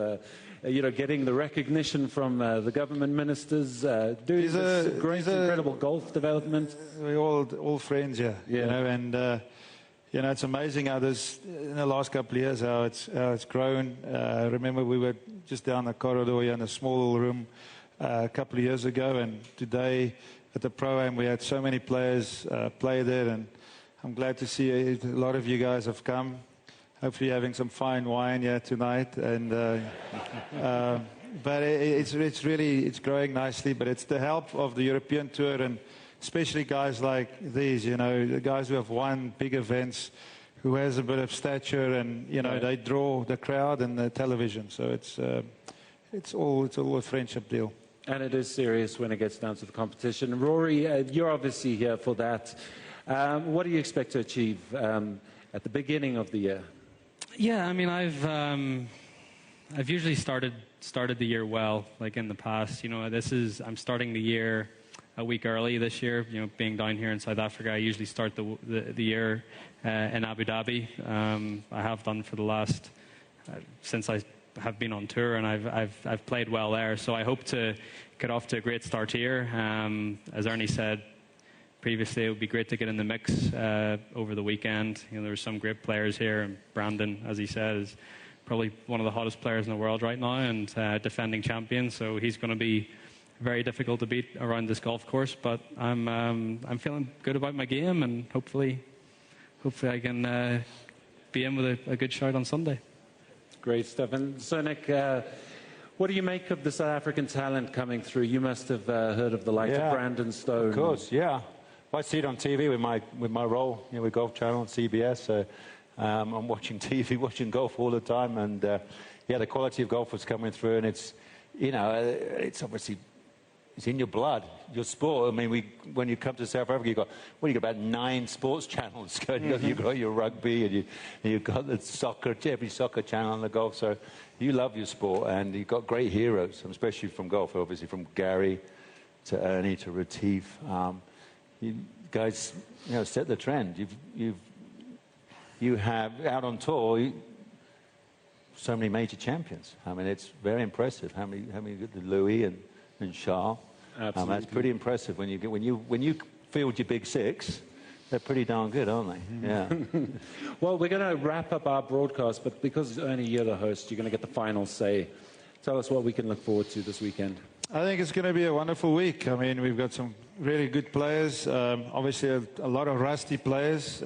Speaker 19: you know, getting the recognition from the government ministers, doing this great, incredible golf development.
Speaker 5: We're all friends, yeah. You know, and you know, it's amazing how this, in the last couple of years, how it's grown. Remember, we were just down the corridor here in a small room,
Speaker 6: a couple of years ago, and today at the Pro-Am we had so many players play there, and I'm glad to see a lot of you guys have come. Hopefully having some fine wine here tonight, and but it's growing nicely. But it's the help of the European Tour, and especially guys like these, you know, the guys who have won big events, who has a bit of stature, and you know, they draw the crowd and the television. So it's all a friendship deal.
Speaker 19: And it is serious when it gets down to the competition. Rory, you're obviously here for that. What do you expect to achieve at the beginning of the year?
Speaker 21: Yeah, I mean, I've usually started the year well, like in the past. You know, I'm starting the year a week early this year. You know, being down here in South Africa, I usually start the year in Abu Dhabi. I have done for the last since I have been on tour, and I've played well there. So I hope to get off to a great start here. As Ernie said previously, it would be great to get in the mix over the weekend. You know, there were some great players here, and Brandon, as he said, is probably one of the hottest players in the world right now, and defending champion. So he's going to be very difficult to beat around this golf course. But I'm feeling good about my game, and hopefully I can be in with a good shot on Sunday.
Speaker 19: Great stuff. And Sonik, what do you make of the South African talent coming through? You must have heard of the likes of Brandon Stone.
Speaker 5: Of course, yeah. I see it on TV with my role, you know, with Golf Channel and CBS. So I'm watching TV, watching golf all the time, and yeah, the quality of golf was coming through, and it's, you know, it's obviously it's in your blood, your sport. I mean, when you come to South Africa, you got about 9 sports channels going. You've got your rugby, and you've got the soccer, every soccer channel on the golf. So you love your sport, and you've got great heroes, especially from golf, obviously from Gary to Ernie to Retief. You guys, you know, set the trend. You have out on tour so many major champions. I mean, it's very impressive. How many Louis and Charles?
Speaker 19: Absolutely.
Speaker 5: That's pretty impressive when you field your big 6. They're pretty darn good, aren't they? Yeah.
Speaker 19: Well, we're going to wrap up our broadcast, but because Ernie, you're the host, you're going to get the final say. Tell us what we can look forward to this weekend.
Speaker 6: I think it's going to be a wonderful week. I mean, we've got some really good players. Obviously, a lot of rusty players,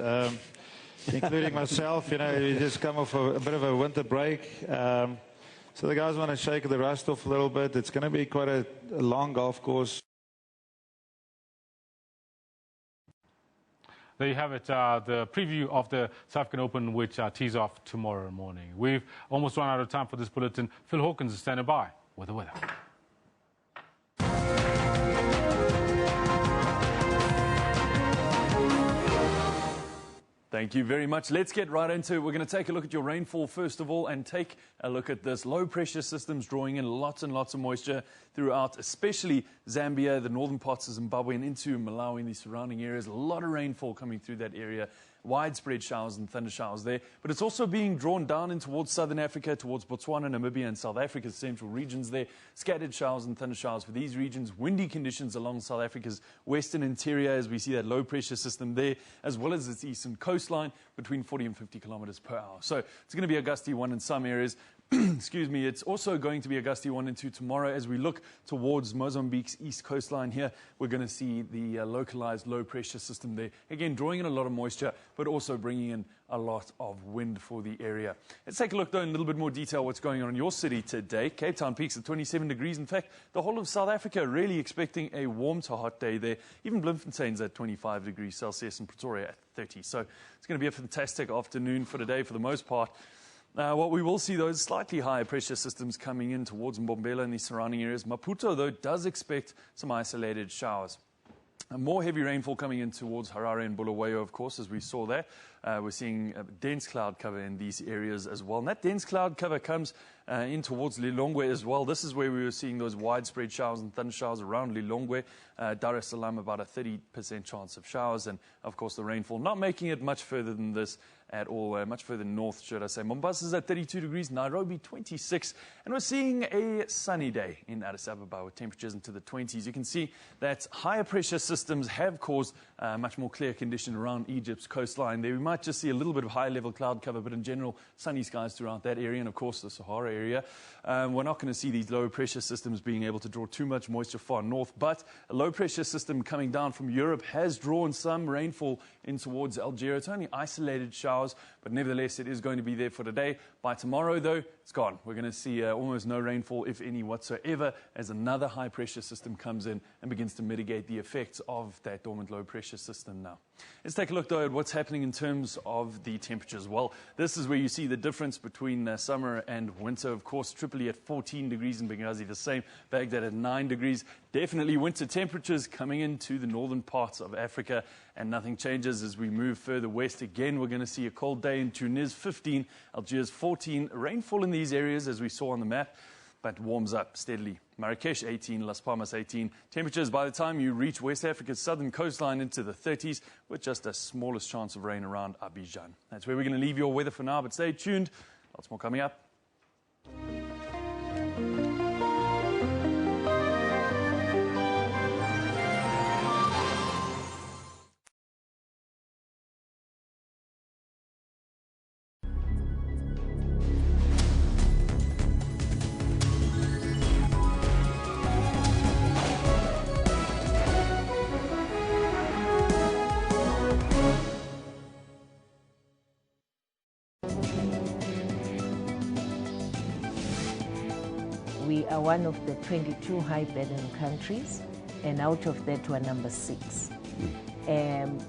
Speaker 6: including myself. You know, we just come off a bit of a winter break. So the guys want to shake the rust off a little bit. It's going to be quite a long golf course.
Speaker 3: There you have it, the preview of the South African Open, which tees off tomorrow morning. We've almost run out of time for this bulletin. Phil Hawkins is standing by with the weather.
Speaker 7: Thank you very much. Let's get right into it. We're going to take a look at your rainfall first of all, and take a look at this. Low pressure systems drawing in lots and lots of moisture throughout, especially Zambia, the northern parts of Zimbabwe, and into Malawi and the surrounding areas. A lot of rainfall coming through that area. Widespread showers and thunder showers there. But it's also being drawn down in towards southern Africa, towards Botswana, Namibia, and South Africa's central regions there. Scattered showers and thunder showers for these regions. Windy conditions along South Africa's western interior, as we see that low pressure system there, as well as its eastern coastline, between 40 and 50 kilometers per hour. So it's going to be a gusty one in some areas. Excuse me, it's also going to be a gusty 1 and 2 tomorrow. As we look towards Mozambique's east coastline here, we're going to see the localized low pressure system there. Again, drawing in a lot of moisture, but also bringing in a lot of wind for the area. Let's take a look, though, in a little bit more detail what's going on in your city today. Cape Town peaks at 27 degrees. In fact, the whole of South Africa really expecting a warm to hot day there. Even Bloemfontein's at 25 degrees Celsius and Pretoria at 30. So it's going to be a fantastic afternoon for today for the most part. What we will see, though, is slightly higher pressure systems coming in towards Mbombela and the surrounding areas. Maputo, though, does expect some isolated showers. More heavy rainfall coming in towards Harare and Bulawayo, of course, as we saw there. We're seeing dense cloud cover in these areas as well. And that dense cloud cover comes in towards Lilongwe as well. This is where we were seeing those widespread showers and thunder showers around Lilongwe. Dar es Salaam, about a 30% chance of showers. And, of course, the rainfall not making it much further than this at all, much further north, should I say. Mombasa is at 32 degrees, Nairobi 26. And we're seeing a sunny day in Addis Ababa with temperatures into the 20s. You can see that higher pressure systems have caused much more clear condition around Egypt's coastline. There we might just see a little bit of high-level cloud cover, but in general, sunny skies throughout that area. And, of course, the Sahara area. We're not going to see these low pressure systems being able to draw too much moisture far north, but a low pressure system coming down from Europe has drawn some rainfall in towards Algeria. It's only isolated showers, but nevertheless it is going to be there for today. By tomorrow though, it's gone. We're going to see almost no rainfall, if any whatsoever, as another high pressure system comes in and begins to mitigate the effects of that dormant low pressure system now. Let's take a look though at what's happening in terms of the temperatures. Well, this is where you see the difference between summer and winter. Of course, Tripoli at 14 degrees and Benghazi the same, Baghdad at 9 degrees. Definitely winter temperatures coming into the northern parts of Africa, and nothing changes as we move further west. Again, we're going to see a cold day in Tunis, 15, Algiers 14. Rainfall in these areas, as we saw on the map, but warms up steadily. Marrakesh 18, Las Palmas 18. Temperatures by the time you reach West Africa's southern coastline into the 30s, with just a smallest chance of rain around Abidjan. That's where we're going to leave your weather for now, but stay tuned. Lots more coming up.
Speaker 8: We are one of the 22 high-burden countries, and out of that we're number 6,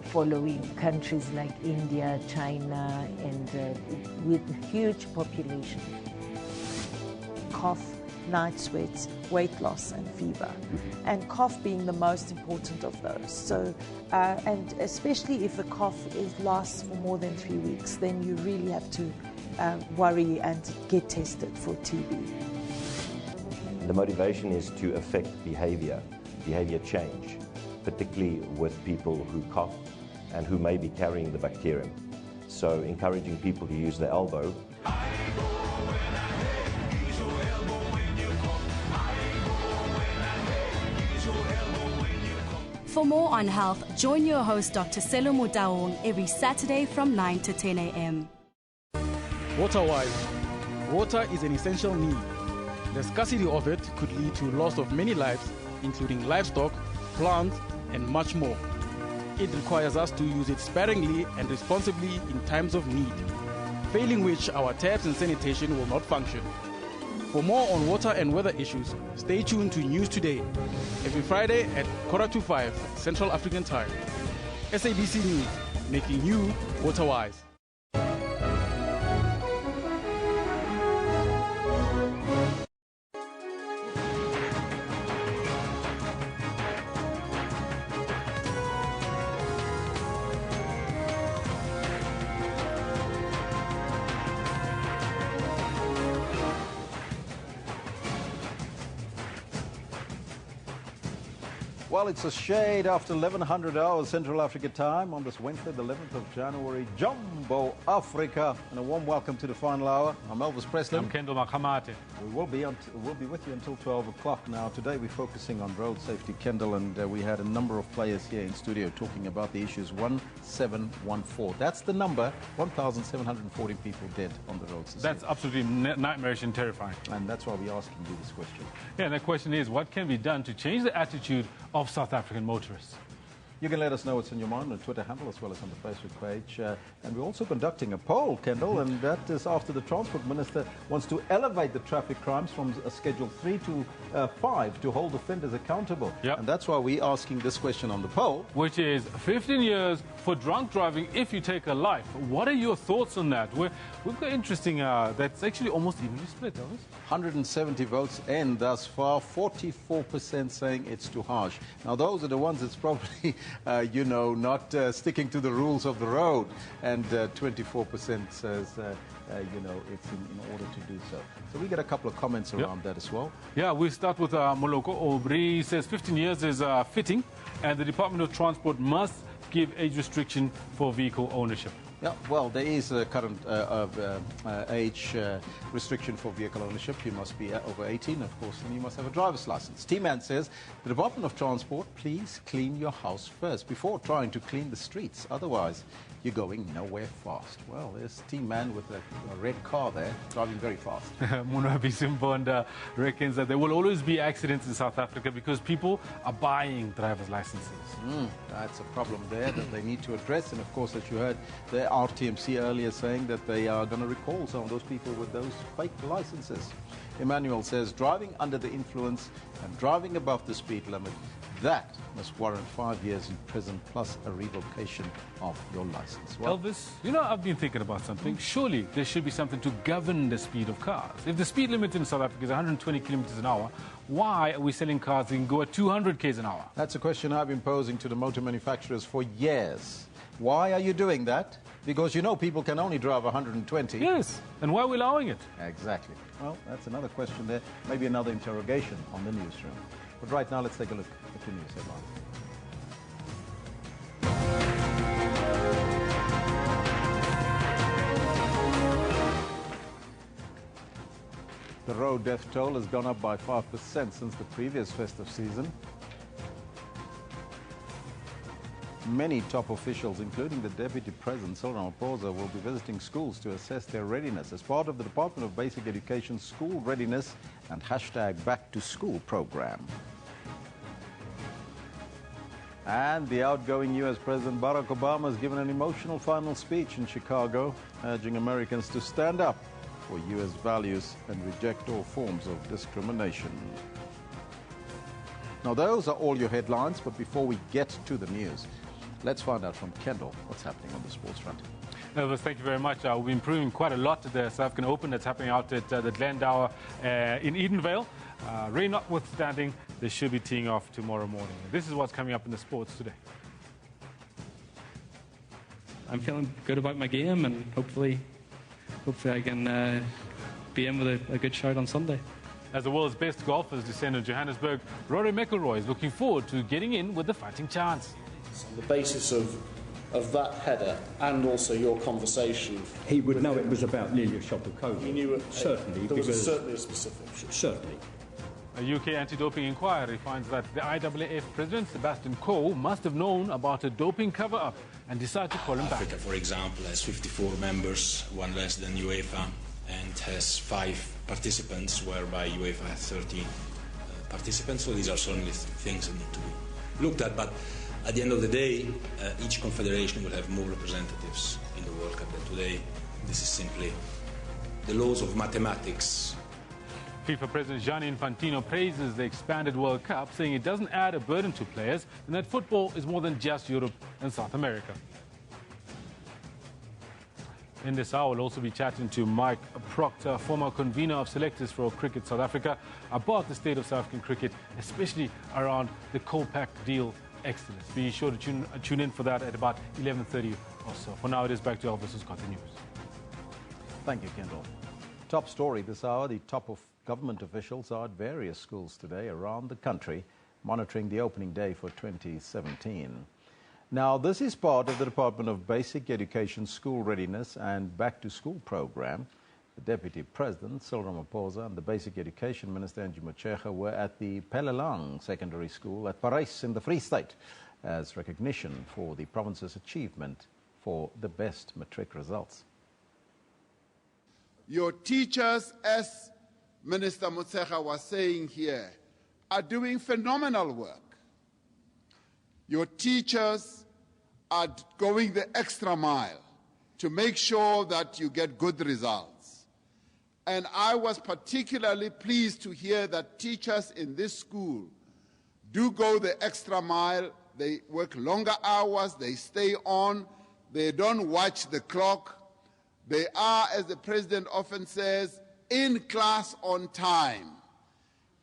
Speaker 8: following countries like India, China, and with huge population.
Speaker 9: Cough, night sweats, weight loss and fever, and cough being the most important of those. So, and especially if the cough lasts for more than 3 weeks, then you really have to worry and get tested for TB.
Speaker 11: The motivation is to affect behavior change, particularly with people who cough and who may be carrying the bacterium. So encouraging people to use the elbow.
Speaker 22: For more on health, join your host Dr. Selo Motaung every Saturday from 9 to 10 a.m.
Speaker 23: Water-wise, water is an essential need. The scarcity of it could lead to loss of many lives, including livestock, plants, and much more. It requires us to use it sparingly and responsibly in times of need, failing which our taps and sanitation will not function. For more on water and weather issues, stay tuned to News Today, every Friday at 4:45 Central African Time. SABC News, making you water-wise.
Speaker 24: Well, it's a shade after 1100 hours Central Africa time on this Wednesday, the 11th of January. Jumbo Africa, and a warm welcome to the final hour. I'm Elvis Presley.
Speaker 3: I'm Kendall Makamate.
Speaker 24: We'll be with you until 12 o'clock. Now, today we're focusing on road safety, Kendall, and we had a number of players here in studio talking about the issues 1714. That's the number, 1,740 people dead on the roads.
Speaker 3: That's absolutely nightmarish and terrifying.
Speaker 24: And that's why we're asking you this question.
Speaker 3: Yeah, and the question is, what can be done to change the attitude of South African motorists?
Speaker 24: You can let us know what's in your mind on the Twitter handle as well as on the Facebook page. And we're also conducting a poll, Kendall, and that is after the Transport Minister wants to elevate the traffic crimes from Schedule 3 to 5 to hold offenders accountable.
Speaker 3: Yep.
Speaker 24: And that's why we're asking this question on the poll.
Speaker 3: Which is 15 years for drunk driving if you take a life. What are your thoughts on that? We've got interesting, that's actually almost evenly split, Elvis.
Speaker 24: 170 votes in thus far, 44% saying it's too harsh. Now, those are the ones that's probably, not sticking to the rules of the road. And 24% says, it's in order to do so. So we get a couple of comments around that as well.
Speaker 3: Yeah, we start with Moloko Obri. He says 15 years is fitting, and the Department of Transport must give age restriction for vehicle ownership.
Speaker 24: Yeah, well, there is a current age restriction for vehicle ownership. You must be over 18, of course, and you must have a driver's license. T-Man says, the Department of Transport, please clean your house first before trying to clean the streets. Otherwise, you're going nowhere fast. Well, there's T-Man with a red car there, driving very fast.
Speaker 3: Munabi Simbonda reckons that there will always be accidents in South Africa because people are buying driver's licenses.
Speaker 24: That's a problem there that they need to address. And of course, as you heard the RTMC earlier saying that they are going to recall some of those people with those fake licenses. Emmanuel says, driving under the influence and driving above the speed limit, that must warrant 5 years in prison plus a revocation of your license. Well,
Speaker 3: Elvis, you know, I've been thinking about something. Surely there should be something to govern the speed of cars. If the speed limit in South Africa is 120 kilometers an hour, why are we selling cars that can go at 200 k's an hour?
Speaker 24: That's a question I've been posing to the motor manufacturers for years. Why are you doing that? Because you know people can only drive 120.
Speaker 3: Yes, and why are we allowing it?
Speaker 24: Exactly. Well, that's another question there. Maybe another interrogation on the newsroom. But right now, let's take a look at the news headlines. The road death toll has gone up by 5% since the previous festive season. Many top officials, including the Deputy President, Cyril Ramaphosa, will be visiting schools to assess their readiness as part of the Department of Basic Education School Readiness and #Back to School program. And the outgoing U.S. President Barack Obama has given an emotional final speech in Chicago, urging Americans to stand up for U.S. values and reject all forms of discrimination. Now, those are all your headlines, but before we get to the news, let's find out from Kendall what's happening on the sports front.
Speaker 3: Elvis, thank you very much. We've been improving quite a lot at the South African Open that's happening out at the Glendower in Edenvale. Rain notwithstanding, they should be teeing off tomorrow morning. This is what's coming up in the sports today.
Speaker 21: I'm feeling good about my game, and hopefully I can be in with a good shot on Sunday.
Speaker 3: As the world's best golfers descend on Johannesburg, Rory McIlroy is looking forward to getting in with the fighting chance.
Speaker 2: On the basis of that header and also your conversation,
Speaker 10: he would know it was about nearly a shot of coke.
Speaker 2: He knew it.
Speaker 10: Certainly,
Speaker 2: there was
Speaker 10: because
Speaker 2: certainly a specific.
Speaker 10: Certainly.
Speaker 3: A UK anti-doping inquiry finds that the IAAF president, Sebastian Coe, must have known about a doping cover-up and decided to call him back.
Speaker 12: Africa, for example, has 54 members, one less than UEFA, and has 5 participants, whereby UEFA has 13 participants. So these are certainly things that need to be looked at. But at the end of the day, each confederation will have more representatives in the World Cup than today. This is simply the laws of mathematics.
Speaker 3: FIFA President Gianni Infantino praises the expanded World Cup, saying it doesn't add a burden to players and that football is more than just Europe and South America. In this hour, we'll also be chatting to Mike Proctor, former convener of selectors for Cricket South Africa, about the state of South African cricket, especially around the Colpack deal excellence. Be sure to tune in for that at about 11:30 or so. For now, it is back to Elvis, who's got the news.
Speaker 24: Thank you, Kendall. Top story this hour, the top of government officials are at various schools today around the country, monitoring the opening day for 2017. Now, this is part of the Department of Basic Education School Readiness and Back to School program. The Deputy President, Cyril Ramaphosa, and the Basic Education Minister, Angie Motshekga, were at the Pelelang Secondary School at Parys in the Free State as recognition for the province's achievement for the best matric results.
Speaker 13: Your teachers, as Minister Motshekga was saying here, are doing phenomenal work. Your teachers are going the extra mile to make sure that you get good results. And I was particularly pleased to hear that teachers in this school do go the extra mile. They work longer hours, they stay on, they don't watch the clock. They are, as the president often says, in class on time.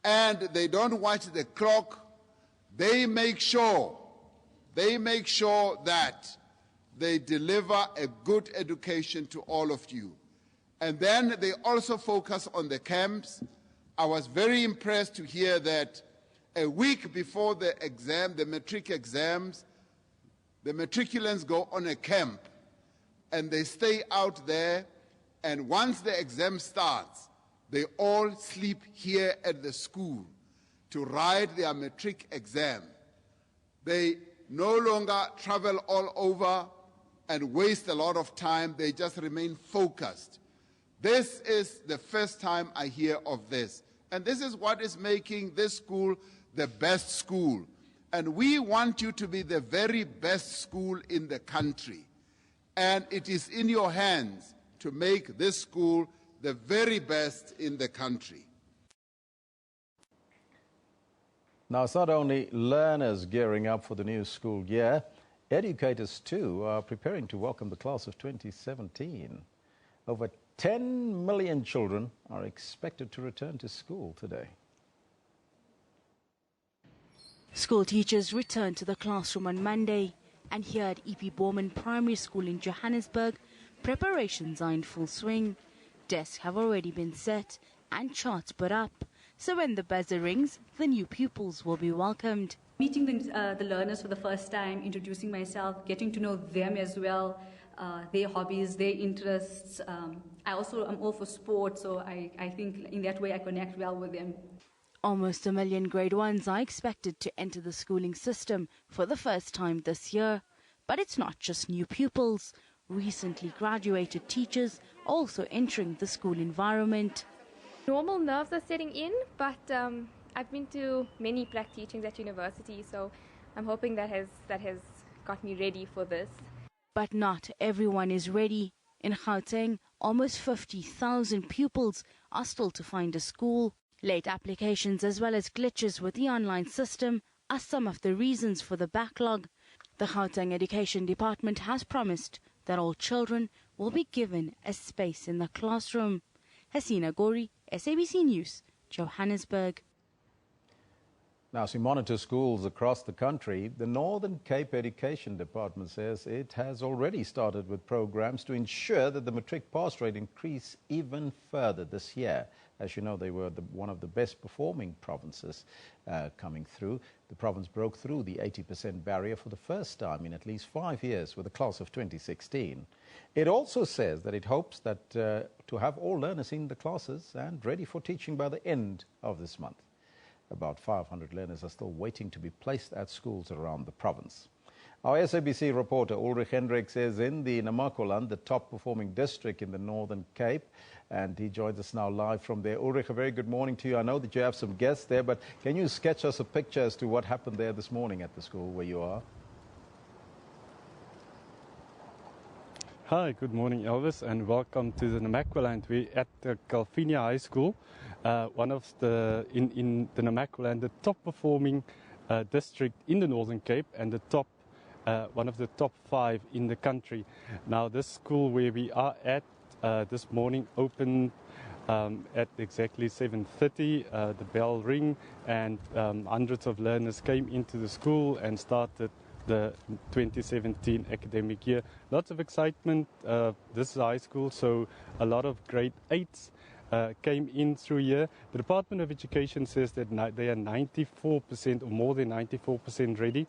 Speaker 13: And they don't watch the clock. They make sure that they deliver a good education to all of you. And then they also focus on the camps. I was very impressed to hear that a week before the exam, the matric exams, the matriculants go on a camp. and they stay out there, and once the exam starts, they all sleep here at the school to write their matric exam. They no longer travel all over and waste a lot of time. They just remain focused. This is the first time I hear of this. And this is what is making this school the best school. And we want you to be the very best school in the country. And it is in your hands to make this school the very best in the country.
Speaker 24: Now, it's not only learners gearing up for the new school year, educators too are preparing to welcome the class of 2017. Over 10 million children are expected to return to school today.
Speaker 22: School teachers returned to the classroom on Monday, and here at E.P. Borman Primary School in Johannesburg, preparations are in full swing. Desks have already been set and charts put up, so when the buzzer rings, the new pupils will be welcomed.
Speaker 14: Meeting the learners for the first time, introducing myself, getting to know them as well, their hobbies, their interests. I also am all for sports, so I think in that way I connect well with them.
Speaker 22: Almost 1 million grade 1s are expected to enter the schooling system for the first time this year. But it's not just new pupils. Recently graduated teachers also entering the school environment.
Speaker 15: Normal nerves are setting in, but I've been to many black teachings at university, so I'm hoping that has got me ready for this.
Speaker 22: But not everyone is ready. In Gauteng, almost 50,000 pupils are still to find a school. Late applications as well as glitches with the online system are some of the reasons for the backlog. The Gauteng Education Department has promised that all children will be given a space in the classroom. Hasina Gori, SABC News, Johannesburg.
Speaker 24: Now, as we monitor schools across the country, the Northern Cape Education Department says it has already started with programs to ensure that the matric pass rate increase even further this year. As you know, they were one of the best performing provinces coming through. The province broke through the 80% barrier for the first time in at least 5 years with the class of 2016. It also says that it hopes that to have all learners in the classes and ready for teaching by the end of this month. About 500 learners are still waiting to be placed at schools around the province. Our SABC reporter Ulrich Hendricks is in the Namaqualand, the top performing district in the Northern Cape, and he joins us now live from there. Ulrich, a very good morning to you. I know that you have some guests there, but can you sketch us a picture as to what happened there this morning at the school where you are?
Speaker 16: Hi, good morning, Elvis, and welcome to the Namaqualand. We're at the Calvinia High School, one of the in the Namaqualand, the top performing district in the Northern Cape, and the top one of the top 5 in the country. Now, this school where we are at this morning opened at exactly 7:30. The bell rang, and hundreds of learners came into the school and started the 2017 academic year. Lots of excitement. This is high school, so a lot of grade 8s came in through here. The Department of Education says that they are 94% or more than 94% ready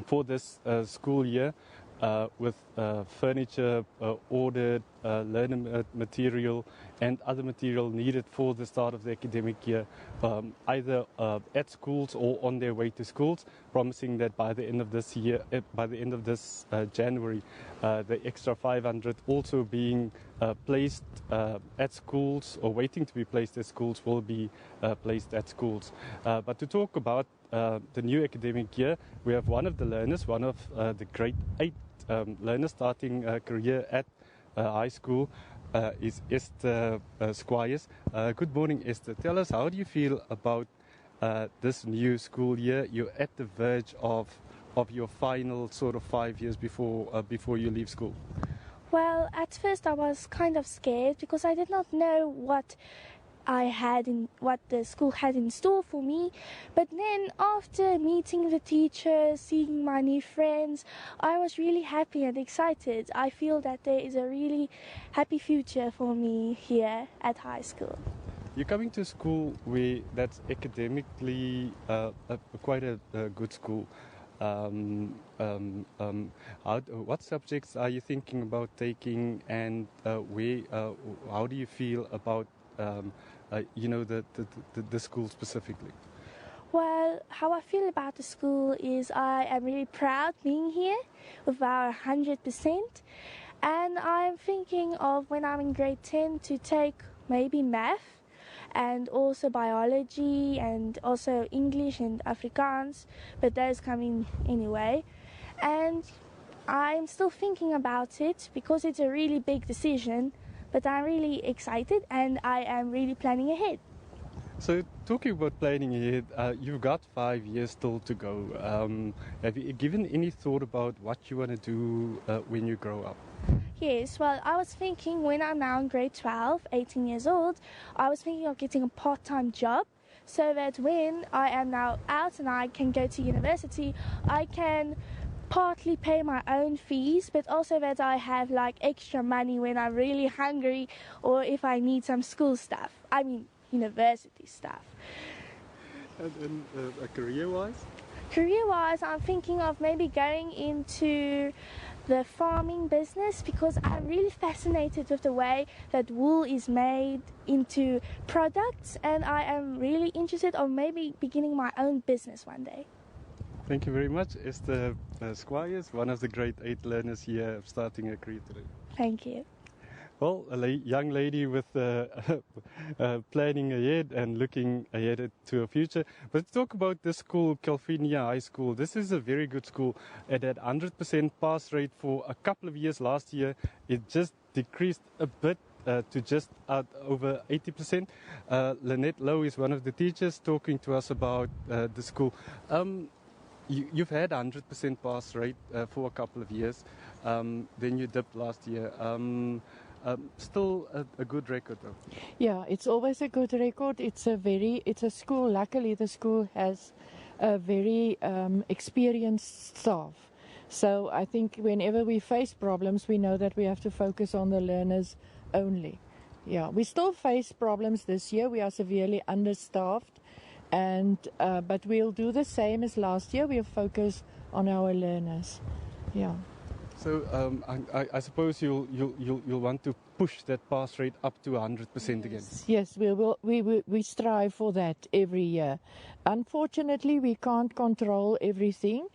Speaker 16: for this school year, with furniture ordered, learner material and other material needed for the start of the academic year, either at schools or on their way to schools, promising that by the end of this year, by the end of this January, the extra 500 also being placed at schools or waiting to be placed at schools will be placed at schools. But to talk about the new academic year, we have one of the learners, one of the grade 8 learners starting a career at high school, is Esther Squires. Good morning, Esther. Tell us, how do you feel about this new school year? You're at the verge of your final sort of 5 years before you leave school.
Speaker 17: Well, at first I was kind of scared because I did not know what the school had in store for me. But then after meeting the teachers, seeing my new friends, I was really happy and excited. I feel that there is a really happy future for me here at high school.
Speaker 16: You're coming to school that's academically quite a good school. What subjects are you thinking about taking, and how do you feel about the school specifically?
Speaker 17: Well, how I feel about the school is I am really proud being here with our 100%. And I'm thinking of when I'm in grade 10 to take maybe math and also biology and also English and Afrikaans, but those come in anyway. And I'm still thinking about it because it's a really big decision, but I'm really excited and I am really planning ahead.
Speaker 16: So, talking about planning ahead, you've got 5 years still to go. Have you given any thought about what you want to do when you grow up?
Speaker 17: Yes, well, I was thinking when I'm now in grade 12, 18 years old, I was thinking of getting a part-time job so that when I am now out and I can go to university, I can partly pay my own fees, but also that I have like extra money when I'm really hungry or if I need some school stuff. I mean, university stuff.
Speaker 16: And career-wise?
Speaker 17: Career-wise, I'm thinking of maybe going into the farming business because I'm really fascinated with the way that wool is made into products, and I am really interested of maybe beginning my own business one day.
Speaker 16: Thank you very much. Esther Squires, one of the grade 8 learners here starting a career today.
Speaker 17: Thank you.
Speaker 16: Well, young lady with planning ahead and looking ahead to her future. But let's talk about this school, Calvinia High School. This is a very good school. It had 100% pass rate for a couple of years last year. It just decreased a bit to just over 80%. Lynette Lowe is one of the teachers talking to us about the school. You've had 100% pass rate for a couple of years. Then you dipped last year. Still a good record though.
Speaker 1: Yeah, it's always a good record. It's a school. Luckily, the school has a very experienced staff. So I think whenever we face problems, we know that we have to focus on the learners only. Yeah, we still face problems this year. We are severely understaffed, but we'll do the same as last year. We'll focus on our learners. Yeah.
Speaker 16: So I suppose you'll want to push that pass rate up to 100% again.
Speaker 1: Yes, we strive for that every year. Unfortunately, we can't control everything.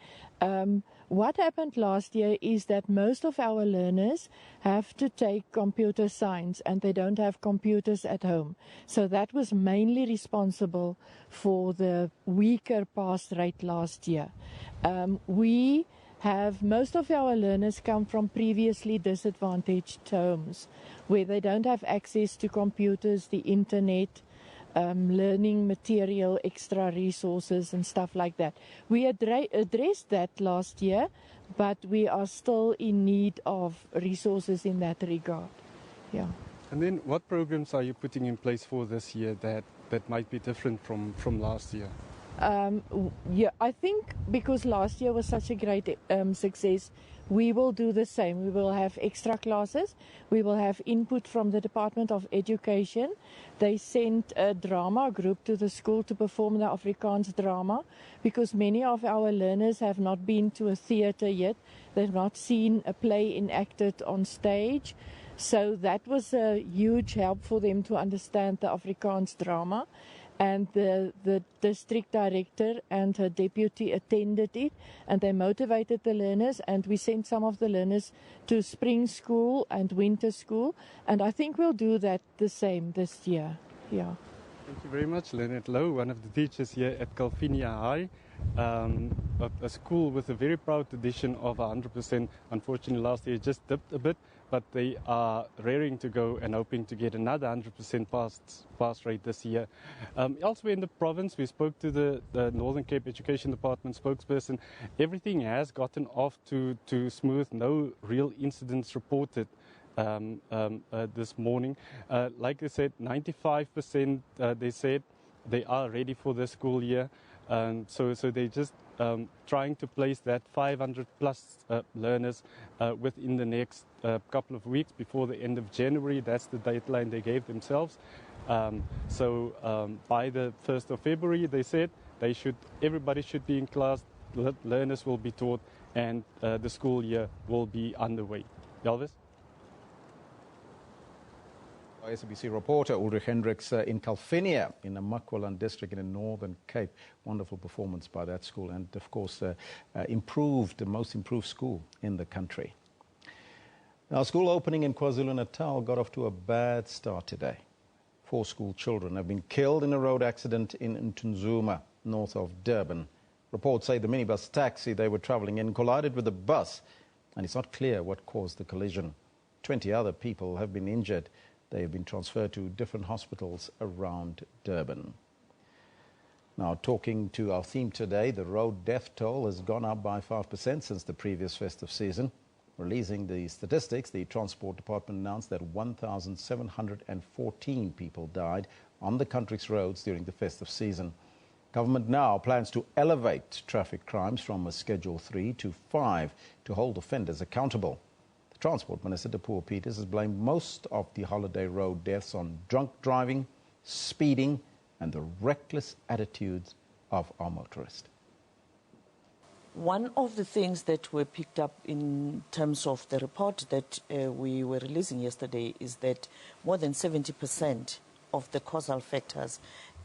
Speaker 1: What happened last year is that most of our learners have to take computer science and they don't have computers at home. So that was mainly responsible for the weaker pass rate last year. Most of our learners come from previously disadvantaged homes where they don't have access to computers, the internet, learning material, extra resources and stuff like that. We addressed that last year, but we are still in need of resources in that regard. Yeah.
Speaker 16: And then what programs are you putting in place for this year that might be different from last year?
Speaker 1: Yeah, I think because last year was such a great success, we will do the same. We will have extra classes. We will have input from the Department of Education. They sent a drama group to the school to perform the Afrikaans drama because many of our learners have not been to a theatre yet. They've not seen a play enacted on stage. So that was a huge help for them to understand the Afrikaans drama. And the district director and her deputy attended it, and they motivated the learners, and we sent some of the learners to spring school and winter school, and I think we'll do that the same this year. Yeah.
Speaker 16: Thank you very much, Lynette Lowe, one of the teachers here at Calvinia High, a school with a very proud tradition of 100%. Unfortunately, last year it just dipped a bit, but they are raring to go and hoping to get another 100% pass rate this year. Elsewhere in the province, we spoke to the Northern Cape Education Department spokesperson. Everything has gotten off to smooth, no real incidents reported this morning. Like I said, 95% they said they are ready for the school year. So they're just trying to place that 500 plus learners within the next couple of weeks before the end of January. That's the deadline they gave themselves. So by the 1st of February, they said everybody should be in class. learners will be taught, and the school year will be underway. Elvis?
Speaker 24: SABC reporter Ulrich Hendricks in Calvinia in the Mpumalanga district in the Northern Cape. Wonderful performance by that school, and of course the most improved school in the country. Now, school opening in KwaZulu-Natal got off to a bad start today. 4 school children have been killed in a road accident in Ntunzuma, north of Durban. Reports say the minibus taxi they were travelling in collided with the bus, and it's not clear what caused the collision. 20 other people have been injured. They have been transferred to different hospitals around Durban. Now, talking to our theme today, the road death toll has gone up by 5% since the previous festive season. Releasing the statistics, the Transport Department announced that 1,714 people died on the country's roads during the festive season. Government now plans to elevate traffic crimes from a Schedule 3 to 5 to hold offenders accountable. Transport Minister Dipuo Peters has blamed most of the holiday road deaths on drunk driving, speeding, and the reckless attitudes of our motorists.
Speaker 4: One of the things that were picked up in terms of the report that we were releasing yesterday is that more than 70% of the causal factors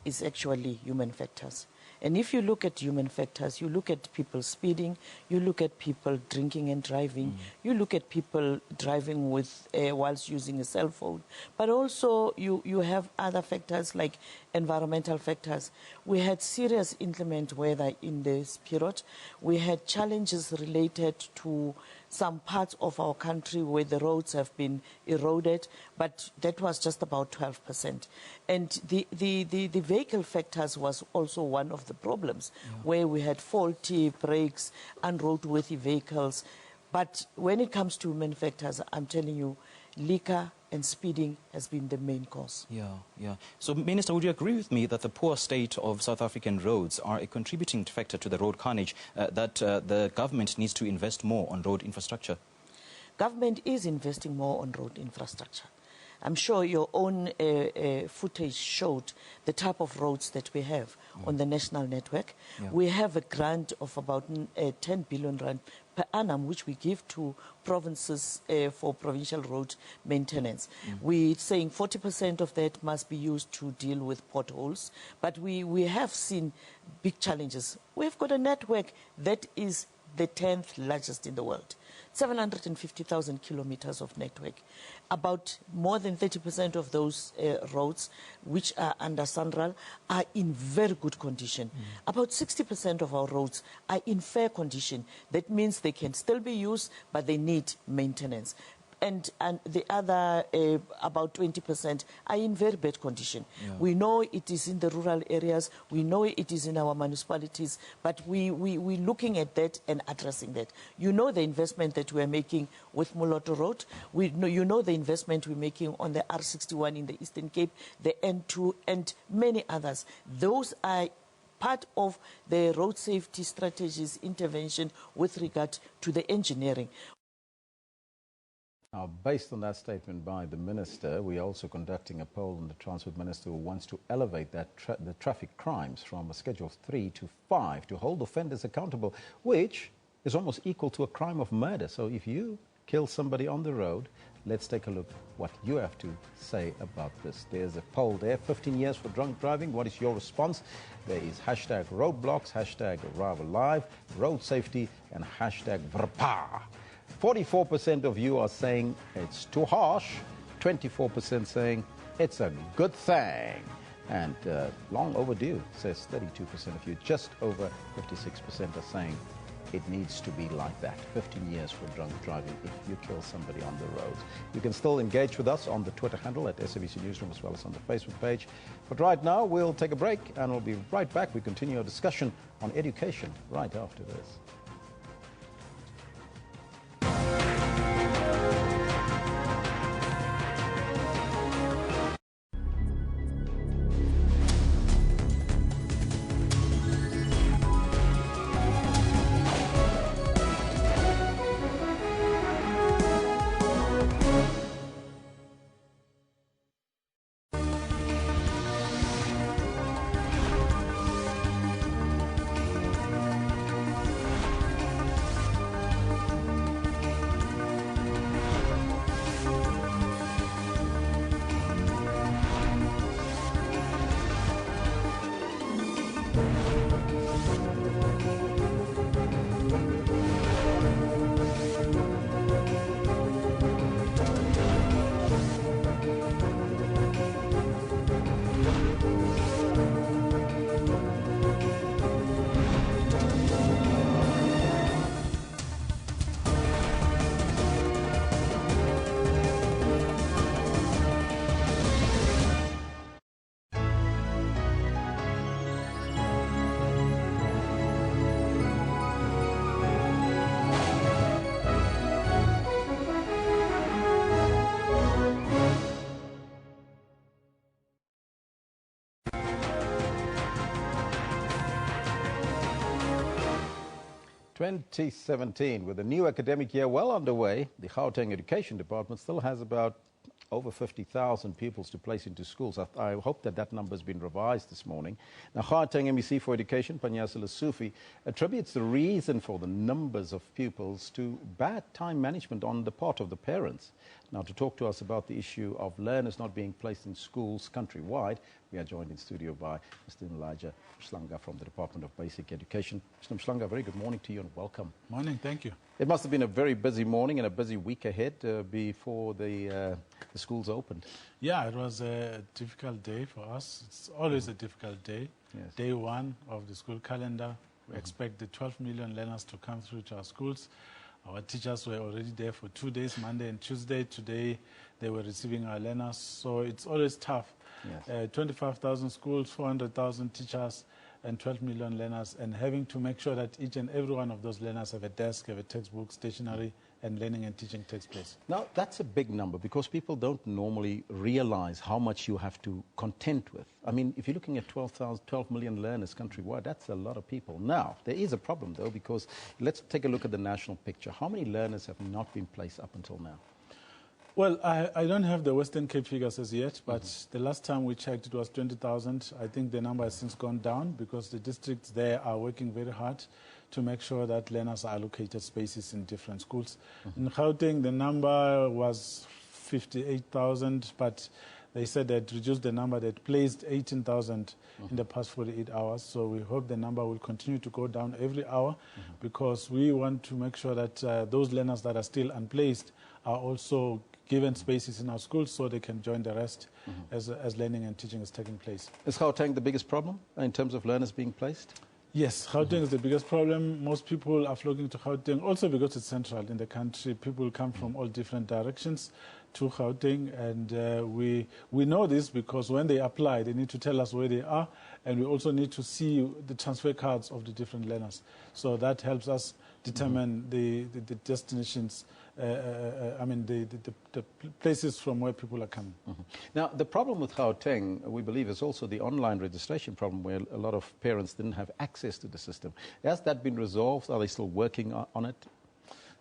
Speaker 4: is actually human factors. And if you look at human factors, you look at people speeding, you look at people drinking and driving, you look at people driving with whilst using a cell phone, but also you have other factors like environmental factors. We had serious inclement weather in this period. We had challenges related to some parts of our country where the roads have been eroded, but that was just about 12%. And the vehicle factors was also one of the problems, where we had faulty brakes, unroadworthy vehicles. But when it comes to human factors, I'm telling you, liquor and speeding has been the main cause.
Speaker 5: Yeah. So, Minister, would you agree with me that the poor state of South African roads are a contributing factor to the road carnage, that the government needs to invest more on road infrastructure?
Speaker 4: Government is investing more on road infrastructure. I'm sure your own footage showed the type of roads that we have on the national network. We have a grant of about 10 billion rand per annum, which we give to provinces for provincial road maintenance. We're saying 40% of that must be used to deal with potholes, but we have seen big challenges. We've got a network that is the 10th largest in the world. 750,000 kilometers of network. About more than 30% of those roads, which are under SANRAL, are in very good condition. About 60% of our roads are in fair condition. That means they can still be used, but they need maintenance. And the other, about 20%, are in very bad condition. We know it is in the rural areas, we know it is in our municipalities, but we're looking at that and addressing that. You know the investment that we're making with Moloto Road, you know the investment we're making on the R61 in the Eastern Cape, the N2, and many others. Those are part of the road safety strategies intervention with regard to the engineering.
Speaker 24: Now, based on that statement by the Minister, we are also conducting a poll on the Transport Minister who wants to elevate the traffic crimes from a Schedule 3 to 5 to hold offenders accountable, which is almost equal to a crime of murder. So if you kill somebody on the road, let's take a look what you have to say about this. There's a poll there, 15 years for drunk driving. What is your response? There is hashtag roadblocks, hashtag Arrive Alive, road safety, and hashtag Vrpa. 44% of you are saying it's too harsh, 24% saying it's a good thing, and long overdue, says 32% of you. Just over 56% are saying it needs to be like that. 15 years for drunk driving if you kill somebody on the roads. You can still engage with us on the Twitter handle at SABC Newsroom as well as on the Facebook page. But right now, we'll take a break and we'll be right back. We continue our discussion on education right after this. 2017, with the new academic year well underway, the Gauteng Education Department still has about over 50,000 pupils to place into schools. I hope that that number has been revised this morning. Now, Gauteng MEC for Education, Panyasa Lesufi, attributes the reason for the numbers of pupils to bad time management on the part of the parents. Now, to talk to us about the issue of learners not being placed in schools countrywide, we are joined in studio by Mr. Elijah Mpumalanga from the Department of Basic Education. Mr. Mpumalanga, very good morning to you and welcome.
Speaker 6: Morning, thank you.
Speaker 24: It must have been a very busy morning and a busy week ahead before the schools opened.
Speaker 6: Yeah, it was a difficult day for us. It's always a difficult day.
Speaker 24: Yes.
Speaker 6: Day one of the school calendar. We expect the 12 million learners to come through to our schools. Our teachers were already there for 2 days, Monday and Tuesday. Today, they were receiving our learners. So it's always tough.
Speaker 24: Yes.
Speaker 6: 25,000 schools, 400,000 teachers, and 12 million learners, and having to make sure that each and every one of those learners have a desk, have a textbook, stationery, and learning and teaching takes place.
Speaker 24: Now, that's a big number because people don't normally realize how much you have to contend with. I mean, if you're looking at 12 million learners countrywide, that's a lot of people. Now, there is a problem, though, because let's take a look at the national picture. How many learners have not been placed up until now?
Speaker 6: Well, I don't have the Western Cape figures as yet, but the last time we checked it was 20,000. I think the number has since gone down because the districts there are working very hard to make sure that learners are allocated spaces in different schools. In Gauteng, the number was 58,000, but they said they'd reduced the number. They'd placed 18,000 in the past 48 hours. So we hope the number will continue to go down every hour because we want to make sure that those learners that are still unplaced are also given spaces in our schools so they can join the rest as learning and teaching is taking place.
Speaker 24: Is Gauteng the biggest problem in terms of learners being placed?
Speaker 6: Yes, Gauteng is the biggest problem. Most people are flocking to Gauteng, also because it's central in the country. People come from all different directions to Gauteng, and we know this because when they apply, they need to tell us where they are, and we also need to see the transfer cards of the different learners. So that helps us determine the destinations, the places from where people are coming.
Speaker 24: Now, the problem with Gauteng, we believe, is also the online registration problem where a lot of parents didn't have access to the system. Has that been resolved? Are they still working on it?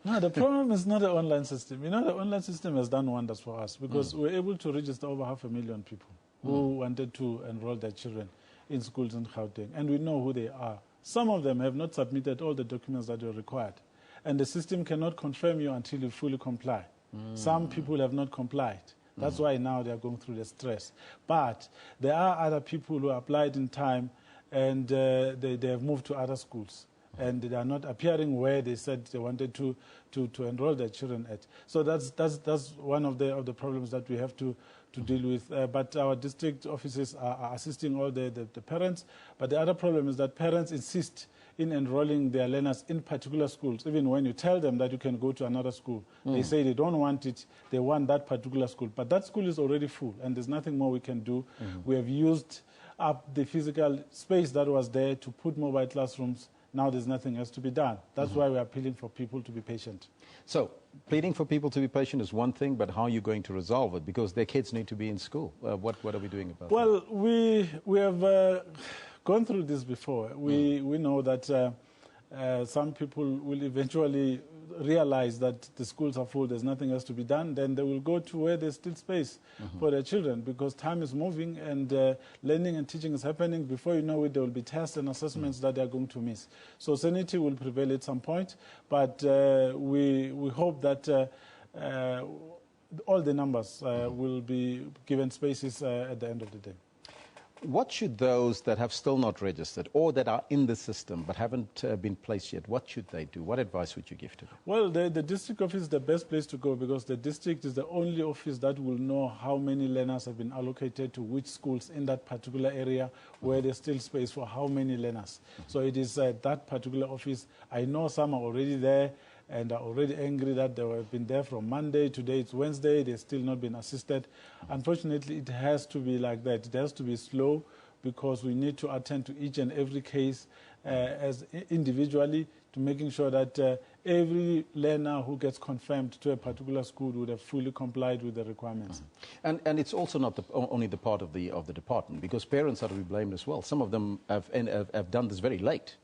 Speaker 6: No, the problem is not the online system. You know, the online system has done wonders for us because we're able to register over 500,000 people who wanted to enroll their children in schools in Gauteng, and we know who they are. Some of them have not submitted all the documents that are required, and the system cannot confirm you until you fully comply. Some people have not complied. That's why now they are going through the stress. But there are other people who applied in time, and they have moved to other schools, and they are not appearing where they said they wanted to enroll their children at. So that's one of the problems that we have to deal with. But our district offices are assisting all the parents. But the other problem is that parents insist in enrolling their learners in particular schools. Even when you tell them that you can go to another school, they say they don't want it, they want that particular school. But that school is already full, and there's nothing more we can do. We have used up the physical space that was there to put mobile classrooms. Now there's nothing else to be done. That's why we're appealing for people to be patient.
Speaker 24: So, pleading for people to be patient is one thing, but how are you going to resolve it? Because their kids need to be in school. What are we doing about that?
Speaker 6: Well, we have gone through this before. We know that some people will eventually realize that the schools are full, there's nothing else to be done, then they will go to where there's still space for their children because time is moving and learning and teaching is happening. Before you know it, there will be tests and assessments that they are going to miss. So sanity will prevail at some point, but we hope that all the numbers will be given spaces at the end of the day.
Speaker 24: What should those that have still not registered or that are in the system but haven't been placed yet, what should they do? What advice would you give to them?
Speaker 6: Well, the district office is the best place to go because the district is the only office that will know how many learners have been allocated to which schools in that particular area where there's still space for how many learners. So it is that particular office. I know some are already there and are already angry that they have been there from Monday. Today it's Wednesday. They've still not been assisted. Unfortunately, it has to be like that. It has to be slow because we need to attend to each and every case as individually to making sure that every learner who gets confirmed to a particular school would have fully complied with the requirements.
Speaker 24: And it's also not only the part of the department because parents are to be blamed as well. Some of them have done this very late.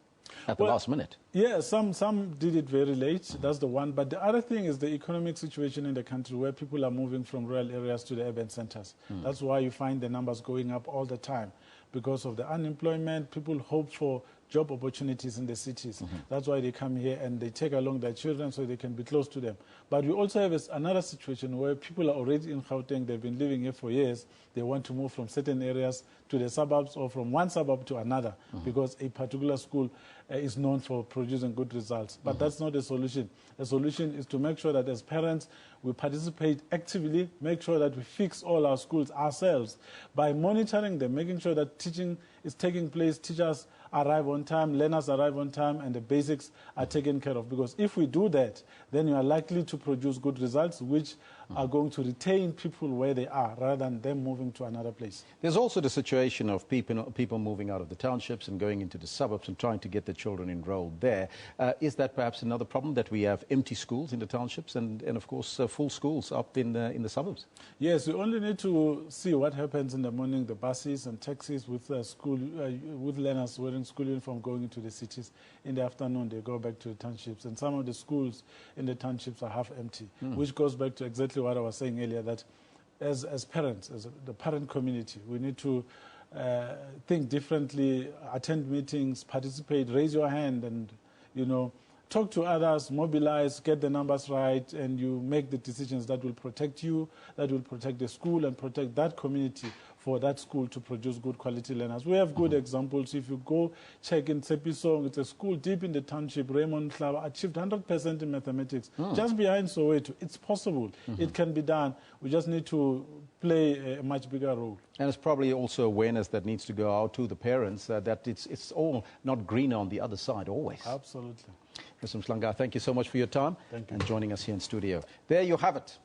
Speaker 24: At the last minute.
Speaker 6: Yeah, some did it very late. That's the one. But the other thing is the economic situation in the country where people are moving from rural areas to the urban centers. That's why you find the numbers going up all the time. Because of the unemployment, people hope for job opportunities in the cities. That's why they come here and they take along their children so they can be close to them. But we also have another situation where people are already in Gauteng, they've been living here for years. They want to move from certain areas to the suburbs or from one suburb to another because a particular school is known for producing good results. But that's not a solution. The solution is to make sure that as parents, we participate actively, make sure that we fix all our schools ourselves by monitoring them, making sure that teaching is taking place, teachers arrive on time, learners arrive on time, and the basics are taken care of. Because if we do that, then you are likely to produce good results, which are going to retain people where they are, rather than them moving to another place.
Speaker 24: There's also the situation of people moving out of the townships and going into the suburbs and trying to get their children enrolled there. Is that perhaps another problem, that we have empty schools in the townships and of course, full schools up in the suburbs?
Speaker 6: Yes, we only need to see what happens in the morning, the buses and taxis with with learners wearing school uniform going into the cities. In the afternoon, they go back to the townships, and some of the schools in the townships are half empty, which goes back to exactly what I was saying earlier, that as parents, as the parent community, we need to think differently, attend meetings, participate, raise your hand, and, talk to others, mobilize, get the numbers right, and you make the decisions that will protect you, that will protect the school and protect that community for that school to produce good quality learners. We have good examples. If you go check in Sepisong, it's a school deep in the township. Raymond Hlaba achieved 100% in mathematics, just behind Soweto. It's possible. It can be done. We just need to play a much bigger role.
Speaker 24: And it's probably also awareness that needs to go out to the parents that it's all not greener on the other side always.
Speaker 6: Absolutely.
Speaker 24: Mr. Mpumalanga, thank you so much for your time and joining us here in studio. There you have it.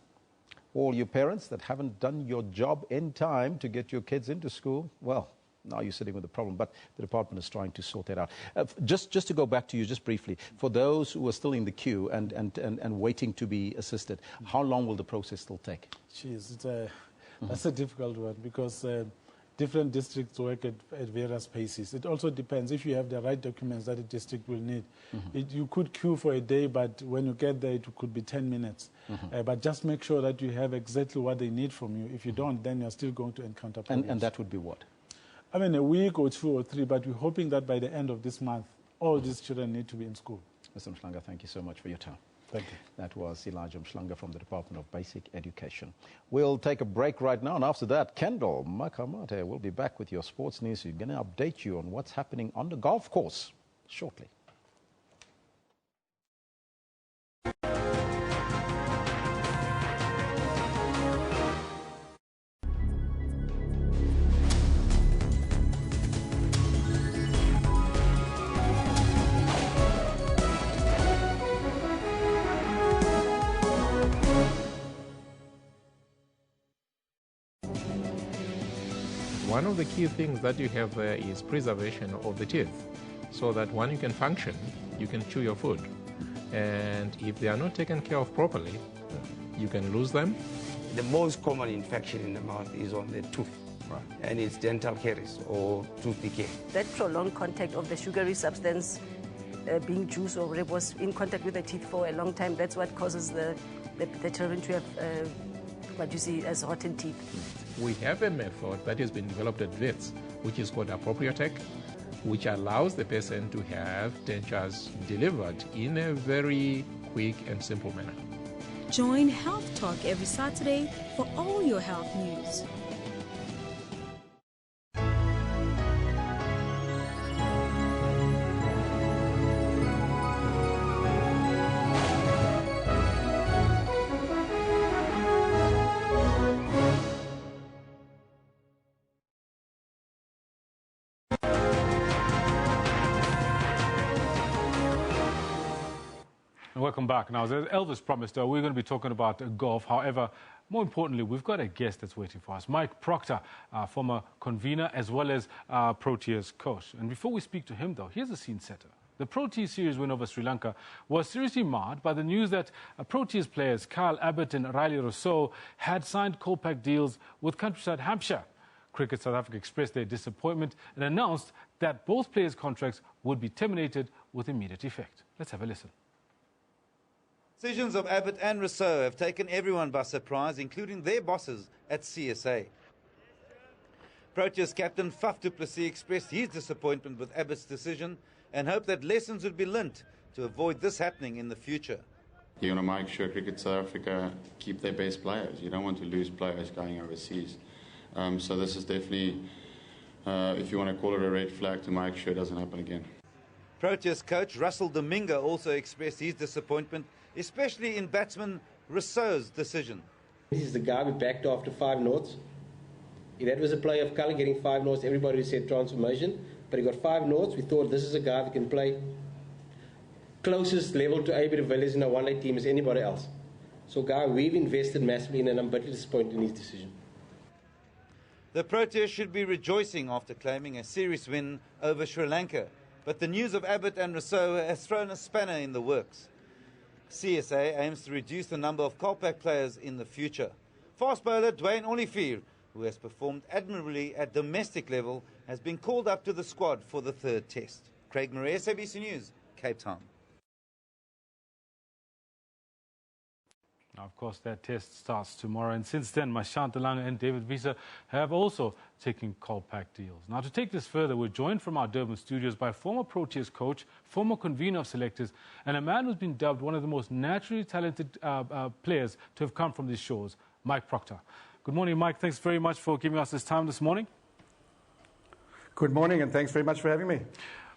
Speaker 24: All you parents that haven't done your job in time to get your kids into school, well, now you're sitting with a problem, but the department is trying to sort that out. Just to go back to you, just briefly, for those who are still in the queue and waiting to be assisted, how long will the process still take?
Speaker 6: Jeez, that's a difficult one because different districts work at various paces. It also depends if you have the right documents that a district will need. You could queue for a day, but when you get there, it could be 10 minutes. But just make sure that you have exactly what they need from you. If you don't, then you're still going to encounter problems.
Speaker 24: And that would be what?
Speaker 6: I mean, a week or 2 or 3, but we're hoping that by the end of this month, all these children need to be in school.
Speaker 24: Mr. Mpumalanga, thank you so much for your time.
Speaker 6: Thank you.
Speaker 24: That was Elijah Mpumalanga from the Department of Basic Education. We'll take a break right now, and after that, Kendall Makamate will be back with your sports news. We're going to update you on what's happening on the golf course shortly.
Speaker 7: One of the key things that you have there is preservation of the teeth, so that when you can function, you can chew your food. And if they are not taken care of properly, you can lose them.
Speaker 18: The most common infection in the mouth is on the tooth, and it's dental caries or tooth decay.
Speaker 19: That prolonged contact of the sugary substance being juice or was in contact with the teeth for a long time, that's what causes the children to have what you see as rotten teeth.
Speaker 7: We have a method that has been developed at VETS, which is called Appropriatech, which allows the person to have dentures delivered in a very quick and simple manner.
Speaker 20: Join Health Talk every Saturday for all your health news.
Speaker 3: Welcome back. Now, as Elvis promised, we're going to be talking about golf. However, more importantly, we've got a guest that's waiting for us, Mike Proctor, former convener as well as Proteas coach. And before we speak to him, though, here's a scene setter. The Proteas series win over Sri Lanka was seriously marred by the news that Proteas players Kyle Abbott and Riley Rousseau had signed co-pack deals with Countryside Hampshire. Cricket South Africa expressed their disappointment and announced that both players' contracts would be terminated with immediate effect. Let's have a listen.
Speaker 8: Decisions of Abbott and Rousseau have taken everyone by surprise, including their bosses at CSA. Proteas captain Faf du Plessis expressed his disappointment with Abbott's decision and hoped that lessons would be learnt to avoid this happening in the future.
Speaker 9: You want to make sure Cricket South Africa keep their best players. You don't want to lose players going overseas. So this is definitely, if you want to call it a red flag, to make sure it doesn't happen again.
Speaker 8: Proteas coach Russell Dominga also expressed his disappointment, especially in batsman Rousseau's decision.
Speaker 11: This is the guy we backed after 5 noughts. If that was a player of colour getting 5 noughts, everybody would said transformation. But he got 5 noughts. We thought this is a guy that can play closest level to AB de Villiers in a one-day team as anybody else. So guy we've invested massively in, and I'm bitterly disappointed in his decision.
Speaker 8: The Proteas should be rejoicing after claiming a series win over Sri Lanka. But the news of Abbott and Rousseau has thrown a spanner in the works. CSA aims to reduce the number of Kolpak players in the future. Fast bowler Dwayne Olivier, who has performed admirably at domestic level, has been called up to the squad for the 3rd test. Craig Murray, SABC News, Cape Town.
Speaker 3: Now, of course, that test starts tomorrow, and since then, Mpumalanga and David Visa have also taken Kolpak deals. Now, to take this further, we're joined from our Durban studios by former Proteas coach, former convener of selectors, and a man who's been dubbed one of the most naturally talented players to have come from these shores, Mike Proctor. Good morning, Mike. Thanks very much for giving us this time this morning.
Speaker 23: Good morning, and thanks very much for having me.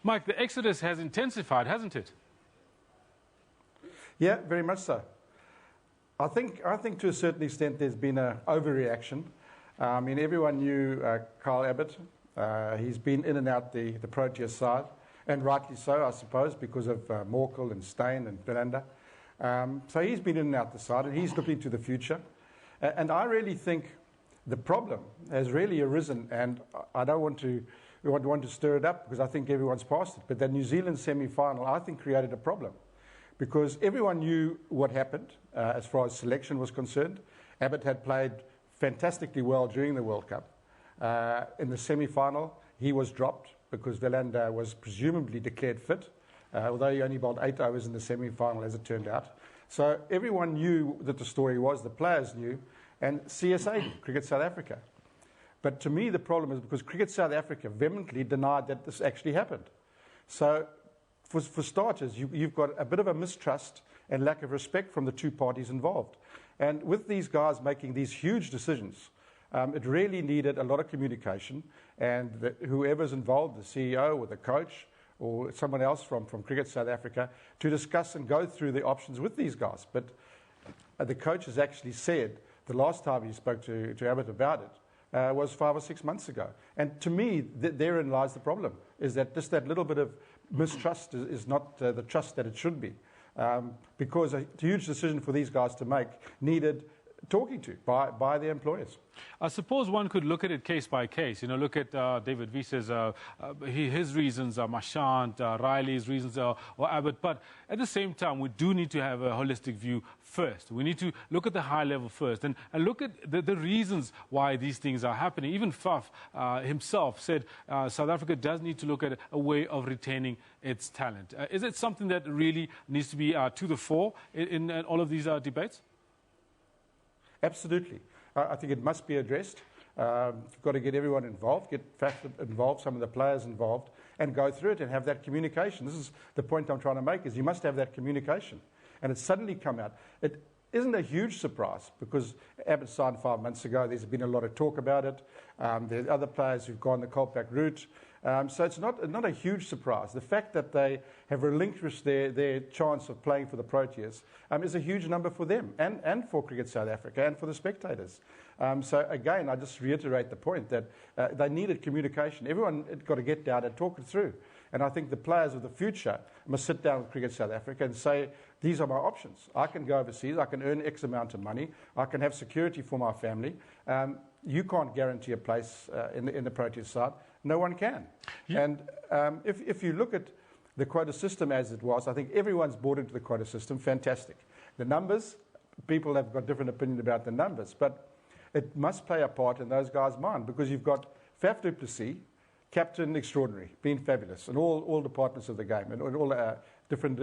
Speaker 3: Mike, the exodus has intensified, hasn't it?
Speaker 23: Yeah, very much so. I think to a certain extent there's been an overreaction. I mean, everyone knew Kyle Abbott. He's been in and out the Proteas side, and rightly so, I suppose, because of Morkel and Steyn and Belanda. So he's been in and out the side, and he's looking to the future. And I really think the problem has really arisen, and I don't want to stir it up because I think everyone's past it, but that New Zealand semi-final, I think, created a problem. Because everyone knew what happened as far as selection was concerned. Abbott had played fantastically well during the World Cup. In the semi-final, he was dropped because Belanda was presumably declared fit, although he only bowled 8 overs in the semi-final, as it turned out. So everyone knew that the story was, the players knew, and CSA, Cricket South Africa. But to me, the problem is because Cricket South Africa vehemently denied that this actually happened. So for starters, you've got a bit of a mistrust and lack of respect from the two parties involved. And with these guys making these huge decisions, it really needed a lot of communication, and whoever's involved, the CEO or the coach or someone else from Cricket South Africa, to discuss and go through the options with these guys. But the coach has actually said the last time he spoke to Abbott about it was 5 or 6 months ago. And to me, therein lies the problem, is that just that little bit of mistrust is not the trust that it should be. Because a huge decision for these guys to make needed talking to by their employers.
Speaker 3: I suppose one could look at it case by case. You know, look at David Visa's, his reasons, Marchant, Riley's reasons, or Abbott. But at the same time, we do need to have a holistic view first. We need to look at the high level first and look at the reasons why these things are happening. Even Faf himself said South Africa does need to look at a way of retaining its talent. Is it something that really needs to be to the fore in all of these debates?
Speaker 23: Absolutely. I think it must be addressed. You've got to get everyone involved, get FAF involved, some of the players involved, and go through it and have that communication. This is the point I'm trying to make, is you must have that communication. And it's suddenly come out. It isn't a huge surprise because Abbott signed 5 months ago. There's been a lot of talk about it. There's other players who've gone the Kolpak route. So it's not a huge surprise. The fact that they have relinquished their chance of playing for the Proteas is a huge number for them and for Cricket South Africa and for the spectators. So again, I just reiterate the point that they needed communication. Everyone had got to get down and talk it through. And I think the players of the future must sit down with Cricket South Africa and say, these are my options. I can go overseas. I can earn X amount of money. I can have security for my family. You can't guarantee a place in the Proteas side. No one can. Yeah. And if you look at the quota system as it was, I think everyone's bought into the quota system. Fantastic. The numbers, people have got different opinion about the numbers, but it must play a part in those guys' mind because you've got Faf du Plessis captain extraordinary, been fabulous in all departments of the game and all different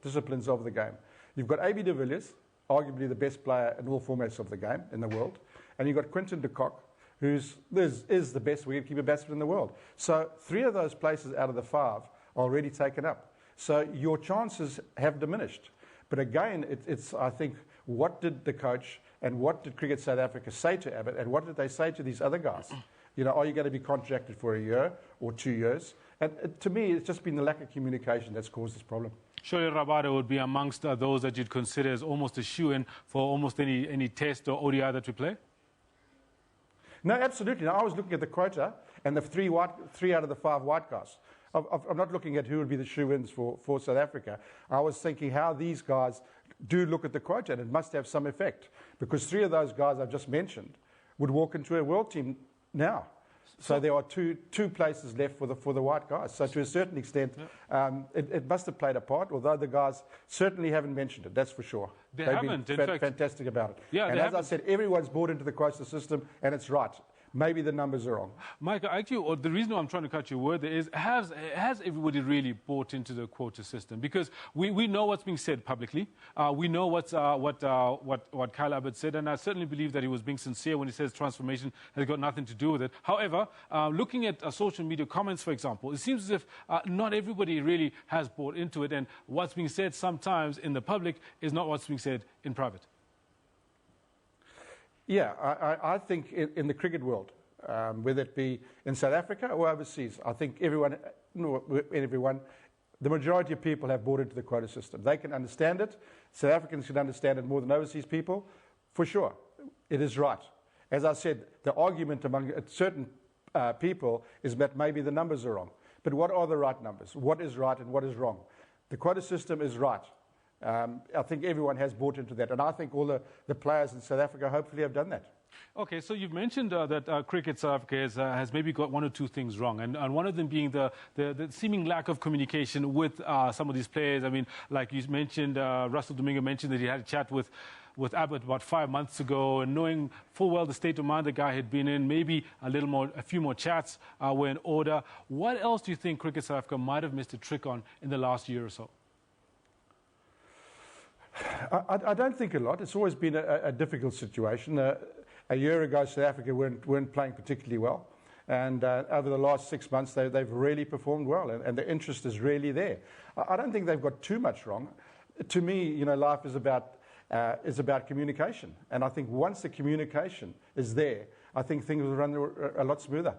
Speaker 23: disciplines of the game. You've got AB de Villiers, arguably the best player in all formats of the game in the world, and you've got Quinton de Kock, who is the best wicketkeeper batsman in the world. So 3 of those places out of the 5 are already taken up. So your chances have diminished. But again, it's I think, what did the coach and what did Cricket South Africa say to Abbott, and what did they say to these other guys? You know, are you going to be contracted for a year or 2 years? And to me, it's just been the lack of communication that's caused this problem.
Speaker 3: Surely Rabada would be amongst those that you'd consider as almost a shoo-in for almost any test or ODI that we play?
Speaker 23: No, absolutely. Now, I was looking at the quota and the 3 out of the 5 white guys. I'm not looking at who would be the shoo-ins for South Africa. I was thinking how these guys do look at the quota, and it must have some effect, because 3 of those guys I've just mentioned would walk into a world team now. So there are two places left for the white guys. So to a certain extent, it must have played a part, although the guys certainly haven't mentioned it, that's for sure.
Speaker 3: They've
Speaker 23: been fantastic about it.
Speaker 3: Yeah,
Speaker 23: and as I said, everyone's bought into the quota system, and it's right. Maybe the numbers are wrong.
Speaker 3: Mike, actually, the reason why I'm trying to cut your word there is, has everybody really bought into the quota system? Because we know what's being said publicly. We know what Kyle Abbott said, and I certainly believe that he was being sincere when he says transformation has got nothing to do with it. However, looking at social media comments, for example, it seems as if not everybody really has bought into it, and what's being said sometimes in the public is not what's being said in private.
Speaker 23: Yeah, I think in the cricket world, whether it be in South Africa or overseas, I think everyone, the majority of people have bought into the quota system. They can understand it. South Africans can understand it more than overseas people, for sure. It is right. As I said, the argument among certain people is that maybe the numbers are wrong. But what are the right numbers? What is right and what is wrong? The quota system is right. I think everyone has bought into that, and I think all the players in South Africa hopefully have done that.
Speaker 3: Okay, so you've mentioned that Cricket South Africa has maybe got 1 or 2 things wrong, and one of them being the seeming lack of communication with some of these players. I mean, like you mentioned, Russell Domingo mentioned that he had a chat with Abbott about 5 months ago, and knowing full well the state of mind the guy had been in, maybe a few more chats were in order. What else do you think Cricket South Africa might have missed a trick on in the last year or so?
Speaker 23: I don't think a lot. It's always been a difficult situation. A year ago, South Africa weren't playing particularly well. And over the last 6 months, they've really performed well. And the interest is really there. I don't think they've got too much wrong. To me, you know, life is about communication. And I think once the communication is there, I think things will run a lot smoother.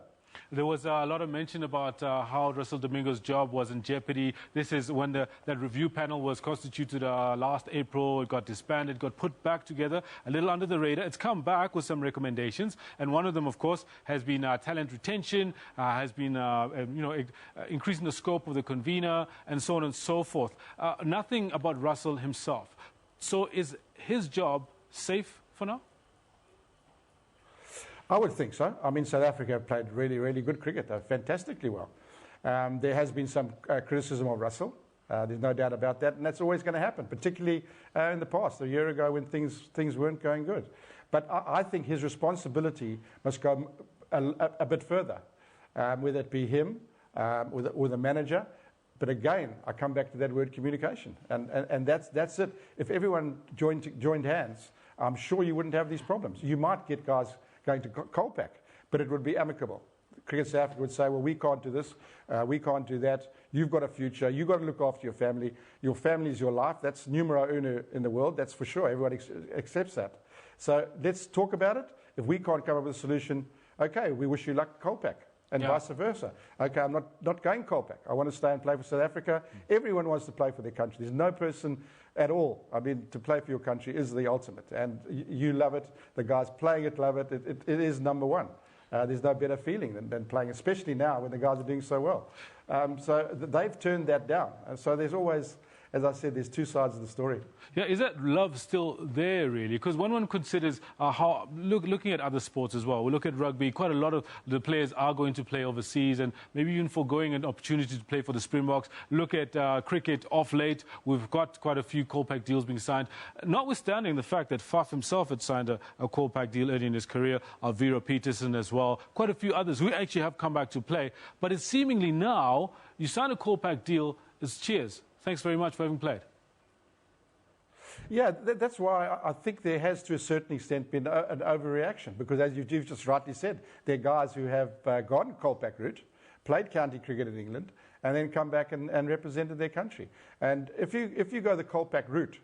Speaker 3: There was a lot of mention about how Russell Domingo's job was in jeopardy. This is when that review panel was constituted last April. It got disbanded, got put back together, a little under the radar. It's come back with some recommendations, and one of them, of course, has been talent retention, has been increasing the scope of the convener, and so on and so forth. Nothing about Russell himself. So is his job safe for now?
Speaker 23: I would think so. I mean, South Africa have played really, really good cricket, fantastically well. There has been some criticism of Russell. There's no doubt about that, and that's always going to happen, particularly in the past, a year ago when things weren't going good. But I think his responsibility must go a bit further, whether it be him or the manager. But again, I come back to that word communication, and that's it. If everyone joined hands, I'm sure you wouldn't have these problems. You might get guys going to Kolpak, but it would be amicable. Cricket South Africa would say, well, we can't do this, we can't do that, you've got a future, you've got to look after your family is your life, that's numero uno in the world, that's for sure, everyone accepts that. So let's talk about it. If we can't come up with a solution, okay, we wish you luck Kolpak, and vice versa. Okay, I'm not going Kolpak, I want to stay and play for South Africa. Everyone wants to play for their country. There's no person at all. I mean, to play for your country is the ultimate, and you love it. The guys playing it love it. It is number one. There's no better feeling than playing, especially now when the guys are doing so well. So they've turned that down. So there's always as I said, there's two sides of the story.
Speaker 3: Yeah, is that love still there, really? Because when one considers how, looking at other sports as well, we look at rugby, quite a lot of the players are going to play overseas and maybe even foregoing an opportunity to play for the Springboks. Look at cricket off late. We've got quite a few Colpack deals being signed. Notwithstanding the fact that Faf himself had signed a Colpack deal early in his career, Alvira Peterson as well, quite a few others who actually have come back to play. But it's seemingly now, you sign a Colpack deal, it's cheers. Thanks very much for having played.
Speaker 23: Yeah, that's why I think there has, to a certain extent, been an overreaction, because as you've just rightly said, there are guys who have gone Colpack route, played county cricket in England, and then come back and represented their country. And if you go the Colpack route,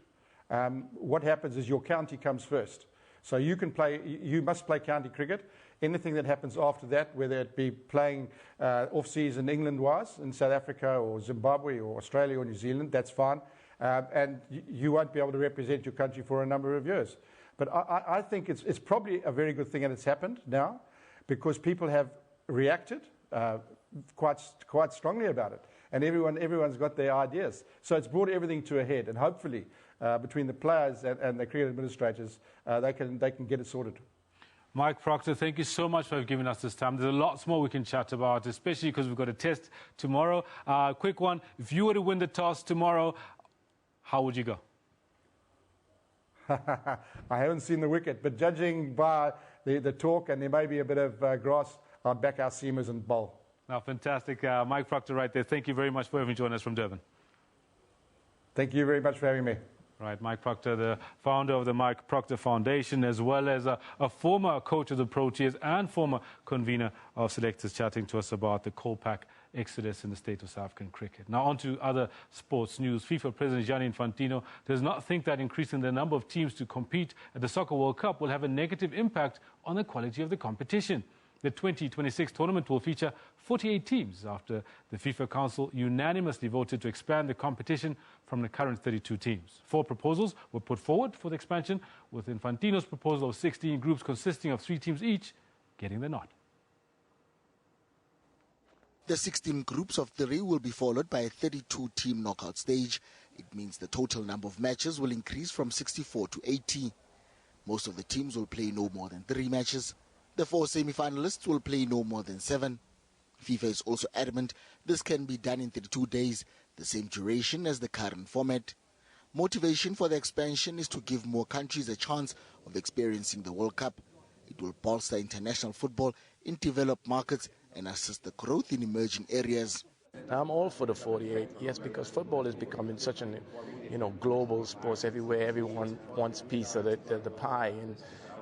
Speaker 23: what happens is your county comes first. So you must play county cricket. Anything that happens after that, whether it be playing off-season England-wise in South Africa or Zimbabwe or Australia or New Zealand, that's fine. And you won't be able to represent your country for a number of years. But I think it's probably a very good thing that it's happened now, because people have reacted quite strongly about it. And everyone's got their ideas. So it's brought everything to a head. And hopefully, between the players and the cricket administrators, they can get it sorted.
Speaker 3: Mike Proctor, thank you so much for giving us this time. There's lots more we can chat about, especially because we've got a test tomorrow. Quick one, if you were to win the toss tomorrow, how would you go?
Speaker 23: I haven't seen the wicket, but judging by the talk, and there may be a bit of grass, I'd back our seamers and bowl.
Speaker 3: Now, fantastic. Mike Proctor right there. Thank you very much for having joined us from Durban.
Speaker 23: Thank you very much for having me.
Speaker 3: Right, Mike Proctor, the founder of the Mike Proctor Foundation, as well as a former coach of the Proteas and former convener of selectors, chatting to us about the Colpack exodus in the state of South African cricket. Now on to other sports news. FIFA President Gianni Infantino does not think that increasing the number of teams to compete at the Soccer World Cup will have a negative impact on the quality of the competition. The 2026 tournament will feature 48 teams after the FIFA Council unanimously voted to expand the competition from the current 32 teams. 4 proposals were put forward for the expansion, with Infantino's proposal of 16 groups consisting of 3 teams each getting the nod.
Speaker 2: The 16 groups of 3 will be followed by a 32-team knockout stage. It means the total number of matches will increase from 64 to 80. Most of the teams will play no more than 3 matches. The 4 semi-finalists will play no more than 7. FIFA is also adamant this can be done in 32 days, the same duration as the current format. Motivation for the expansion is to give more countries a chance of experiencing the World Cup. It will bolster international football in developed markets and assist the growth in emerging areas.
Speaker 10: I'm all for the 48, yes, because football is becoming such an, global sport everywhere. Everyone wants a piece of the pie,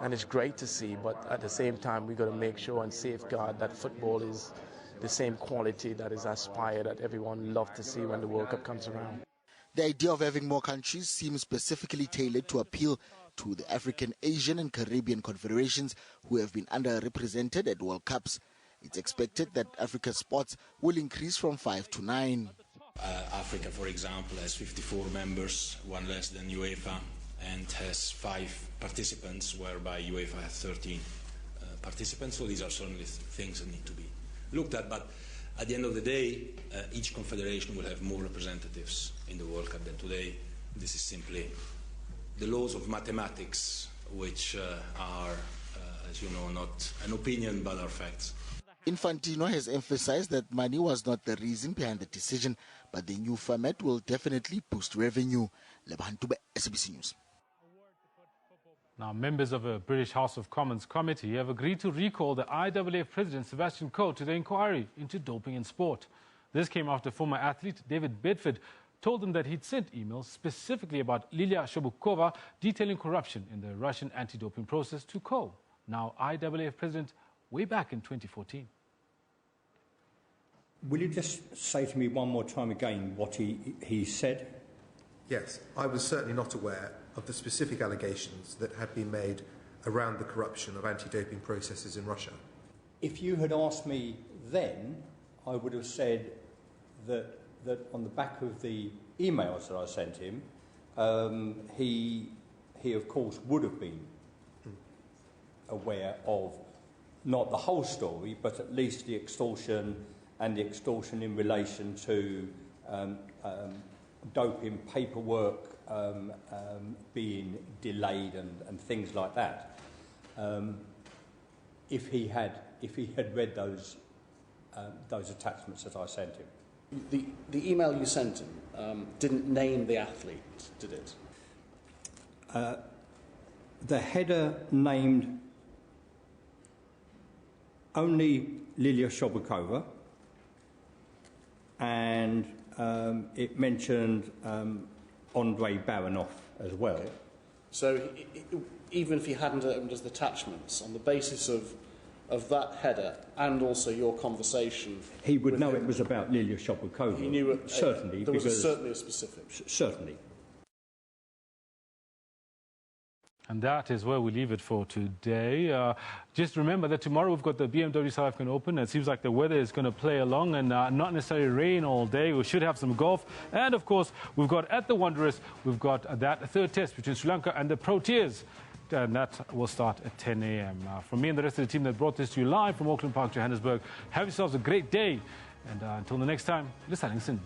Speaker 10: and it's great to see. But at the same time, we've got to make sure and safeguard that football is the same quality that is aspired, that everyone loves to see when the World Cup comes around.
Speaker 2: The idea of having more countries seems specifically tailored to appeal to the African, Asian and Caribbean confederations who have been underrepresented at World Cups. It's expected that Africa's spots will increase from 5 to 9.
Speaker 12: Africa, for example, has 54 members, 1 less than UEFA, and has 5 participants, whereby UEFA has 13 participants. So these are certainly things that need to be looked at. But at the end of the day, each confederation will have more representatives in the World Cup than today. This is simply the laws of mathematics, which are, as you know, not an opinion but are facts.
Speaker 2: Infantino has emphasized that money was not the reason behind the decision, but the new format will definitely boost revenue. Lebantube, SABC News.
Speaker 3: Now, members of a British House of Commons committee have agreed to recall the IAAF President Sebastian Coe to the inquiry into doping in sport. This came after former athlete David Bedford told them that he'd sent emails specifically about Lilia Shobukova detailing corruption in the Russian anti-doping process to Coe, now IAAF President, way back in 2014.
Speaker 21: Will you just say to me one more time again what he said?
Speaker 25: Yes, I was certainly not aware of the specific allegations that had been made around the corruption of anti-doping processes in Russia.
Speaker 21: If you had asked me then, I would have said that on the back of the emails that I sent him, he of course would have been aware of not the whole story, but at least the extortion and the extortion in relation to doping paperwork being delayed and things like that. If he had read those attachments that I sent him.
Speaker 13: The email you sent him didn't name the athlete, did it?
Speaker 21: The header named only Lilia Shobakova, and it mentioned Andrei Baranov as well.
Speaker 13: So even if he hadn't opened as the attachments, on the basis of that header and also your conversation,
Speaker 21: he would know it was about Lilia Shobakova.
Speaker 13: He knew it,
Speaker 21: certainly.
Speaker 13: There was certainly a specific.
Speaker 21: Certainly.
Speaker 3: And that is where we leave it for today. Just remember that tomorrow we've got the BMW South African Open. It seems like the weather is going to play along and not necessarily rain all day. We should have some golf. And, of course, we've got at the Wanderers, we've got that third test between Sri Lanka and the Proteas. And that will start at 10 a.m. From me and the rest of the team that brought this to you live from Auckland Park, Johannesburg, have yourselves a great day. And until the next time, Lisaning Sindle.